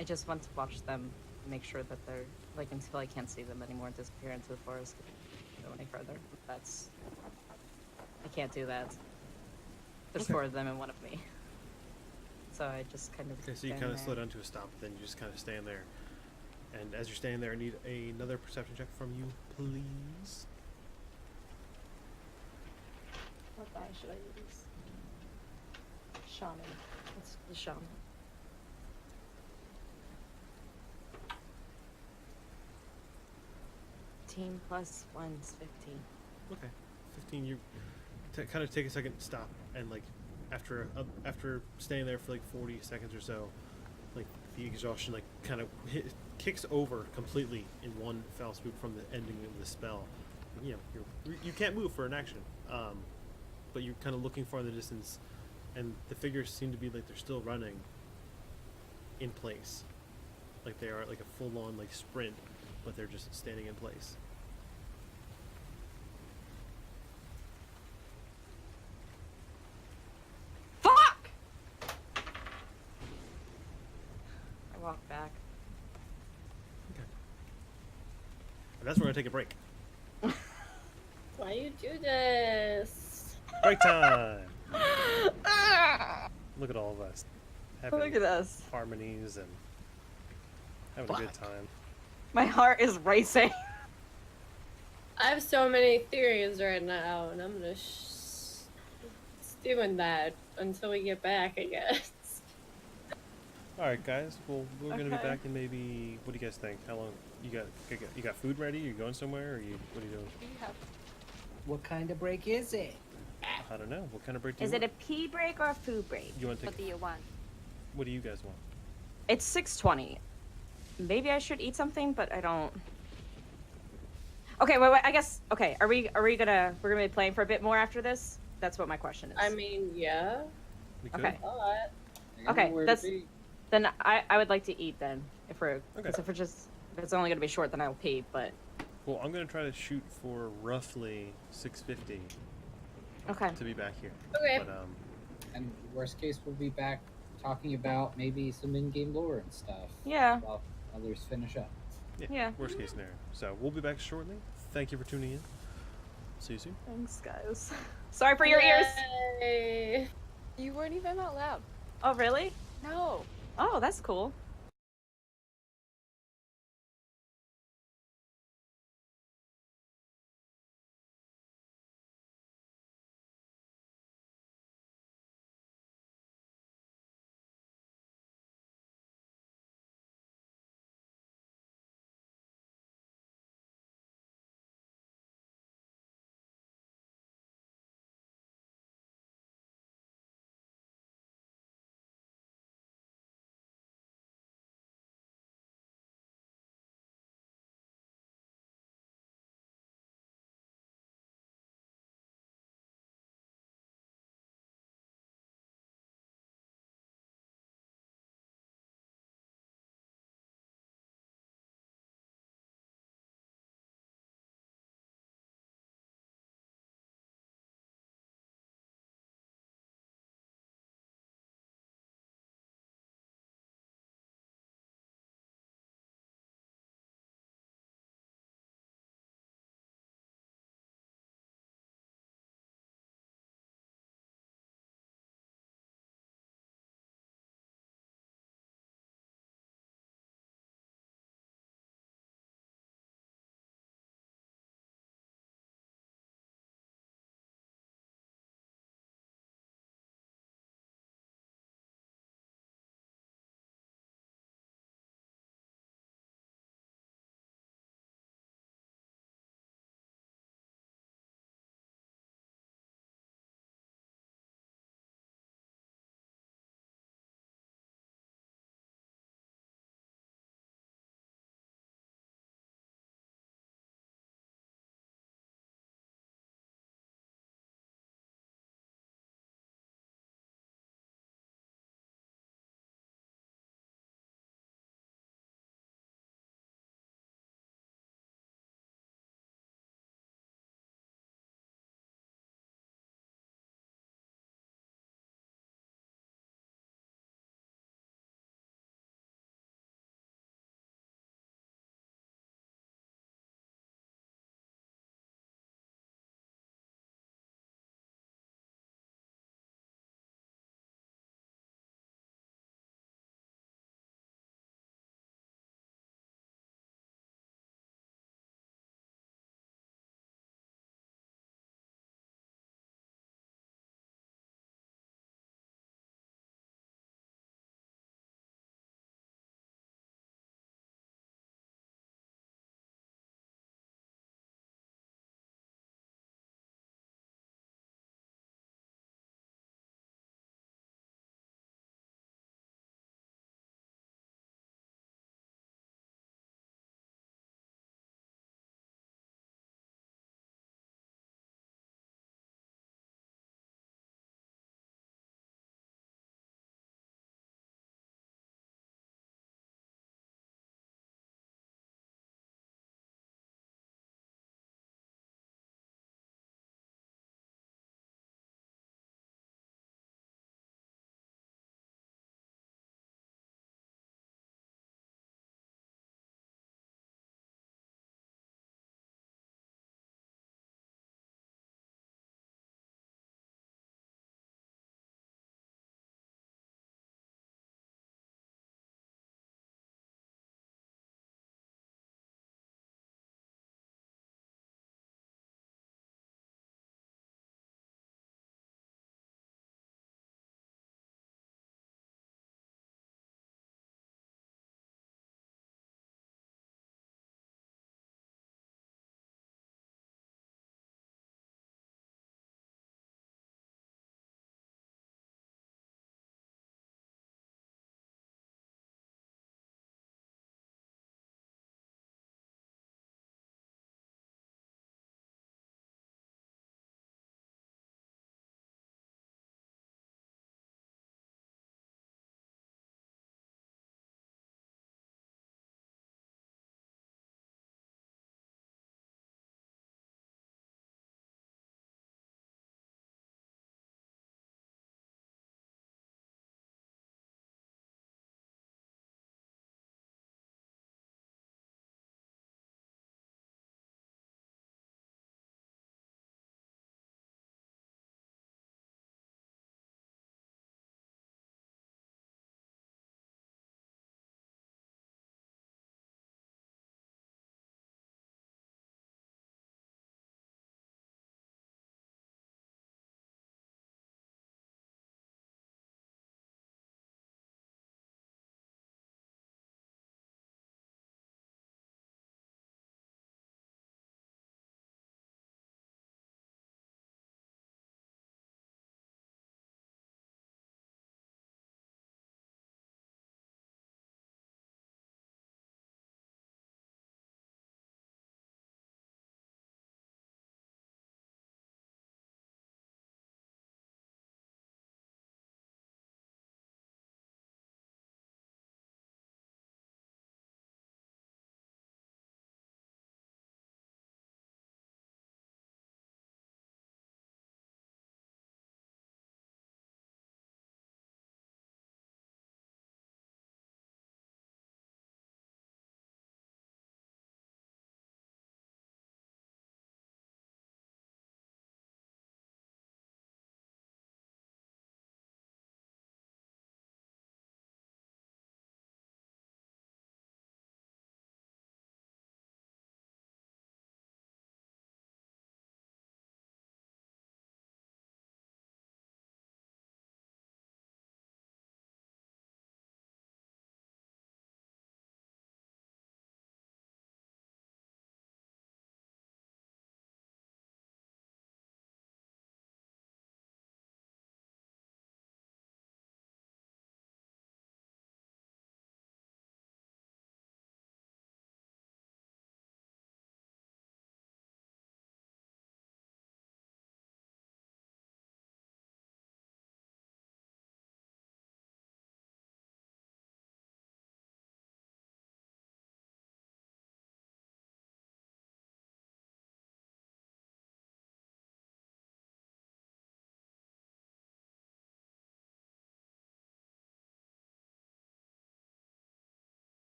I just want to watch them, make sure that they're, like, until I can't see them anymore, disappear into the forest, go any further. That's, I can't do that. There's Okay. 4 of them and 1 of me. So I just kind of Okay, so you stand kind of there. slow down to a stop, then you just kind of stand there. And as you're standing there, I need another perception check from you, please. What die should I use? Shaman. What's the shaman? Team plus 1's 15. Okay, 15. You kind of take a second, stop, and like after staying there for like 40 seconds or so, like the exhaustion like kind of kicks over completely in one foul swoop from the ending of the spell. You know, you can't move for an action, but you're kind of looking far in the distance, and the figures seem to be like they're still running in place, like they are like a full-on like sprint, but they're just standing in place. Fuck! I walk back. And that's where we're gonna take a break. Why you do this? Break time. Look at all of us having Look at us. harmonies and having a good time. My heart is racing. I have so many theories right now, and I'm just doing that until we get back, I guess. All right, guys. Well, we're gonna be Okay. back in maybe. What do you guys think? How long? You got food ready? You going somewhere? Or what are you doing? Do you have What kind of break is it? I don't know. What kind of break do you Is it want? a pee break or a food break? You want to what take? do you want? What do you guys want? It's 6:20. Maybe I should eat something, but I don't. Okay, wait. I guess. Okay, we're gonna be playing for a bit more after this? That's what my question is. I mean, yeah, We could? Okay. but Okay, then I would like to eat then. If we're Okay. 'cause if it's only gonna be short, then I'll pee. But Well, I'm gonna try to shoot for roughly 6:50 okay. to be back here. okay. But And worst case, we'll be back talking about maybe some in-game lore and stuff. Yeah. While others finish up. Yeah. worst case scenario. So we'll be back shortly. Thank you for tuning in. See you soon. Thanks, guys. Sorry for your ears. Yay. You weren't even that loud. Oh, really? No. Oh, that's cool.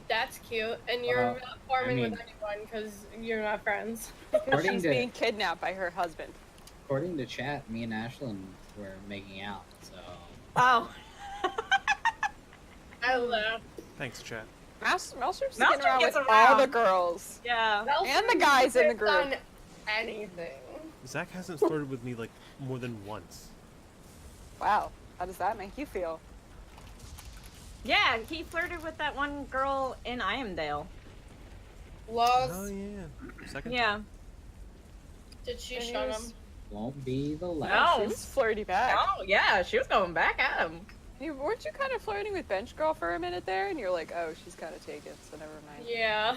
That's cute. And you're Well, not forming mean- with anyone because you're not friends. According She's to being kidnapped by her husband. according to chat, me and Ashlyn were making out. So Oh. I laugh. Thanks, chat. Maelstrom's sticking Maelstrom around with gets all the around. girls. Yeah. And the guys in the group. On anything. Zach hasn't flirted with me like more than once. Wow. How does that make you feel? Yeah, he flirted with that one girl in Iamdale. Lost. Oh yeah. Second Yeah. time. Did she And he shun was- him? won't be the No. last. She's flirty back. Oh, yeah, she was going back at him. Weren't you kind of flirting with Bench Girl for a minute there? And you're like, oh, she's kind of taken, so never mind. Yeah.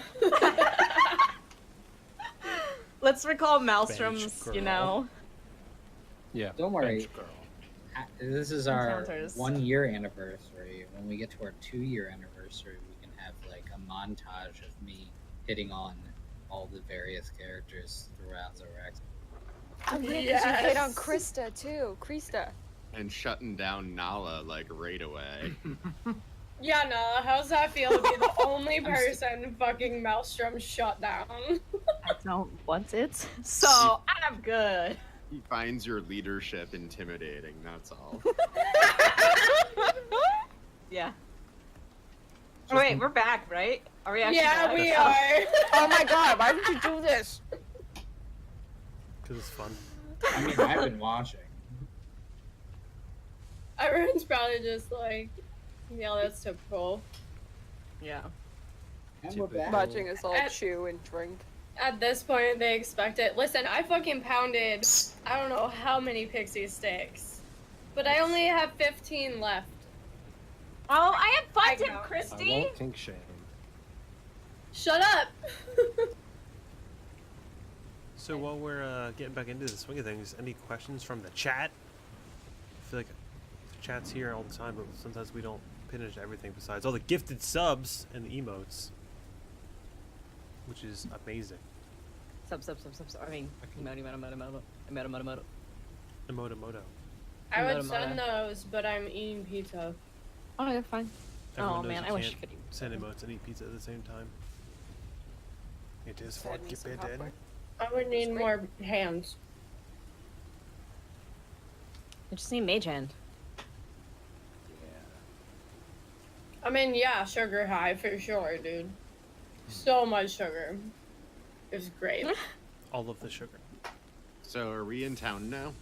Let's recall Maelstrom's, girl. you know. Yeah. Don't worry. bench girl. This is our Encounters. 1 year anniversary. When we get to our 2-year anniversary, we can have like a montage of me hitting on all the various characters throughout Zorax. Oh, yeah, 'cause you hit on Yes. Krista, too. Krista. And shutting down Nala like right away. Yeah, Nala, how's that feel to be the only person fucking Maelstrom shut down? I don't want it. So, I'm good. He finds your leadership intimidating, that's all. Yeah. Oh, wait, we're back, right? Are we actually Yeah, back? we are. Oh my god, why did you do this? Because it's fun. I mean, I've been watching. Everyone's probably just like, yeah, that's typical. Yeah. And we're back. Watching us all At- chew and drink. At this point, they expect it. Listen, I fucking pounded, I don't know how many pixie sticks, but I only have 15 left. Oh, I have I fun, Tim know. I Christie. won't kink shame. Shut up! So while we're getting back into the swing of things, any questions from the chat? I feel like the chat's here all the time, but sometimes we don't finish everything besides all the gifted subs and the emotes, which is amazing. Sub. I mean, emote. Emoto. I would Emoto. send those, but I'm eating pizza. Oh, you're fine. Everyone Oh knows man, you I wish can't you could eat. send emotes and eat pizza at the same time. It is Send me some forbidden. popcorn. I would need more hands. I just need mage hand. I mean, yeah, sugar high for sure, dude. So much sugar. It's great. All of the sugar. So are we in town now?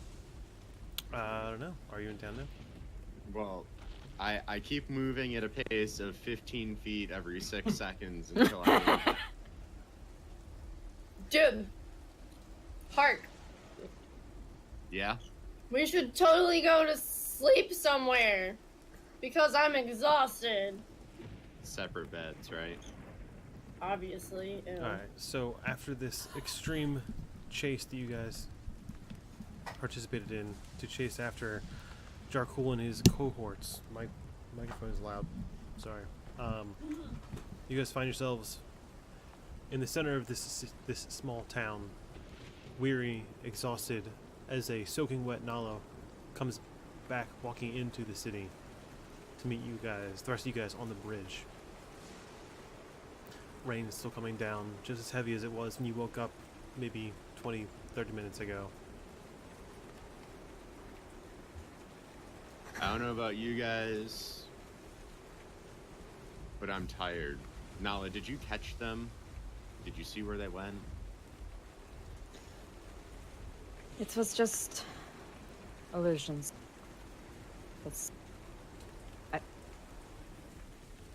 I don't know. Are you in town now? Well, I keep moving at a pace of 15 feet every 6 seconds until I Dude, hark. Yeah? We should totally go to sleep somewhere. Because I'm exhausted. Separate beds, right? Obviously. Ew. Alright, so after this extreme chase that you guys participated in to chase after Jarkul and his cohorts, my microphone is loud, sorry. You guys find yourselves in the center of this small town, weary, exhausted, as a soaking wet Nalo comes back walking into the city to meet you guys, the rest of you guys on the bridge. Rain is still coming down, just as heavy as it was when you woke up maybe 20, 30 minutes ago. I don't know about you guys, but I'm tired. Nala, did you catch them? Did you see where they went? It was just illusions. It's. I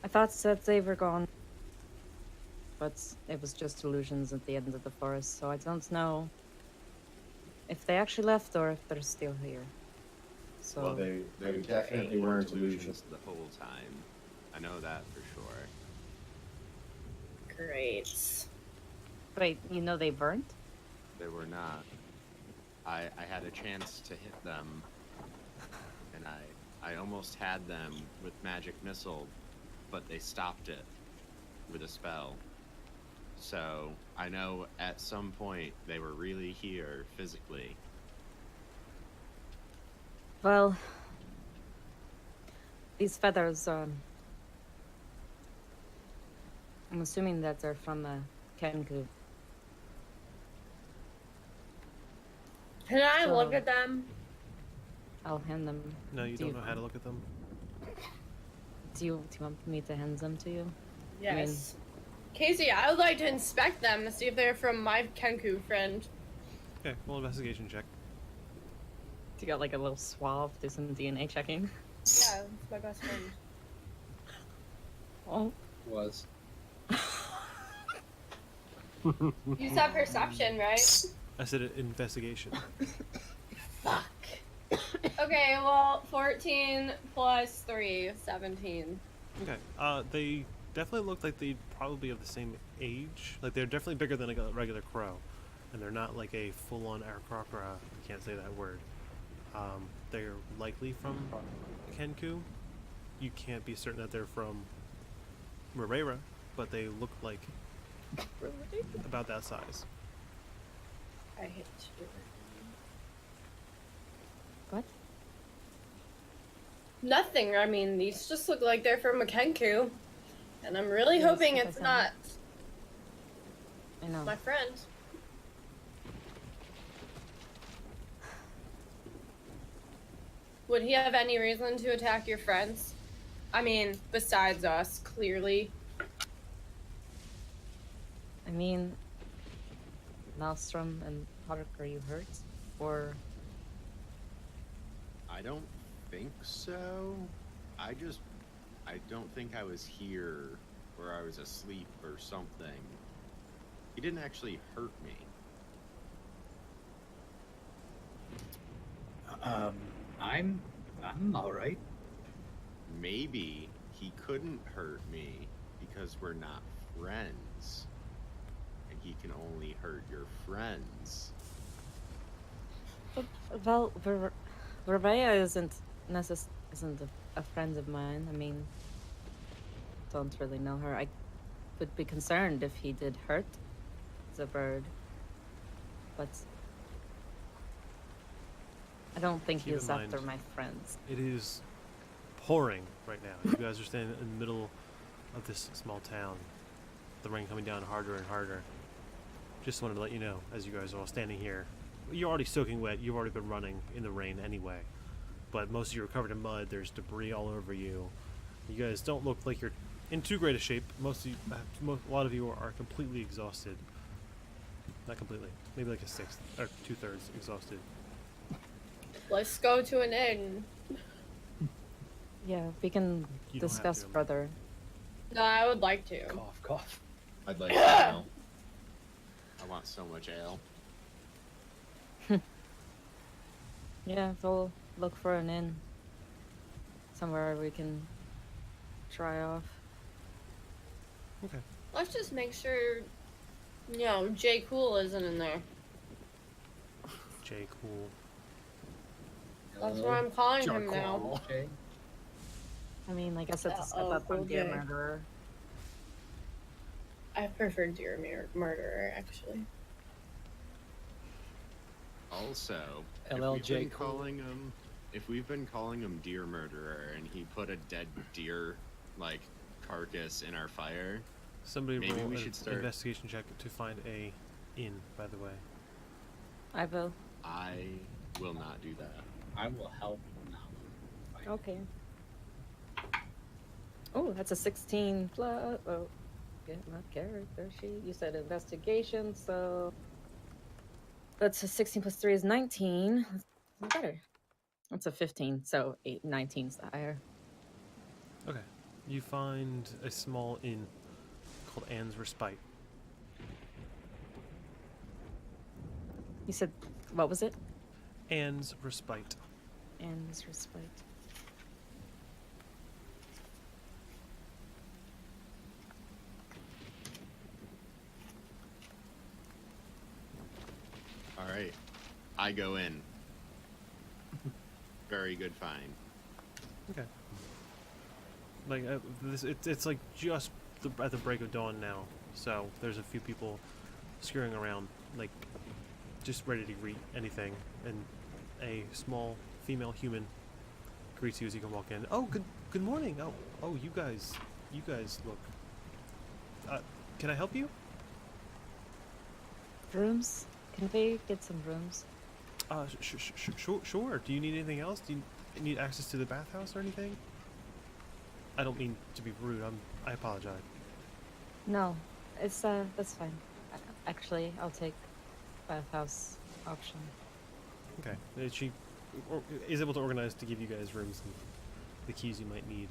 thought that they were gone, but it was just illusions at the end of the forest. So I don't know if they actually left or if they're still here. So Well, they definitely weren't illusions. The whole time. I know that for sure. Great. wait, you know they weren't? They were not. I had a chance to hit them, and I almost had them with magic missile, but they stopped it with a spell. So I know at some point they were really here physically. Well, these feathers, I'm assuming that they're from Kenku. Can I look So- at them? I'll hand them. No, you Do don't you- know how to look at them. Do you want me to hand them to you? Yes. Casey, I would like to inspect them to see if they're from my Kenku friend. Okay, roll investigation check. Do you got like a little swab, do some DNA checking? Yeah, it's my best friend. Oh. Was. You said perception, right? I said investigation. Fuck. Okay, well, 14 plus 3, 17. Okay. They definitely look like they'd probably be of the same age. Like they're definitely bigger than like a regular crow, and they're not like a full-on Aarakocra. You can't say that word. They're likely from Kenku. You can't be certain that they're from Morera, but they look like about that size. I hate to do it. What? Nothing. I mean, these just look like they're from a Kenku. And I'm really Yes, hoping that's it's what not I know. my friend. Would he have any reason to attack your friends? I mean, besides us, clearly. I mean, Maelstrom and Hodrick, are you hurt? Or I don't think so. I don't think I was here, or I was asleep or something. He didn't actually hurt me. I'm all right. Maybe he couldn't hurt me because we're not friends. And he can only hurt your friends. well, Verveia isn't a friend of mine. I mean, don't really know her. I would be concerned if he did hurt the bird, but I don't think Keep he's in after mind- my friends. It is pouring right now. You guys are standing in the middle of this small town. The rain coming down harder and harder. Just wanted to let you know, as you guys are all standing here, you're already soaking wet. You've already been running in the rain anyway. But most of you are covered in mud. There's debris all over you. You guys don't look like you're in too great a shape. Most of you, a lot of you are completely exhausted. Not completely. Maybe like a sixth or 2/3 exhausted. Let's go to an inn. Yeah, we can You don't have discuss to. further. No, I would like to. Cough, cough. I'd like to know. I want so much ale. Yeah, we'll look for an inn somewhere we can try off. Okay. Let's just make sure, you know, Jay Cool isn't in there. Jay, cool. That's what I'm calling him now. Charcoal. Okay. I mean, I guess it's a step Uh-oh, up from dear okay. murderer. I prefer Dear Murderer, actually. Also, LLJ if we've been calling him Deer Murderer and he put a dead deer like carcass in our fire, Somebody maybe roll we an should start- investigation check to find a inn, by the way. I will. I will not do that. I will help now. Okay. Oh, that's a 16 plus. Oh, yeah, not character sheet. You said investigation, so that's a 16 plus 3 is 19. That's better. That's a 15, so 19 is the higher. Okay. You find a small inn called Anne's Respite. You said, what was it? Anne's Respite. Anne's Respite. All right, I go in. Very good find. Okay. Like it's like just at the break of dawn now, so there's a few people scurrying around, like just ready to greet anything, and a small female human greets you as you can walk in. Oh, good morning. Oh, you guys look Can I help you? Rooms? Can we get some rooms? Sure. Do you need anything else? Do you need access to the bathhouse or anything? I don't mean to be rude. I apologize. No, it's that's fine. Actually, I'll take bathhouse option. Okay. She is able to organize to give you guys rooms and the keys you might need.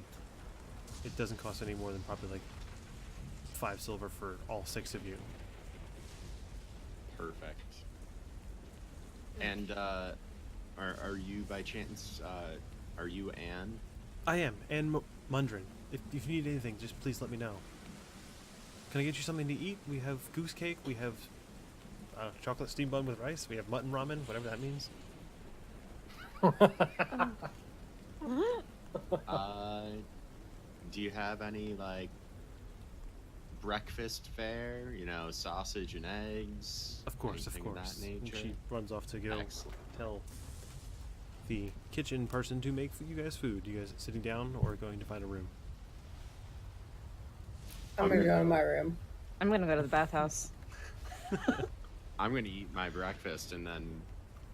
It doesn't cost any more than probably like 5 silver for all 6 of you. Perfect. And are you by chance? Are you Anne? I am, and Mundrin. If you need anything, just please let me know. Can I get you something to eat? We have goose cake. We have chocolate steamed bun with rice. We have mutton ramen, whatever that means. Do you have any like breakfast fare? You know, sausage and eggs. Of course. Anything of that And nature? she runs off to go Excellent. tell the kitchen person to make for you guys food. You guys sitting down or going to find a room? I'm gonna go to my room. I'm gonna go to the bathhouse. I'm gonna eat my breakfast and then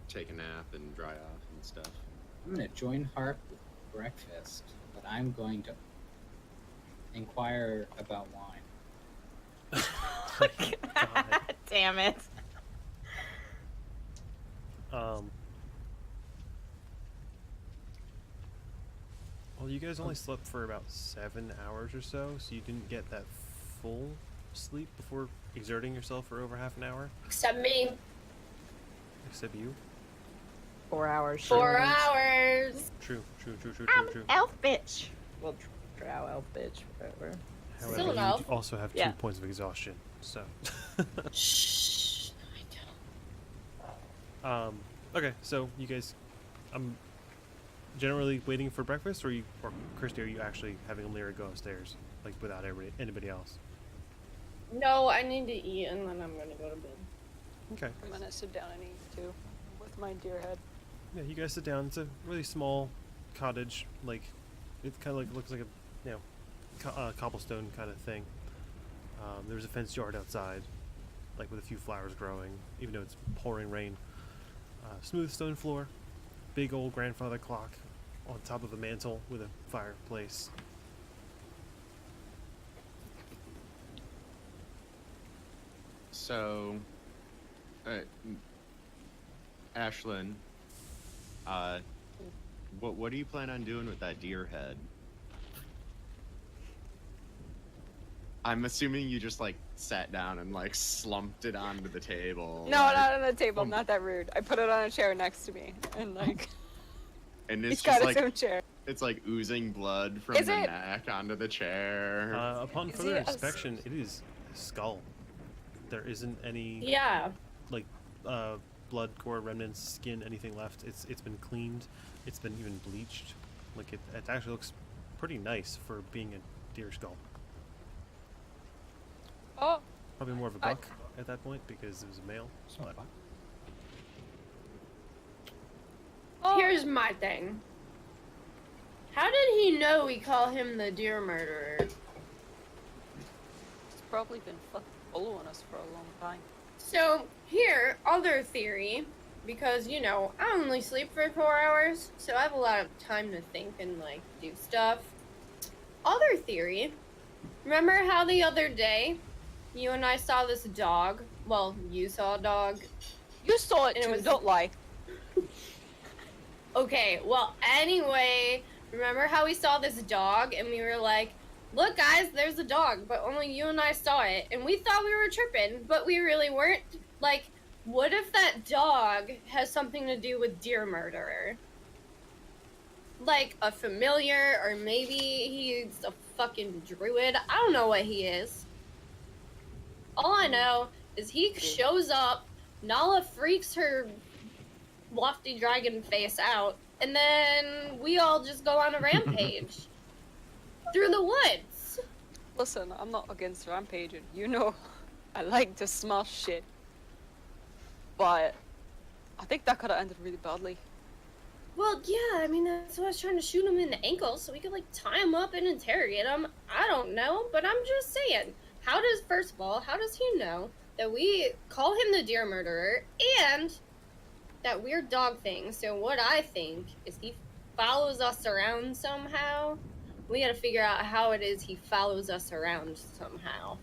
take a nap and dry off and stuff. I'm going to join Harp with breakfast, but I'm going to inquire about wine. God. Damn it. Well, you guys only slept for about 7 hours or so you didn't get that full sleep before exerting yourself for over half an hour. Except me. Except you. 4 hours. 4 hours. True. Elf bitch. Well, drow elf bitch, whatever. Still However, you enough. also have 2 Yeah. points of exhaustion, so. Shh. I don't. Okay, so you guys, I'm generally waiting for breakfast, or Christy, are you actually having Lyra go upstairs, like without anybody else? No, I need to eat and then I'm gonna go to bed. Okay. I'm gonna sit down and eat too, with my deer head. Yeah, you guys sit down. It's a really small cottage, like it kind of like looks like a cobblestone kind of thing. There's a fenced yard outside, like with a few flowers growing, even though it's pouring rain. Smooth stone floor, big old grandfather clock on top of a mantle with a fireplace. So, Ashlyn, what do you plan on doing with that deer head? I'm assuming you just like sat down and like slumped it onto the table. No, like, not on the table. Not that rude. I put it on a chair next to me, and like and he's it's got just his like own chair. it's like oozing blood from Is the it? neck onto the chair. Upon Is further it a inspection, it is a skull. There isn't any Yeah. like blood, gore, remnants, skin, anything left. It's been cleaned. It's been even bleached. Like it actually looks pretty nice for being a deer skull. Oh, Probably more of a buck at that point because it was a male. But oh. Here's my thing. How did he know we call him the deer murderer? He's probably been fucking following us for a long time. So, here, other theory, because, you know, I only sleep for 4 hours, so I have a lot of time to think and, like, do stuff. Other theory, remember how the other day, you and I saw this dog? Well, you saw a dog. You saw it And it too. was- Don't lie. Okay, well, anyway, remember how we saw this dog and we were like, look, guys, there's a dog, but only you and I saw it, and we thought we were tripping, but we really weren't. Like, what if that dog has something to do with deer murderer? Like, a familiar, or maybe he's a fucking druid. I don't know what he is. All I know is he shows up, Nala freaks her lofty dragon face out, and then we all just go on a rampage through the woods. Listen, I'm not against rampaging. You know, I like to smash shit. But I think that could have ended really badly. Well, yeah, I mean, that's why I was trying to shoot him in the ankle so we could, like, tie him up and interrogate him. I don't know, but I'm just saying. first of all, how does he know that we call him the deer murderer and that we're dog things? So what I think is he follows us around somehow. We gotta figure out how it is he follows us around somehow.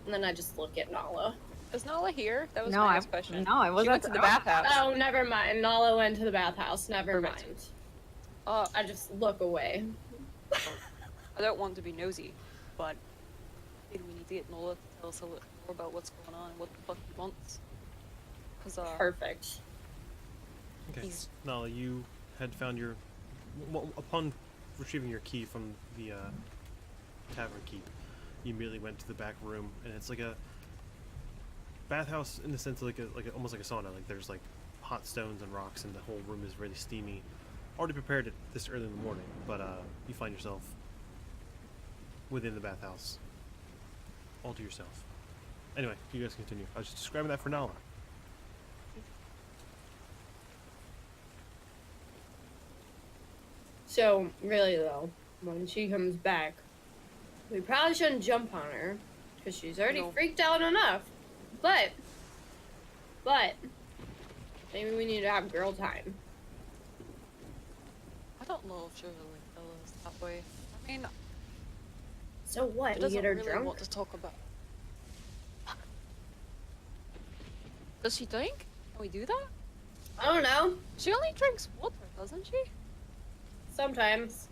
And then I just look at Nala. Is Nala here? That was No, my I next question. no, I She wasn't. went to the bathhouse. Oh, never mind. Nala went to the bathhouse. Never Perfect. mind. Uh, I just look away. I don't want to be nosy, but I think we need to get Nola to tell us a little more about what's going on and what the fuck he wants. Cause Perfect. Okay. he's Nala, you had found your. Well, upon retrieving your key from the tavern keep, you immediately went to the back room, and it's like a bathhouse in the sense of like almost like a sauna. Like there's like hot stones and rocks, and the whole room is really steamy. Already prepared it this early in the morning, but you find yourself within the bathhouse, all to yourself. Anyway, you guys continue. I was just describing that for Nala. So, really though, when she comes back, we probably shouldn't jump on her, because she's already No. freaked out enough. But, maybe we need to have girl time. I don't know if she'll really tell us that way. I mean, So what? she We doesn't get her really drunk? want to talk about. Does she drink? Can we do that? I don't know. She only drinks water, doesn't she? Sometimes.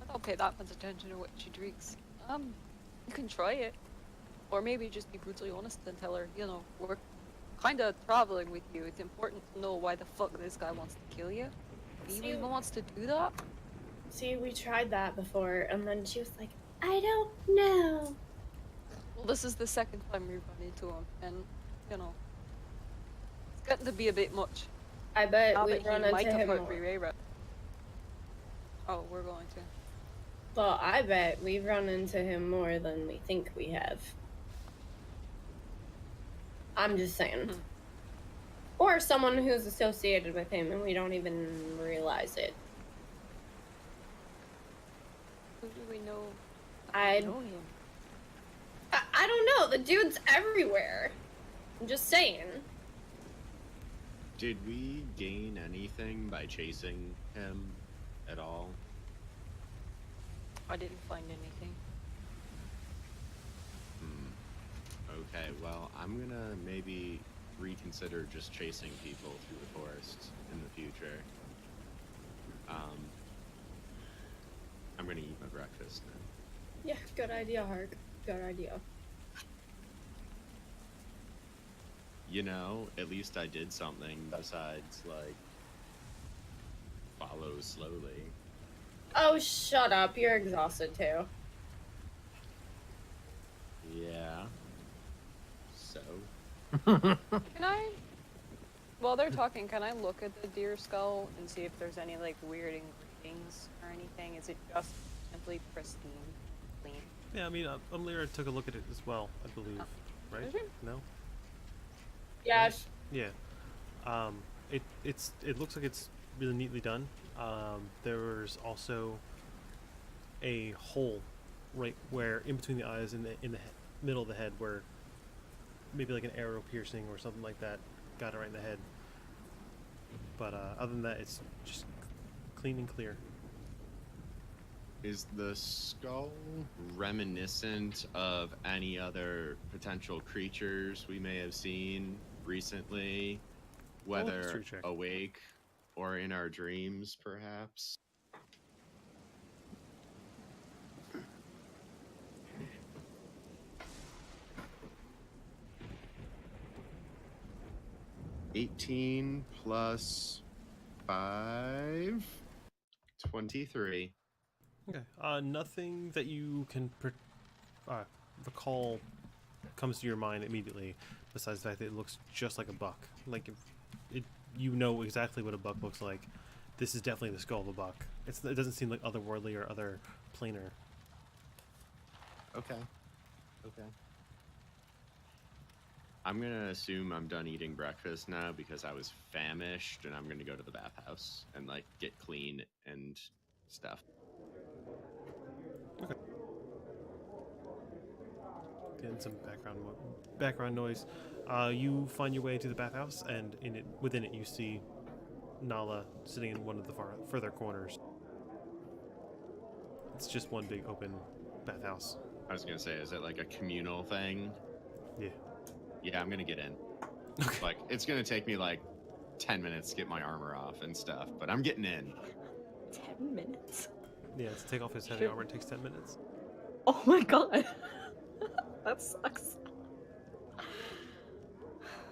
I don't pay that much attention to what she drinks. You can try it. Or maybe just be brutally honest and tell her, you know, we're kind of traveling with you. It's important to know why the fuck this guy wants to kill you. If he See- even wants to do that. See, we tried that before, and then she was like, I don't know. Well, this is the second time we've run into him, and, you know, it's getting to be a bit much. I bet Now we've that run he might into have him hurt more. Rira. Oh, we're going to. Well, I bet we've run into him more than we think we have. I'm just saying. Hmm. Or someone who's associated with him and we don't even realize it. Who do we know? I know him. I don't know. The dude's everywhere. I'm just saying. Did we gain anything by chasing him at all? I didn't find anything. Okay, well, I'm gonna maybe reconsider just chasing people through the forest in the future. I'm gonna eat my breakfast now. Yeah, good idea, Hark. Good idea. You know, at least I did something besides, like, follow slowly. Oh, shut up. You're exhausted too. Yeah. So? Can I? While they're talking, can I look at the deer skull and see if there's any, like, weird engravings or anything? Is it just simply pristine, clean? Yeah, I mean, Lyra took a look at it as well, I believe. Oh. Right? Did she? No? Yeah. Right? Yeah. It looks like it's really neatly done. There's also a hole right where, in between the eyes, in the middle of the head, where maybe like an arrow piercing or something like that got it right in the head. But other than that, it's just clean and clear. Is the skull reminiscent of any other potential creatures we may have seen recently? Whether history check. awake or in our dreams, perhaps? $18 plus 5, 23. Okay. Nothing that you can recall comes to your mind immediately, besides the fact that it looks just like a buck. Like, you know exactly what a buck looks like. This is definitely the skull of a buck. It doesn't seem like otherworldly or other planar. Okay. Okay. I'm gonna assume I'm done eating breakfast now because I was famished, and I'm gonna go to the bathhouse and, like, get clean and stuff. getting some background noise. You find your way to the bathhouse, and within it you see Nala sitting in one of the further corners. It's just one big open bathhouse. I was gonna say, is it like a communal thing? Yeah. Yeah, I'm gonna get in. Okay. Like, it's gonna take me like 10 minutes to get my armor off and stuff, but I'm getting in. 10 minutes? Yeah, to take off his heavy Shit. armor, it takes 10 minutes. Oh my god. That sucks.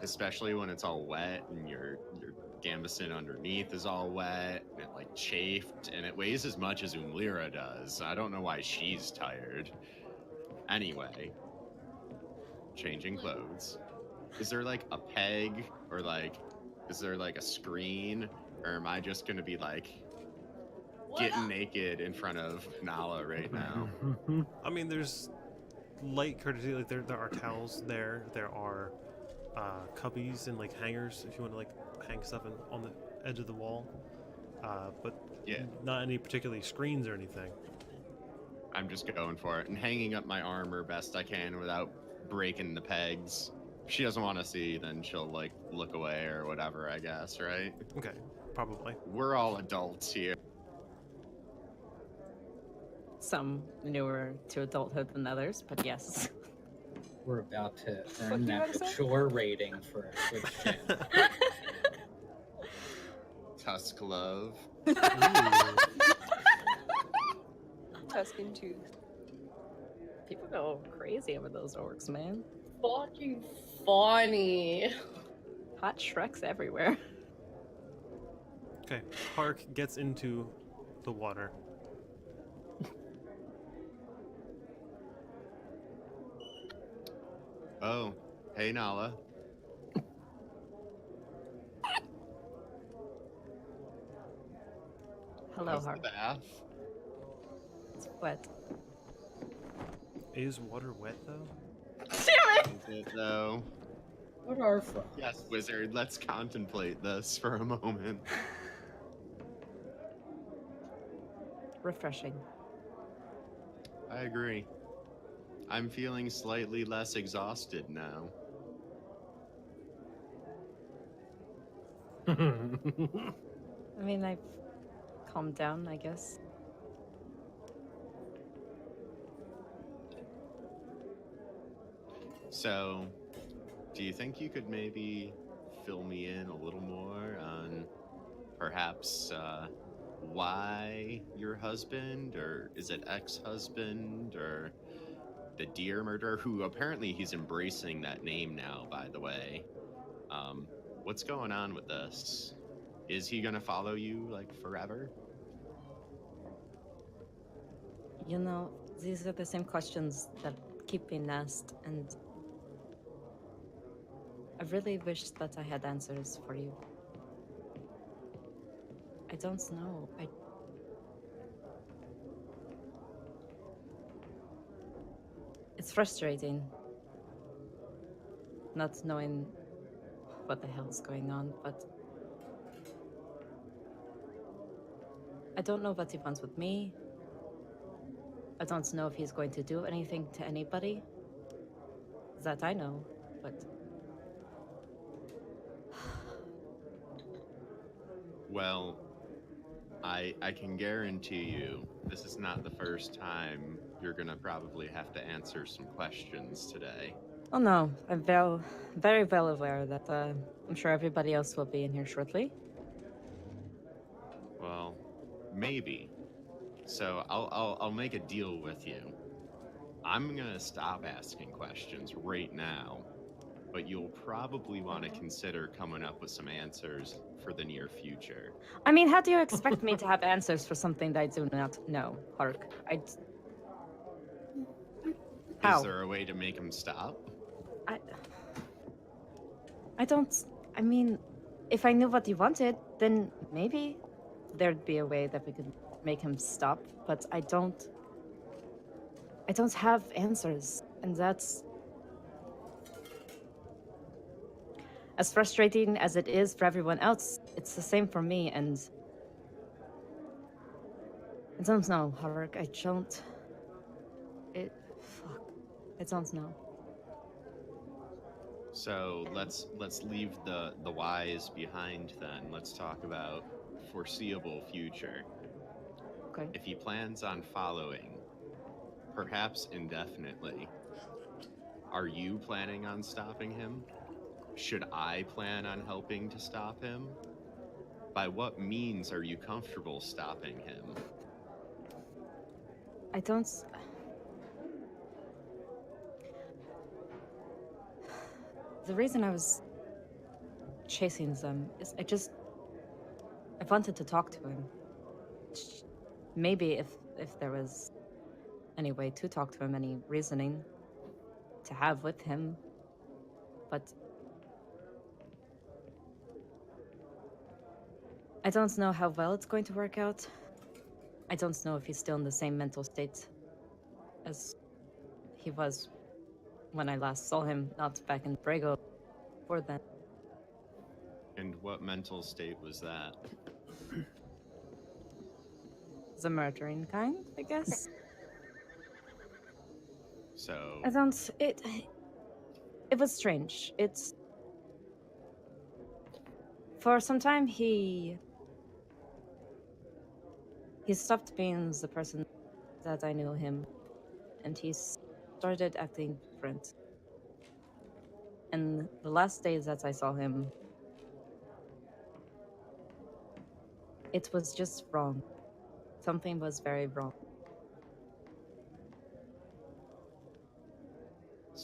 Especially when it's all wet and your gambeson underneath is all wet and it like chafed, and it weighs as much as Umlira does. I don't know why she's tired. Anyway, changing clothes. Is there like a peg, or like is there like a screen, or am I just gonna be like getting naked in front of Nala right now? I mean, there's light courtesy. Like there are towels there. There are cubbies and like hangers if you want to like hang stuff on the edge of the wall. But Yeah. not any particularly screens or anything. I'm just going for it and hanging up my armor best I can without breaking the pegs. If she doesn't want to see, then she'll like look away or whatever, I guess, right? Okay, probably. We're all adults here. Some newer to adulthood than others, but yes. We're about to Fuck earn you, that Edison. mature rating for our Twitch channel. Tusk love. Tuscan tooth. People go crazy over those orcs, man. Fucking funny. Hot Shreks everywhere. Okay, Hark gets into the water. Oh, hey Nala. Hello, How's the Hark. bath? It's wet. Is water wet though? Is it though? What are from? Yes, wizard. Let's contemplate this for a moment. Refreshing. I agree. I'm feeling slightly less exhausted now. I mean, I've calmed down, I guess. So, do you think you could maybe fill me in a little more on perhaps why your husband, or is it ex-husband, or the deer murderer, who apparently he's embracing that name now, by the way. What's going on with this? Is he gonna follow you like forever? You know, these are the same questions that keep being asked, and I really wish that I had answers for you. I don't know. It's frustrating not knowing what the hell's going on, but I don't know what he wants with me. I don't know if he's going to do anything to anybody. That I know, but Well, I can guarantee you this is not the first time you're gonna probably have to answer some questions today. oh no, I'm very well aware that I'm sure everybody else will be in here shortly. Well, maybe. So I'll make a deal with you. I'm gonna stop asking questions right now, but you'll probably want to consider coming up with some answers for the near future. I mean, how do you expect me to have answers for something that I do not know, Hark? How? Is there a way to make him stop? I don't. I mean, if I knew what he wanted, then maybe there'd be a way that we could make him stop. But I don't have answers, and that's as frustrating as it is for everyone else. It's the same for me, and I don't know, Hark. I don't know. So let's leave the whys behind then. Let's talk about foreseeable future. Okay. If he plans on following, perhaps indefinitely, are you planning on stopping him? Should I plan on helping to stop him? By what means are you comfortable stopping him? I don't. The reason I was chasing them is I wanted to talk to him. Maybe if there was any way to talk to him, any reasoning to have with him, but I don't know how well it's going to work out. I don't know if he's still in the same mental state as he was when I last saw him, not back in Brago, before then. And what mental state was that? The murdering kind, I guess. So I don't. It was strange. It's for some time he stopped being the person that I knew him, and he started acting different. And the last days that I saw him, it was just wrong. Something was very wrong.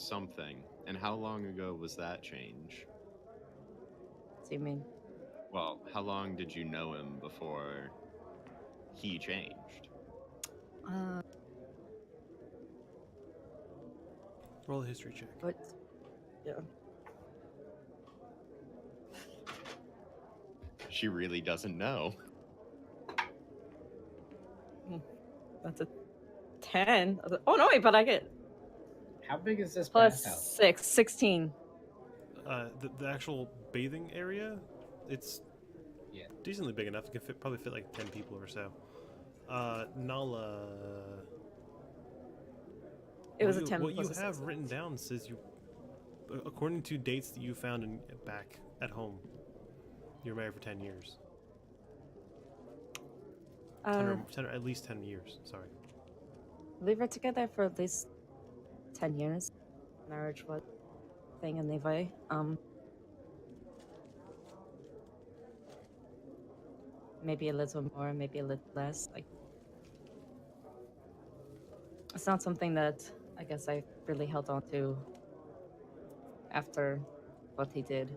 something. And how long ago was that change? What do you mean? Well, how long did you know him before he changed? Roll a history check. What? Yeah. She really doesn't know. That's a 10. Oh no, wait, but I get How big is this plus bathhouse? 6, 16. The actual bathing area, it's Yeah. decently big enough. It can probably fit like 10 people or so. Nala. It was a 10 What plus you a have 6. written down says you, according to dates that you found back at home, you were married for 10 years. 10 or at least 10 years. Sorry. We were together for at least 10 years. Marriage was a thing anyway. Maybe a little more, maybe a little less. Like, it's not something that I guess I really held on to after what he did.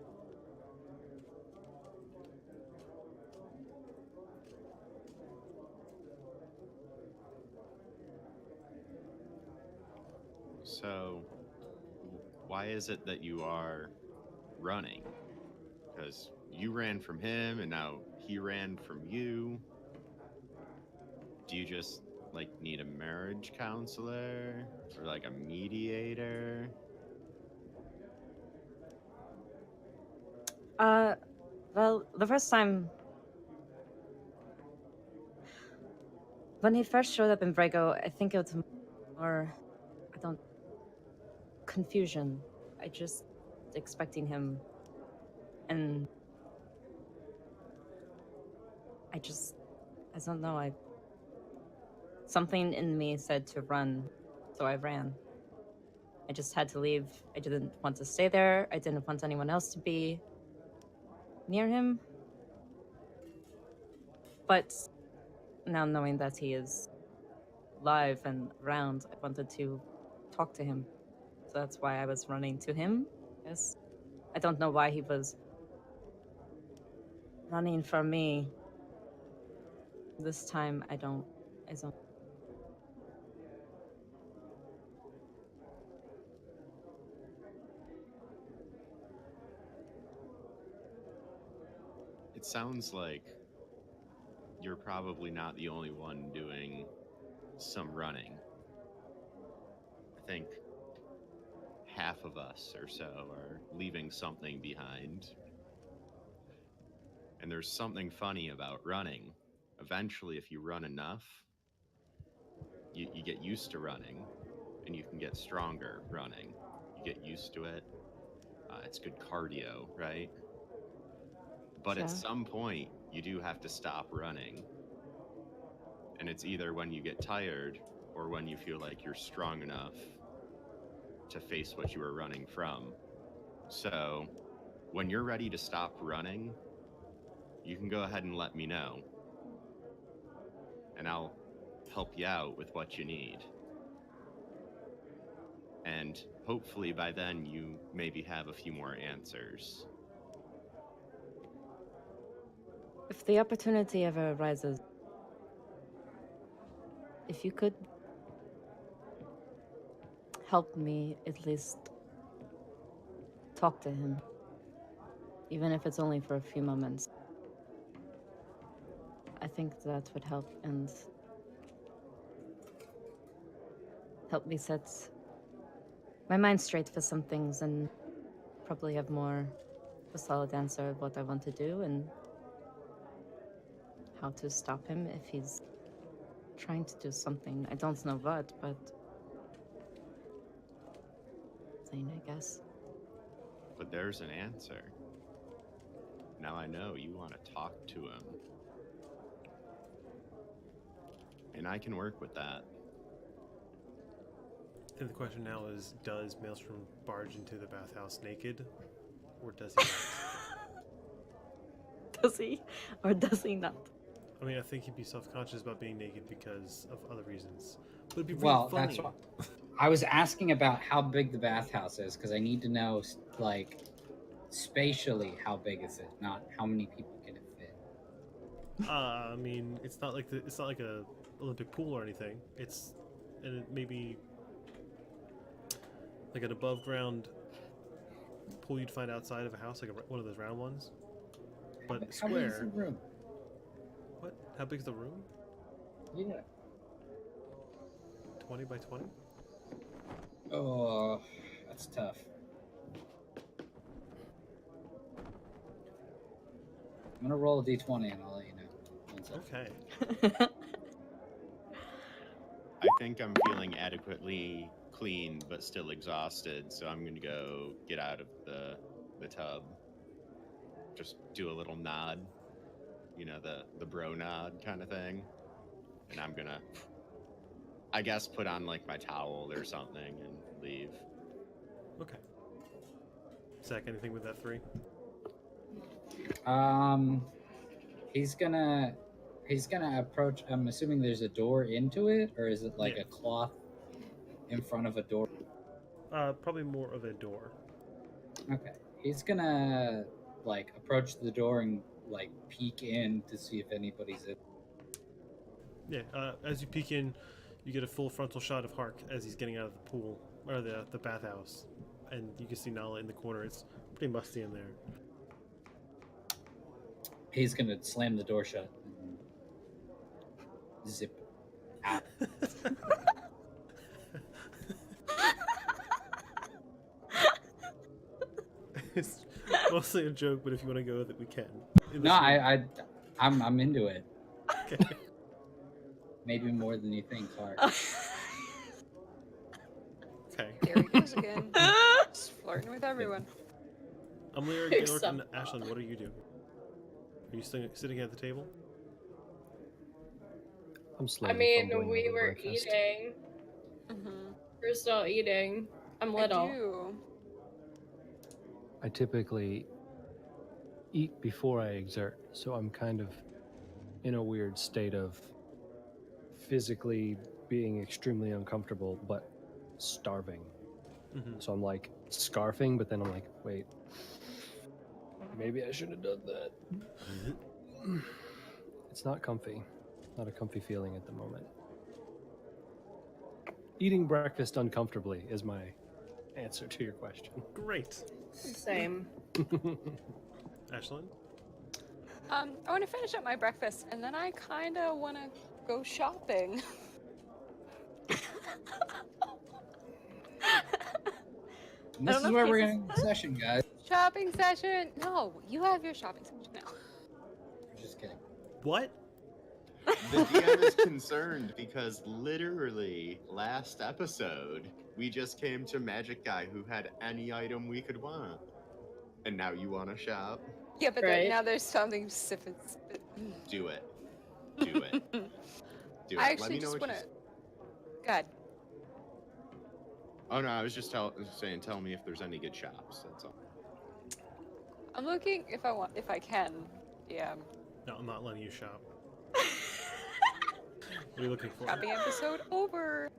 So, why is it that you are running? Because you ran from him and now he ran from you. Do you just like need a marriage counselor or like a mediator? Well, the first time when he first showed up in Brago, I think it was more, confusion. I just expecting him, and I don't know, something in me said to run, so I ran. I just had to leave. I didn't want to stay there. I didn't want anyone else to be near him. But now knowing that he is live and around, I wanted to talk to him. So that's why I was running to him. Yes. I don't know why he was running from me. This time I don't. It sounds like you're probably not the only one doing some running. I think half of us or so are leaving something behind. And there's something funny about running. Eventually, if you run enough, you get used to running and you can get stronger running. You get used to it. It's good cardio, right? But Sure. at some point, you do have to stop running. And it's either when you get tired or when you feel like you're strong enough to face what you were running from. So when you're ready to stop running, you can go ahead and let me know. And I'll help you out with what you need. And hopefully by then you maybe have a few more answers. If the opportunity ever arises, if you could help me at least talk to him, even if it's only for a few moments, I think that would help and help me set my mind straight for some things and probably have more of a solid answer of what I want to do and how to stop him if he's trying to do something. I don't know what, but thing, I guess. But there's an answer. Now I know you want to talk to him. And I can work with that. I think the question now is, does Maelstrom barge into the bathhouse naked? Or does he not? Does he? Or does he not? I mean, I think he'd be self-conscious about being naked because of other reasons. But it'd be really Well, funny. that's what I was asking about how big the bathhouse is because I need to know, like, spatially how big is it, not how many people can it fit. I mean, it's not like a Olympic pool or anything. It's and it maybe like an above ground pool you'd find outside of a house, like one of those round ones. But How big is the square. room? What? How big is the room? Yeah. 20 by 20? Oh, that's tough. I'm gonna roll a d20 and I'll let you know. 1 second. Okay. I think I'm feeling adequately clean but still exhausted, so I'm gonna go get out of the tub. Just do a little nod, you know, the bro nod kind of thing. And I'm gonna, I guess, put on like my towel or something and leave. Okay. Zach, anything with that 3? He's gonna approach. I'm assuming there's a door into it, or is it like Yeah. a cloth in front of a door? Probably more of a door. Okay. He's gonna like approach the door and like peek in to see if anybody's in. Yeah. As you peek in, you get a full frontal shot of Hark as he's getting out of the pool or the bathhouse, and you can see Nala in the corner. It's pretty musty in there. He's gonna slam the door shut and zip out. It's mostly a joke, but if you want to go with it, we can. No, I'm into it. Okay. Maybe more than you think, Clark. Okay. There he goes again. Just flirting with everyone. Amlir, Gaylord, and Ashlyn, what are you doing? Are you sitting at the table? I'm I slowly mean, fumbling we over were breakfast. eating. Mm-hmm. We're still eating. I'm little. I do. I typically eat before I exert, so I'm kind of in a weird state of physically being extremely uncomfortable, but starving. Mm-hmm. So I'm like scarfing, but then I'm like, wait, maybe I should have done that. It's not comfy. Not a comfy feeling at the moment. Eating breakfast uncomfortably is my answer to your question. Great. Same. Ashlyn? I want to finish up my breakfast, and then I kind of want to go shopping. And this don't is know where if we're he's- getting the session, guys. Shopping session? No, you have your shopping session now. Just kidding. What? The DM is concerned because literally last episode we just came to Magic Guy who had any item we could want. And now you want to shop? Yeah, but Right. now there's something specific. Do it. Do it. Do it. I Let actually me know just what want you to. God. Oh no, I was just saying, tell me if there's any good shops. That's all. I'm looking if I can. Yeah. No, I'm not letting you shop. What are you looking for? Shopping episode over.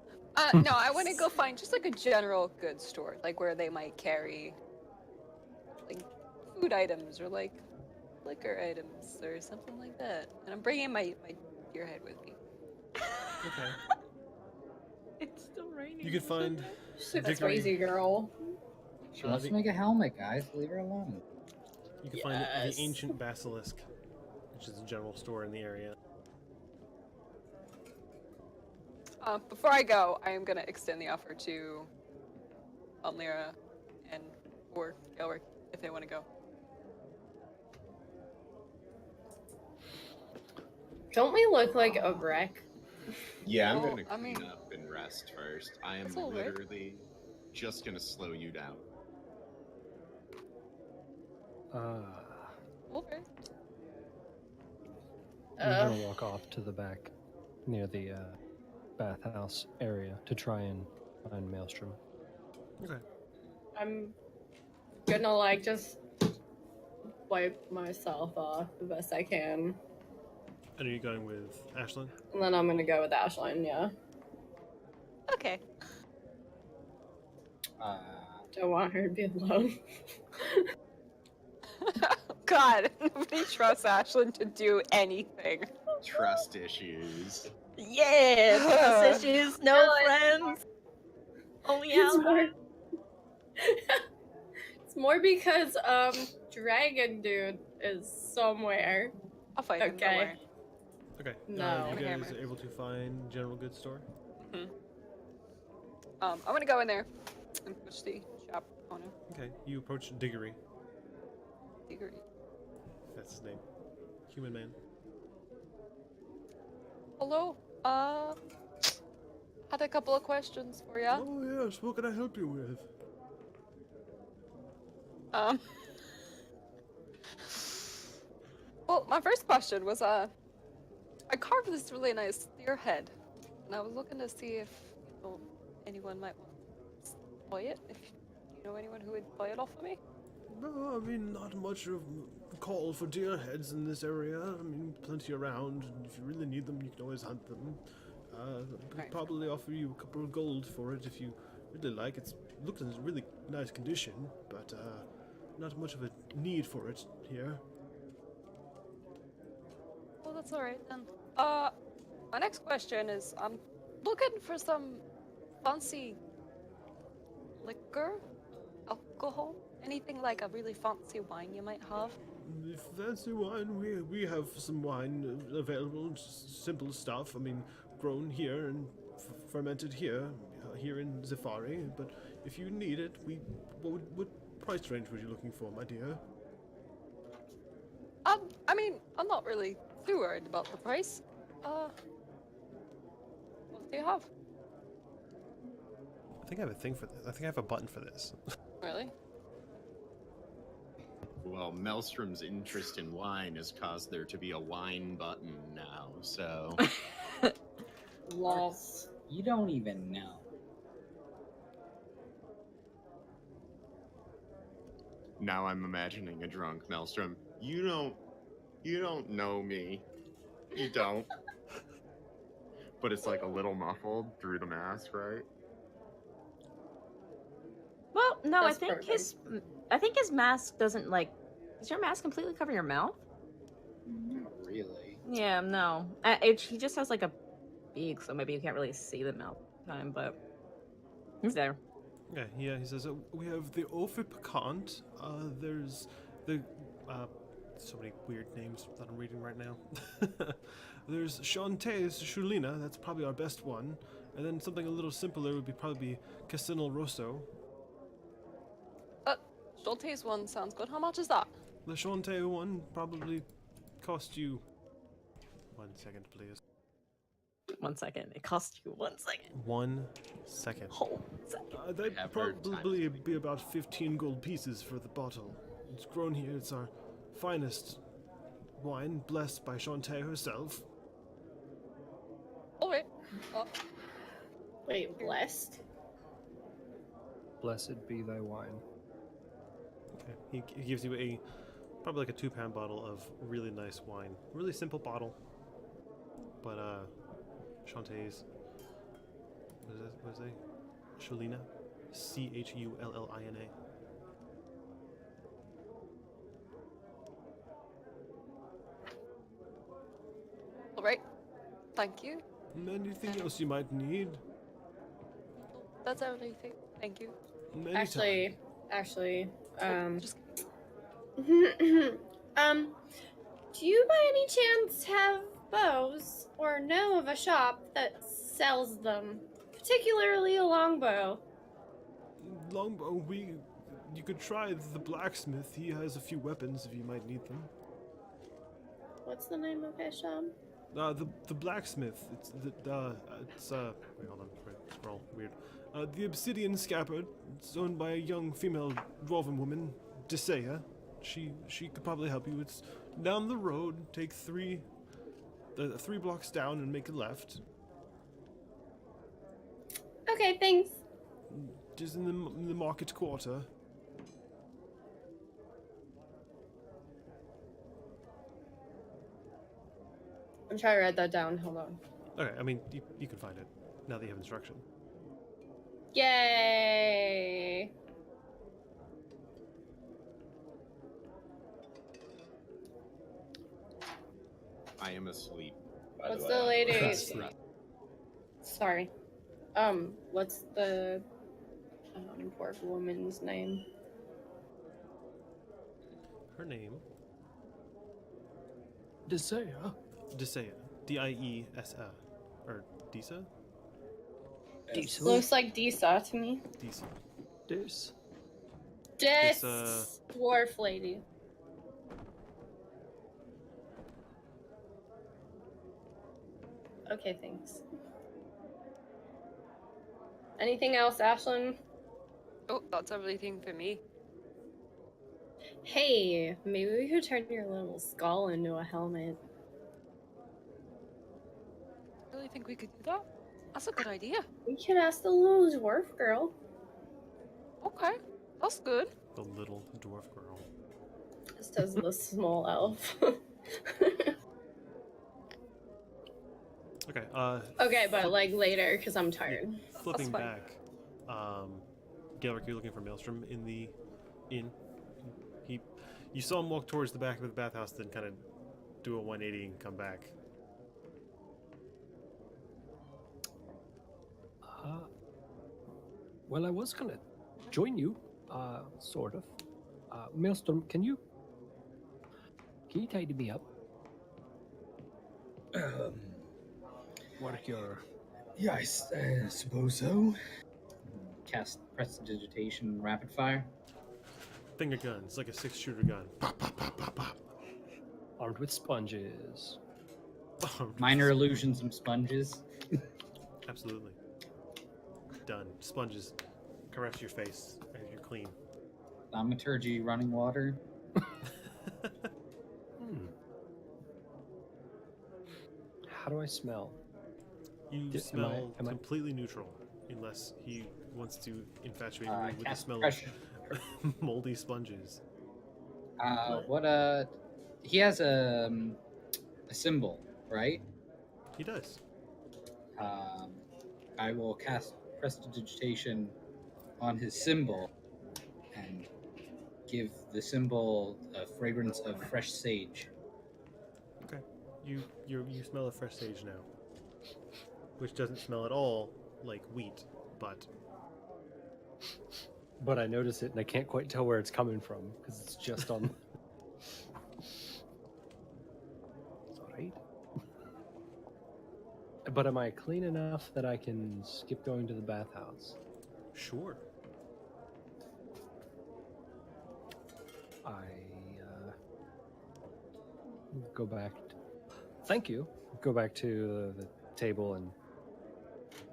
No, I want to go find just like a general goods store, like where they might carry like food items or like liquor items or something like that. And I'm bringing my deer head with me. Okay. It's still raining. You could find She's a Dickory- crazy girl. She wants to make a helmet, guys. Leave her alone. You can find Yes. the Ancient Basilisk, which is a general store in the area. Before I go, I am gonna extend the offer to Lyra and or Elric if they want to go. Don't we look like a wreck? Yeah, I'm Well, gonna I clean mean- up and rest first. I am That's all right. literally just gonna slow you down. Okay. I'm gonna walk off to the back near the bathhouse area to try and find Maelstrom. Okay. I'm gonna like just wipe myself off the best I can. And are you going with Ashlyn? And then I'm gonna go with Ashlyn, yeah. Okay. Don't want her to be alone. God, nobody trusts Ashlyn to do anything. Trust issues. Yeah, trust issues, no Really? friends. Only It's out. more It's more because Dragon Dude is somewhere. I'll fight him. Don't Okay. worry. Okay. No. You guys Hammer. are able to find general goods store? I'm gonna go in there and push the shop owner. Okay. You approach Diggory. Diggory. That's his name. Human man. Hello. Had a couple of questions for ya. Oh yes, what can I help you with? Well, my first question was, I carved this really nice deer head, and I was looking to see if anyone might want to buy it. If you know anyone who would buy it off of me. No, I mean, not much of a call for deer heads in this area. I mean, plenty around. If you really need them, you can always hunt them. Could Right. probably offer you a couple of gold for it if you really like. It looks in really nice condition, but not much of a need for it here. Well, that's all right then. My next question is, I'm looking for some fancy liquor, alcohol, anything like a really fancy wine you might have. The fancy wine, we have some wine available, simple stuff. I mean, grown here and fermented here in Zafari. But if you need it, what price range were you looking for, my dear? I mean, I'm not really too worried about the price. What do you have? I think I have a thing for this. I think I have a button for this. Really? Well, Maelstrom's interest in wine has caused there to be a wine button now, so... Lost. You don't even know. Now I'm imagining a drunk Maelstrom. You don't know me. You don't. But it's like a little muffled through the mask, right? Well, no, That's I think his mask doesn't like. Does your mask completely cover your mouth? Not really. Yeah, no. He just has like a beak, so maybe you can't really see the mouth time, but he's there. Okay, yeah, he says, we have the Ophipicant, there's the, so many weird names that I'm reading right now. There's Shantae's Shulina, that's probably our best one, and then something a little simpler would probably be Casinal Rosso. Schulte's one sounds good. How much is that? The Shantae one probably cost you, 1 second please. 1 second. It cost you 1 second. 1 second. Whole second. They'd have heard times probably like- be about 15 gold pieces for the bottle. It's grown here. It's our finest wine, blessed by Shantae herself. All right. Wait, blessed? Blessed be thy wine. Okay. He gives you a probably like a 2-pound bottle of really nice wine. Really simple bottle, but Shantae's. What is it? Chulina, Chullina. All right. Thank you. Anything else you might need? That's everything. Thank you. Anytime. Actually, Just do you by any chance have bows or know of a shop that sells them? Particularly a longbow. Longbow, you could try the blacksmith. He has a few weapons if you might need them. What's the name of his shop? The blacksmith. It's wait, hold on. Wait, scroll. Weird. The obsidian scabbard. It's owned by a young female dwarven woman, Desea. She could probably help you. It's down the road. Take 3 blocks down and make a left. Okay, thanks. Just in the market quarter. I'm trying to write that down. Hold on. Okay, I mean you can find it now that you have instruction. Yay! I am asleep. What's the lady? Rest. Sorry. What's the poor woman's name? Her name, Desea. Desea. Diesa. Or Disa? Disa. Looks like Disa to me. Disa. Dis. This This, dwarf lady. Okay, thanks. Anything else, Ashlyn? oh, that's everything for me. Hey, maybe we could turn your little skull into a helmet. Really think we could do that? That's a good idea. We could ask the little dwarf girl. Okay, that's good. The little dwarf girl. Just as the small elf. Okay, Okay, but like later, because I'm tired. flipping fine. back, Gelric, you're looking for Maelstrom in the inn. You saw him walk towards the back of the bathhouse, then kind of do a 180 and come back. Well, I was gonna join you, sort of. Maelstrom, can you tidy me up? Work your. Yeah, I suppose so. Cast prestidigitation rapid fire. Finger gun. It's like a 6-shooter gun. Pop, pop, pop, pop, pop. Armed with sponges. Minor illusions and sponges. Absolutely. Done. Sponges. Caress your face and you're clean. Thaumaturgy running water. How do I smell? You Am smell I- completely neutral, unless he wants to infatuate you with the Cast smell pressure. of moldy sponges. He has a symbol, right? He does. I will cast prestidigitation on his symbol and give the symbol a fragrance of fresh sage. Okay. You smell a fresh sage now, which doesn't smell at all like wheat, but But I notice it and I can't quite tell where it's coming from because it's just on. It's alright. But am I clean enough that I can skip going to the bathhouse? sure. I go back. Thank you. Go back to the table and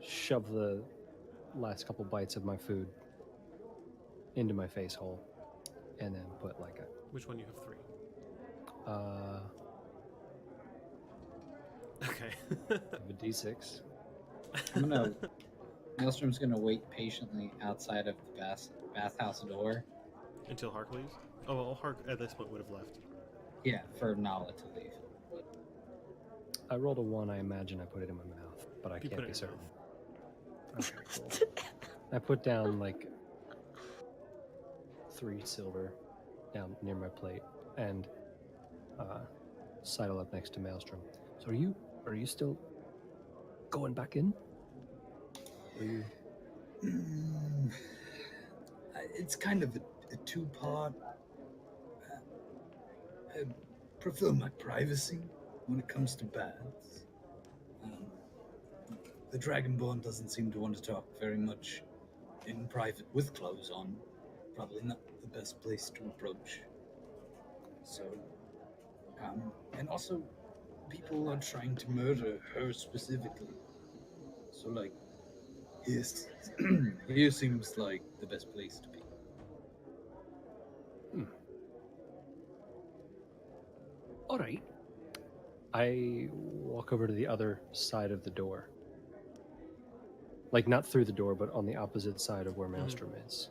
shove the last couple bites of my food into my face hole, and then put like a Which one you have 3? Okay. I have a D6. I'm gonna. Maelstrom's gonna wait patiently outside of the bathhouse door. Until Hark leaves? Oh, well, Hark at this point would have left. Yeah, for Nala to leave. I rolled a 1. I imagine I put it in my mouth, but I You can't put it be in certain. mouth. Okay, cool. I put down like 3 silver down near my plate and sidle up next to Maelstrom. So are you still going back in? Or are you? It's kind of a two-part. I prefer my privacy when it comes to baths. The Dragonborn doesn't seem to want to talk very much in private with clothes on. Probably not the best place to approach. So, and also, people are trying to murder her specifically. So, like, here seems like the best place to be. All right. I walk over to the other side of the door. Like, not through the door, but on the opposite side of where Maelstrom is.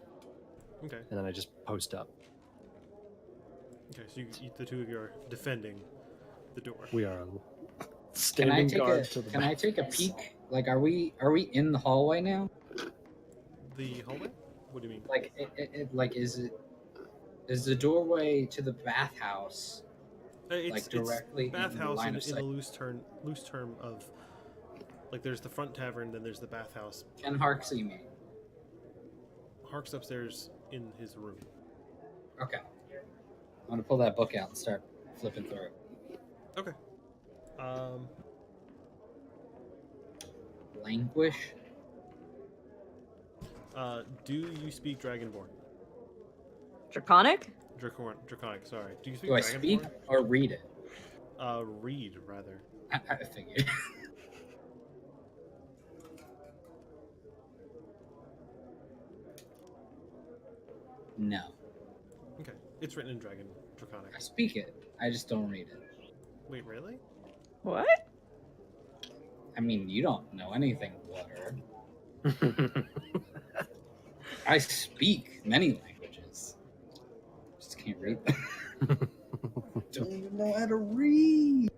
Okay. And then I just post up. Okay, so the two of you are defending the door. We are Can I standing take guard a to the Can I back. take a peek? Like, are we in the hallway now? The hallway? What do you mean? Like, is the doorway to the bathhouse like directly it's in the bathhouse line in of the sight? loose term of, like, there's the front tavern, then there's the bathhouse. Can Hark see me? Hark's upstairs in his room. Okay. I'm gonna pull that book out and start flipping through it. Okay. Languish. Do you speak Dragonborn? Draconic? Draconic, sorry. Do you speak Do I Dragonborn? speak or read it? Read, rather. I figured. No. Okay. It's written in Draconic. I speak it. I just don't read it. Wait, really? What? I mean, you don't know anything, Water. I speak many languages. Just can't read them. Don't even know how to read.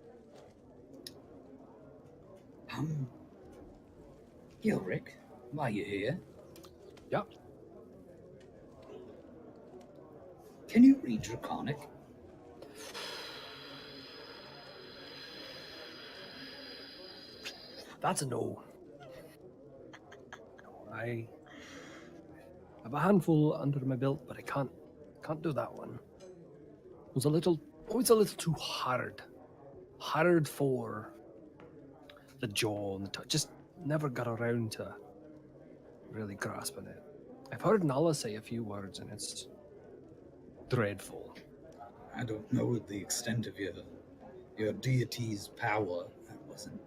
Gilric, why are you here? Yep. Can you read Draconic? That's a no. I have a handful under my belt, but I can't do that one. It was always a little too hard. Hard for the jaw and the touch. Just never got around to really grasping it. I've heard Nala say a few words and it's dreadful. I don't know the extent of your deity's power. I wasn't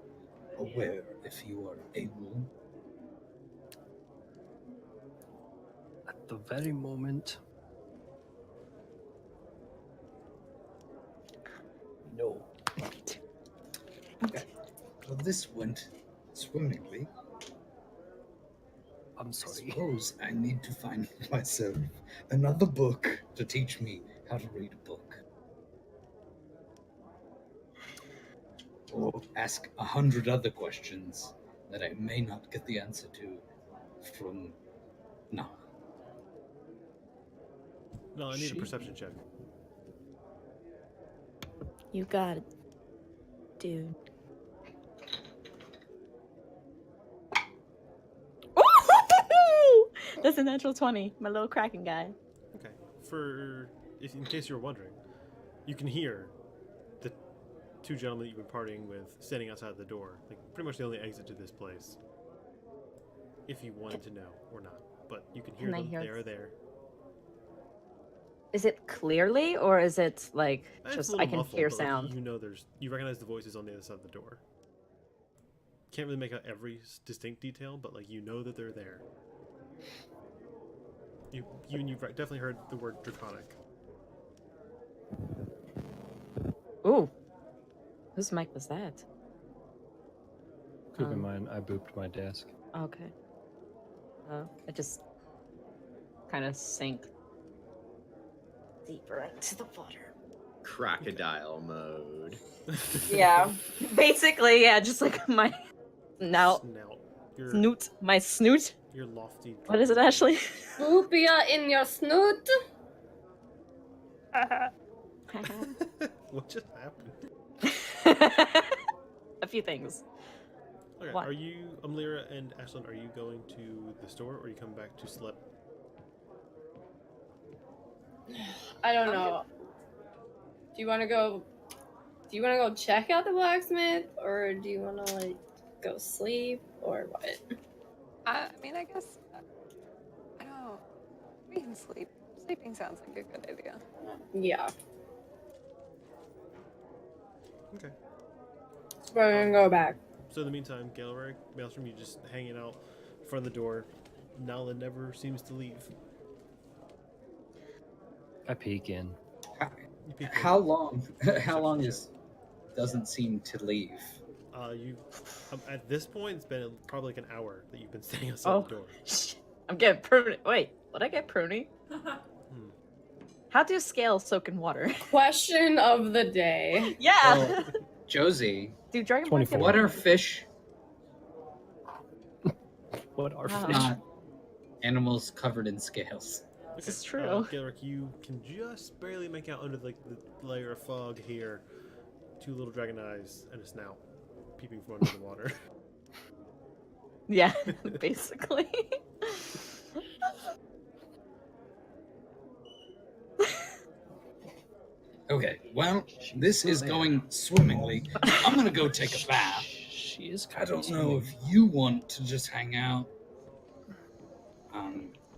aware if you were able. At the very moment, no. Okay. Well, this went swimmingly. I'm I sorry. suppose I need to find myself another book to teach me how to read a book. Or ask 100 other questions that I may not get the answer to from now. No, I need She- a perception check. You got it, dude. That's a natural 20. My little Kraken guy. Okay. In case you were wondering, you can hear the two gentlemen that you've been partying with standing outside the door. Like, pretty much the only exit to this place. If you wanted to know or not. But you can hear Can I them. hear They are there. Is it clearly, or is it like It's a just little I can muffled, hear but, like, sound? you know you recognize the voices on the other side of the door. Can't really make out every distinct detail, but, like, you know that they're there. You've definitely heard the word draconic. Whose mic was that? Keep in mind, I booped my desk. Okay. It just kind of sank deeper into the water. Crocodile mode. Yeah. Basically, yeah, just like my Snout. Your, snoot. My snoot. Your lofty. What is it, dragon Ashley? Swoopia in your snoot. tail. What just happened? A few things. Okay, What? are you, Lyra and Ashlyn, are you going to the store or are you coming back to Slip? I don't know. Do you want to go? Do you want to go check out the blacksmith, or do you want to like go sleep, or what? I mean, I guess I don't know. We can sleep. Sleeping sounds like a good idea. Yeah, Okay. we're gonna go back. So in the meantime, Galeric, Maelstrom, you just hanging out in front of the door. Nala never seems to leave. I peek in. You peek in. How long? How Perception long check. doesn't seem to leave? You at this point it's been probably like an hour that you've been staying outside the door. I'm getting pruny. Wait, would I get pruny? How do scales soak in water? Question of the day. Yeah. Well, Josie, Do dragonflies 24. get what water? are fish What are Wow. fish? not animals covered in scales? This is true. Galeric, you can just barely make out under like the layer of fog here. Two little dragon eyes and a snout peeping from under the water. Yeah, basically. Okay, well, this is going swimmingly. I'm gonna go take a bath. She is. I don't know if you want to just hang out,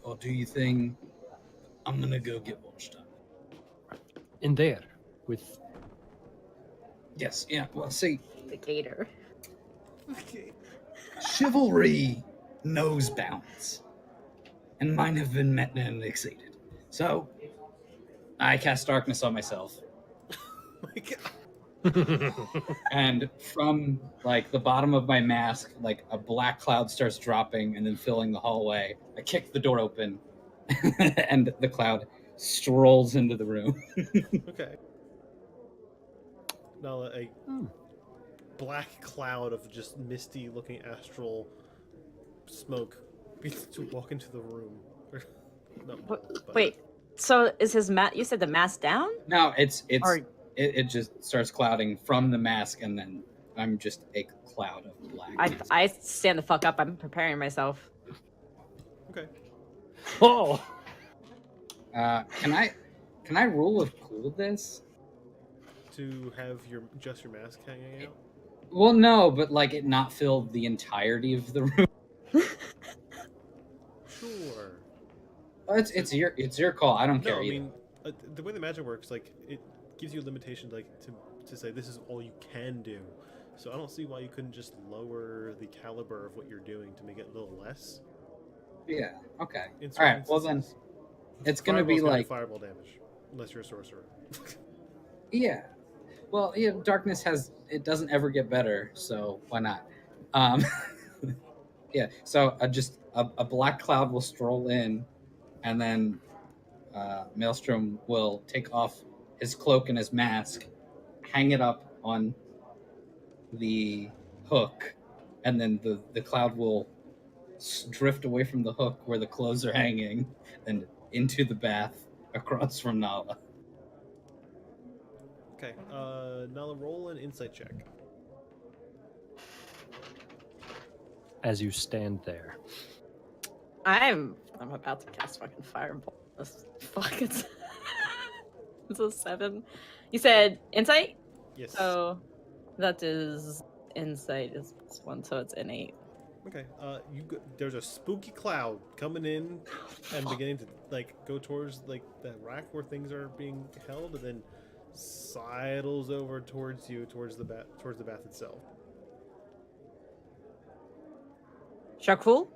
or do you think I'm gonna go get washed up? in there with. Yes, yeah. Well, see, The gator. Okay. chivalry knows bounds, and mine have been met and exceeded. So, I cast darkness on myself, My God. And from like the bottom of my mask, like a black cloud starts dropping and then filling the hallway. I kick the door open, and the cloud strolls into the room. Okay. Nala, a black cloud of just misty looking astral smoke begins to walk into the room. No, but- Wait, so is his mat? You said the mask down? No, Or it just starts clouding from the mask, and then I'm just a cloud of black. I stand the fuck up. I'm preparing myself. Okay. Oh! Can I rule of cool this? To have just your mask hanging out? Well, no, but like it not fill the entirety of the room. Sure. It's your call. I don't care No, I either. mean, the way the magic works, like, it gives you a limitation, like, to say this is all you can do. So I don't see why you couldn't just lower the caliber of what you're doing to make it a little less. Yeah. Okay. In All right. certain Well then, instances. it's gonna be Fireball's gonna do like fireball damage, unless you're a sorcerer. yeah. Well, yeah. Darkness it doesn't ever get better, so why not? Yeah. So just a black cloud will stroll in, and then Maelstrom will take off his cloak and his mask, hang it up on the hook, and then the cloud will drift away from the hook where the clothes are hanging and into the bath across from Nala. Okay, Nala, roll an insight check. As you stand there. I'm about to cast fucking fireball. Fuck, it's a 7. You said insight? Yes. So that is insight is +1, so it's an 8. Okay. There's a spooky cloud coming in and beginning to like go towards like the rack where things are being held, and then sidles over towards you, towards the bath itself. Shakul?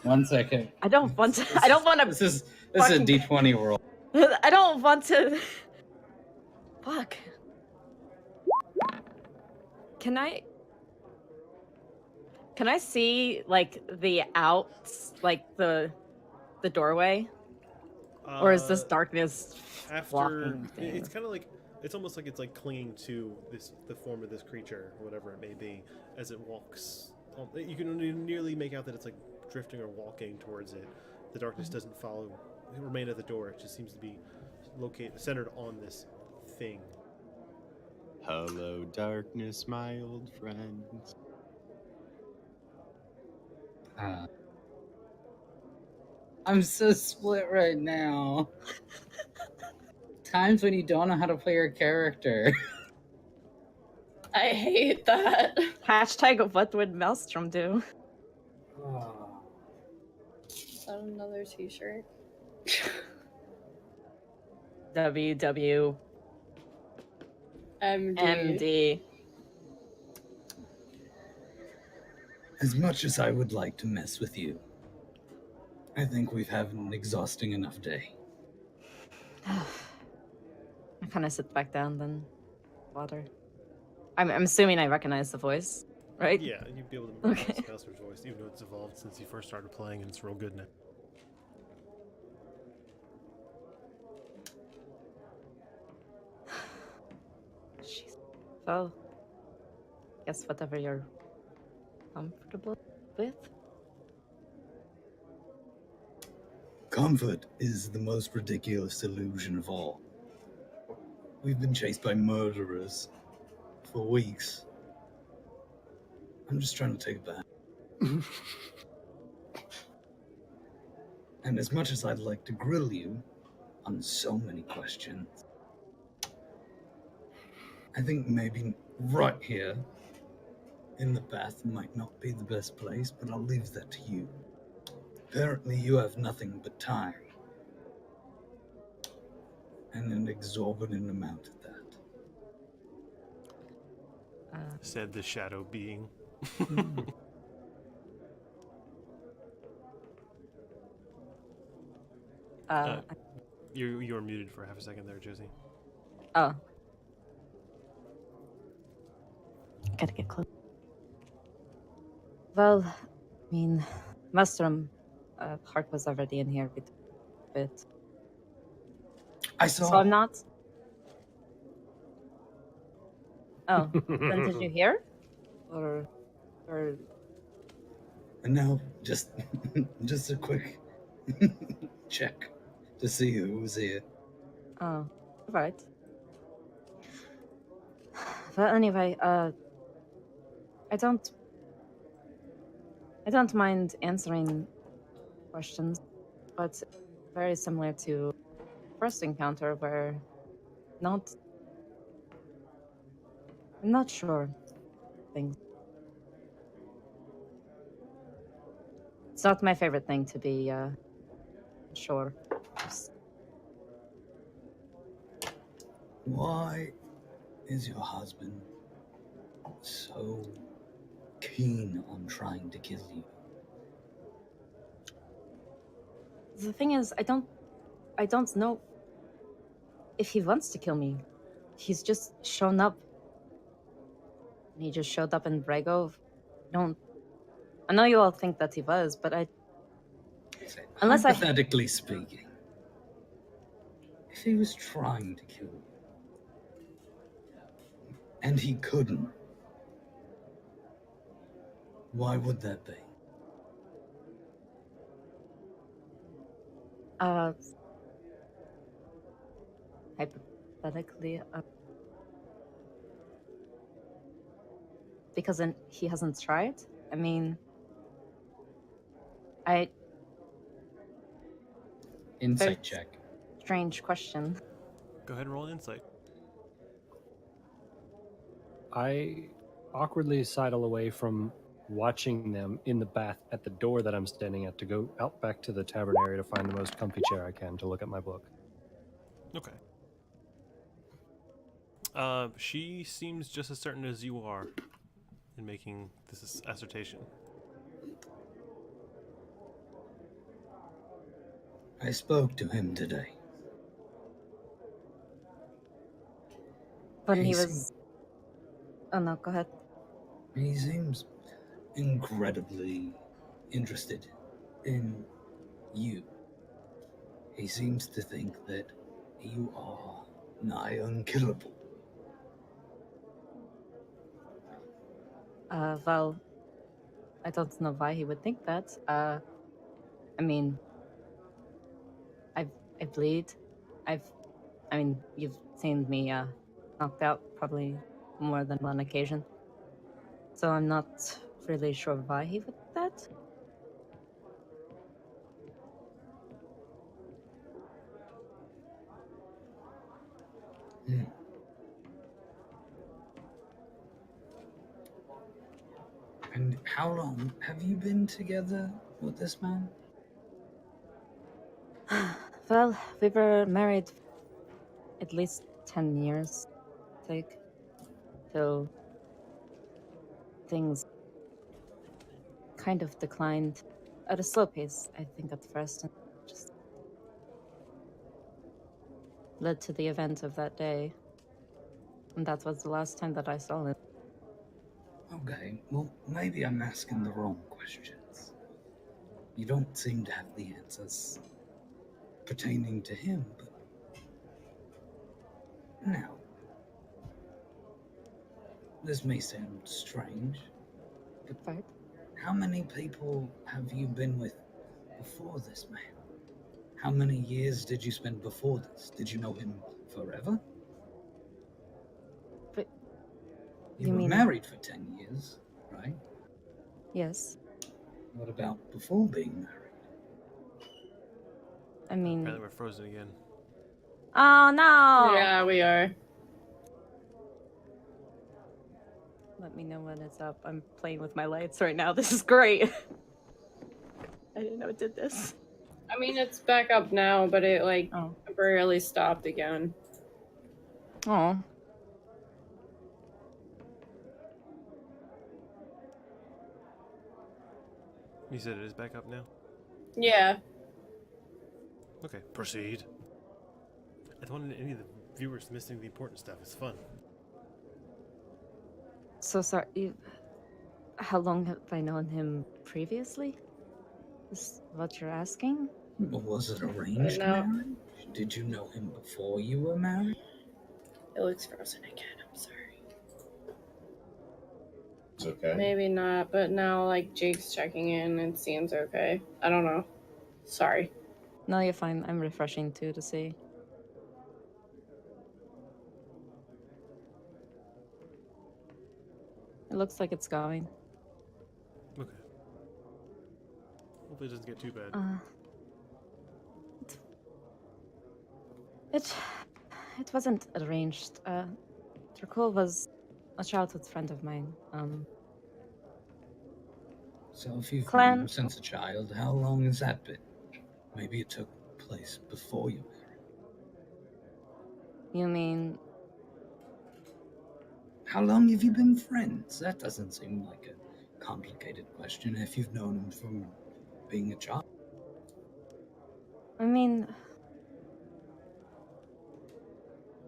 1 second. I don't want to. I don't want to. This is a D20 roll. I don't want to. Fuck. Can I see like the outs, like the doorway, or is this darkness After blocking it's things? kind of like it's almost like it's like clinging to the form of this creature, whatever it may be, as it walks. You can nearly make out that it's like drifting or walking towards it. The darkness doesn't remain at the door. It just seems to be centered on this thing. Hello, darkness, my old friend. I'm so split right now. Times when you don't know how to play your character. I hate that. Hashtag what would Maelstrom do? Is that another t-shirt? WW MD. MD. As much as I would like to mess with you, I think we've had an exhausting enough day. I kind of sit back down then. Water. I'm assuming I recognize the voice, right? Yeah, you'd be able to Okay. recognize Master's voice, even though it's evolved since you first started playing, and it's real good now. Jeez. Well, guess whatever you're comfortable with. Comfort is the most ridiculous illusion of all. We've been chased by murderers for weeks. I'm just trying to take a bath. And as much as I'd like to grill you on so many questions, I think maybe right here in the bath might not be the best place, but I'll leave that to you. Apparently you have nothing but time. And an exorbitant amount at that. Said the shadow being. You were muted for half a second there, Josie. Oh. Gotta get close. Well, I mean, Mustrum, Hart was already in here with a bit. I saw. So I'm not. Oh, then did you hear? Or. And now, just a quick check to see who was here. Oh, right. Well, anyway, I don't mind answering questions, but very similar to first encounter where I'm not sure things. It's not my favorite thing to be sure. Why is your husband so keen on trying to kill you? The thing is, I don't know if he wants to kill me. He's just shown up. He just showed up in Brago. I know you all think that he was, but unless Hypothetically speaking, if he was trying to kill you, and he couldn't, why would that be? Hypothetically, because he hasn't tried. I mean, Insight check. Strange question. Go ahead and roll an insight. I awkwardly sidle away from watching them in the bath at the door that I'm standing at to go out back to the tavern area to find the most comfy chair I can to look at my book. Okay. She seems just as certain as you are in making this assertion. I spoke to him today. when he He was. Oh no, go ahead. He seems incredibly interested in you. He seems to think that you are nigh unkillable. Well, I don't know why he would think that. I mean, I bleed. I mean, you've seen me knocked out probably more than one occasion. So I'm not really sure why he would do that. Hmm. And how long have you been together with this man? Well, we were married at least 10 years, I think, till things kind of declined at a slow pace, I think, at first, and just led to the event of that day. And that was the last time that I saw him. Okay, well, maybe I'm asking the wrong questions. You don't seem to have the answers pertaining to him, but now, this may sound strange, but Right. how many people have you been with before this man? How many years did you spend before this? Did you know him forever? But You you were mean- married for 10 years, right? Yes. What about before being married? I mean, Apparently, we're frozen again. oh no! Yeah, we are. Let me know when it's up. I'm playing with my lights right now. This is great. I didn't know it did this. I mean, it's back up now, but it like Oh. temporarily stopped again. Oh. You said it is back up now? Yeah. Okay, proceed. I don't want any of the viewers missing the important stuff. It's fun. So sorry. How long have I known him previously? Is what you're asking? Or was it arranged No. marriage? Did you know him before you were married? It looks frozen again. I'm sorry. It's okay. Maybe not, but now like Jake's checking in and it seems okay. I don't know. Sorry. No, you're fine. I'm refreshing too to see. It looks like it's going. Okay. Hopefully it doesn't get too bad. It wasn't arranged. Dracul was a childhood friend of mine. So if you've known Clan- him since a child, how long has that been? Maybe it took place before you were married. You mean How long have you been friends? That doesn't seem like a complicated question if you've known him from being a child. I mean,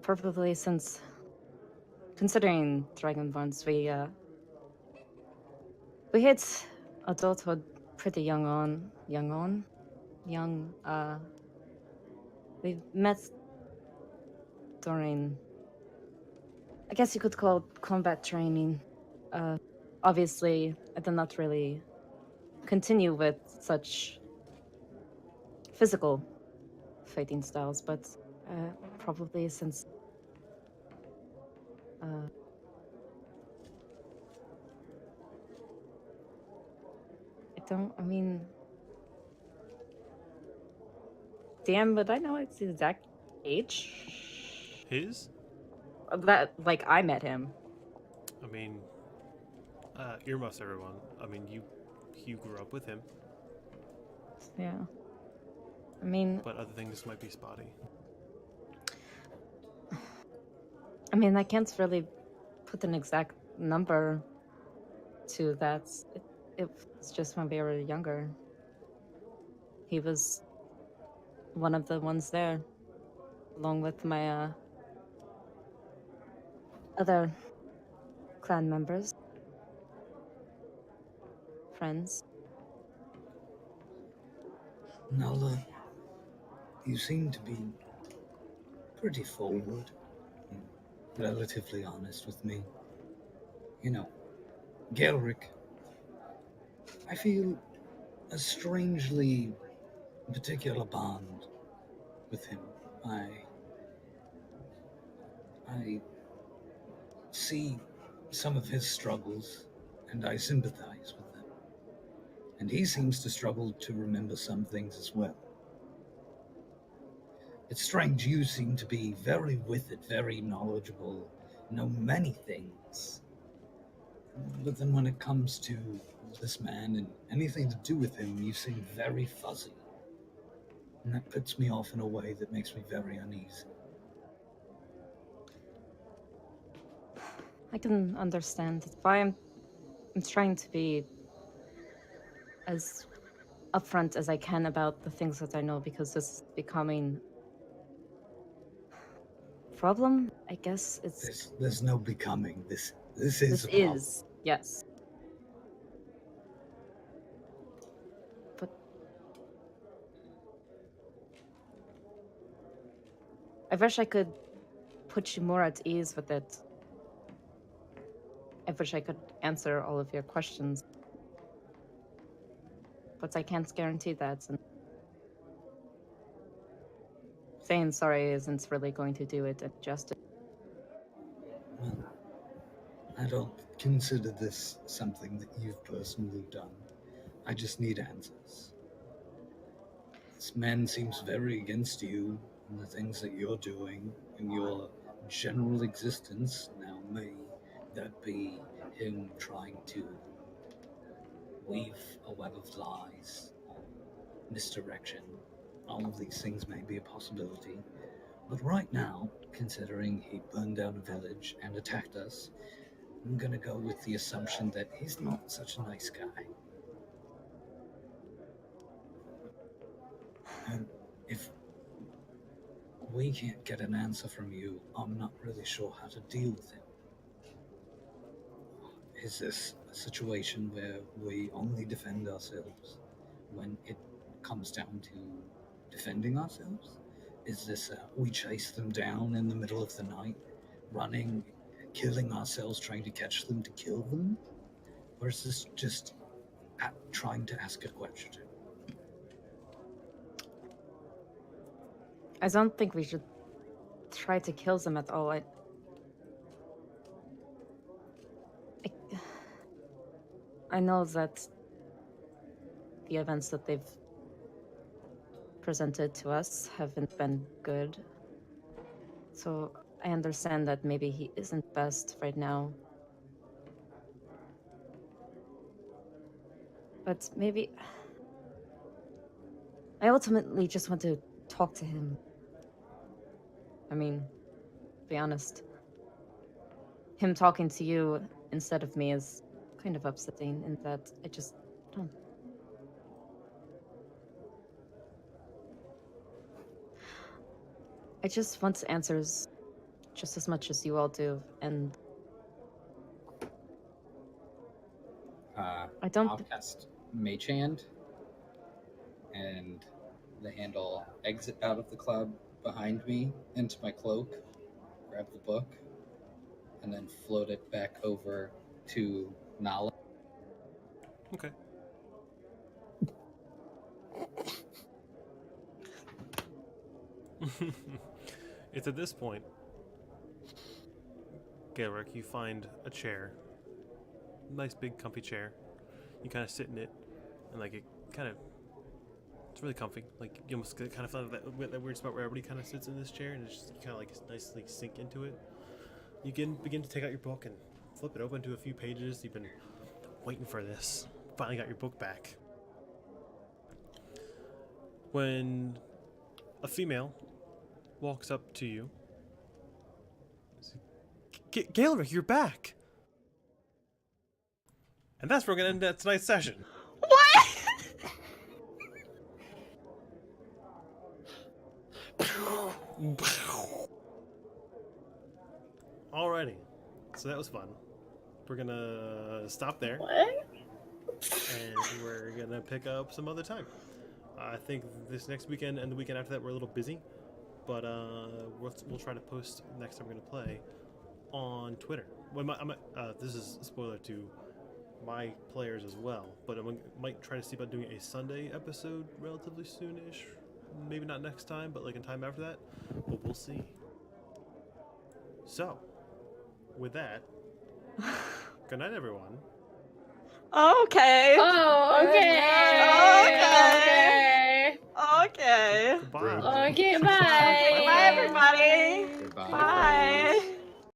probably since, considering Dragonborns, we hit adulthood pretty young. We met during, I guess you could call it combat training. Obviously, I did not really continue with such physical fighting styles, but probably since I mean, damn, but I know it's the exact age His? that, like, I met him. I mean, earmuffs, everyone. I mean, you grew up with him, Yeah. I mean, but other things might be spotty. I can't really put an exact number to that. It's just when we were younger. He was one of the ones there, along with my Other clan members? Friends? Nala, you seem to be pretty forward and relatively honest with me. You know, Gelric, I feel a strangely particular bond with him. I see some of his struggles, and I sympathize with them. And he seems to struggle to remember some things as well. It's strange, you seem to be very with it, very knowledgeable, know many things. But then when it comes to this man and anything to do with him, you seem very fuzzy. And that puts me off in a way that makes me very uneasy. I can understand. That's why I'm trying to be as upfront as I can about the things that I know, because this is becoming a problem. I guess it's There's no becoming. This is this a problem. is, yes. But I wish I could put you more at ease with it. I wish I could answer all of your questions. But I can't guarantee that. And saying sorry isn't really going to do it any justice. Well, I don't consider this something that you've personally done. I just need answers. This man seems very against you and the things that you're doing in your general existence. Now, may that be him trying to weave a web of lies or misdirection. All of these things may be a possibility. But right now, considering he burned down a village and attacked us, I'm gonna go with the assumption that he's not such a nice guy. And if we can't get an answer from you, I'm not really sure how to deal with him. Is this a situation where we only defend ourselves when it comes down to defending ourselves? Is this we chase them down in the middle of the night, running, killing ourselves, trying to catch them to kill them? Or is this just trying to ask a question? I don't think we should try to kill them at all. I know that the events that they've presented to us haven't been good. So I understand that maybe he isn't best right now. But maybe I ultimately just want to talk to him. I mean, to be honest, him talking to you instead of me is kind of upsetting in that I just don't. I just want answers just as much as you all do, and I don't. I'll cast Mage Hand, and the hand will exit out of the cloud behind me into my cloak, grab the book, and then float it back over to Nala. Okay. It's at this point, Gaelic, you find a chair, nice big comfy chair. You kind of sit in it, and like it kind of, it's really comfy. Like you almost kind of find that weird spot where everybody kind of sits in this chair, and it's just kind of like nicely sink into it. You begin to take out your book and flip it open to a few pages. You've been waiting for this. Finally got your book back. When a female walks up to you, Gaelric, you're back! And that's where we're going to end tonight's session. What? Alrighty. So that was fun. We're gonna stop there, What? and we're gonna pick up some other time. I think this next weekend and the weekend after that we're a little busy, but we'll try to post next time we're gonna play on Twitter. Well, this is a spoiler to my players as well, but I might try to see about doing a Sunday episode relatively soonish. Maybe not next time, but like in time after that. But we'll see. So, with that, good night, everyone. Okay. Oh, okay. Okay. Okay. Goodbye. Okay, bye. Bye, everybody. Goodbye. Bye.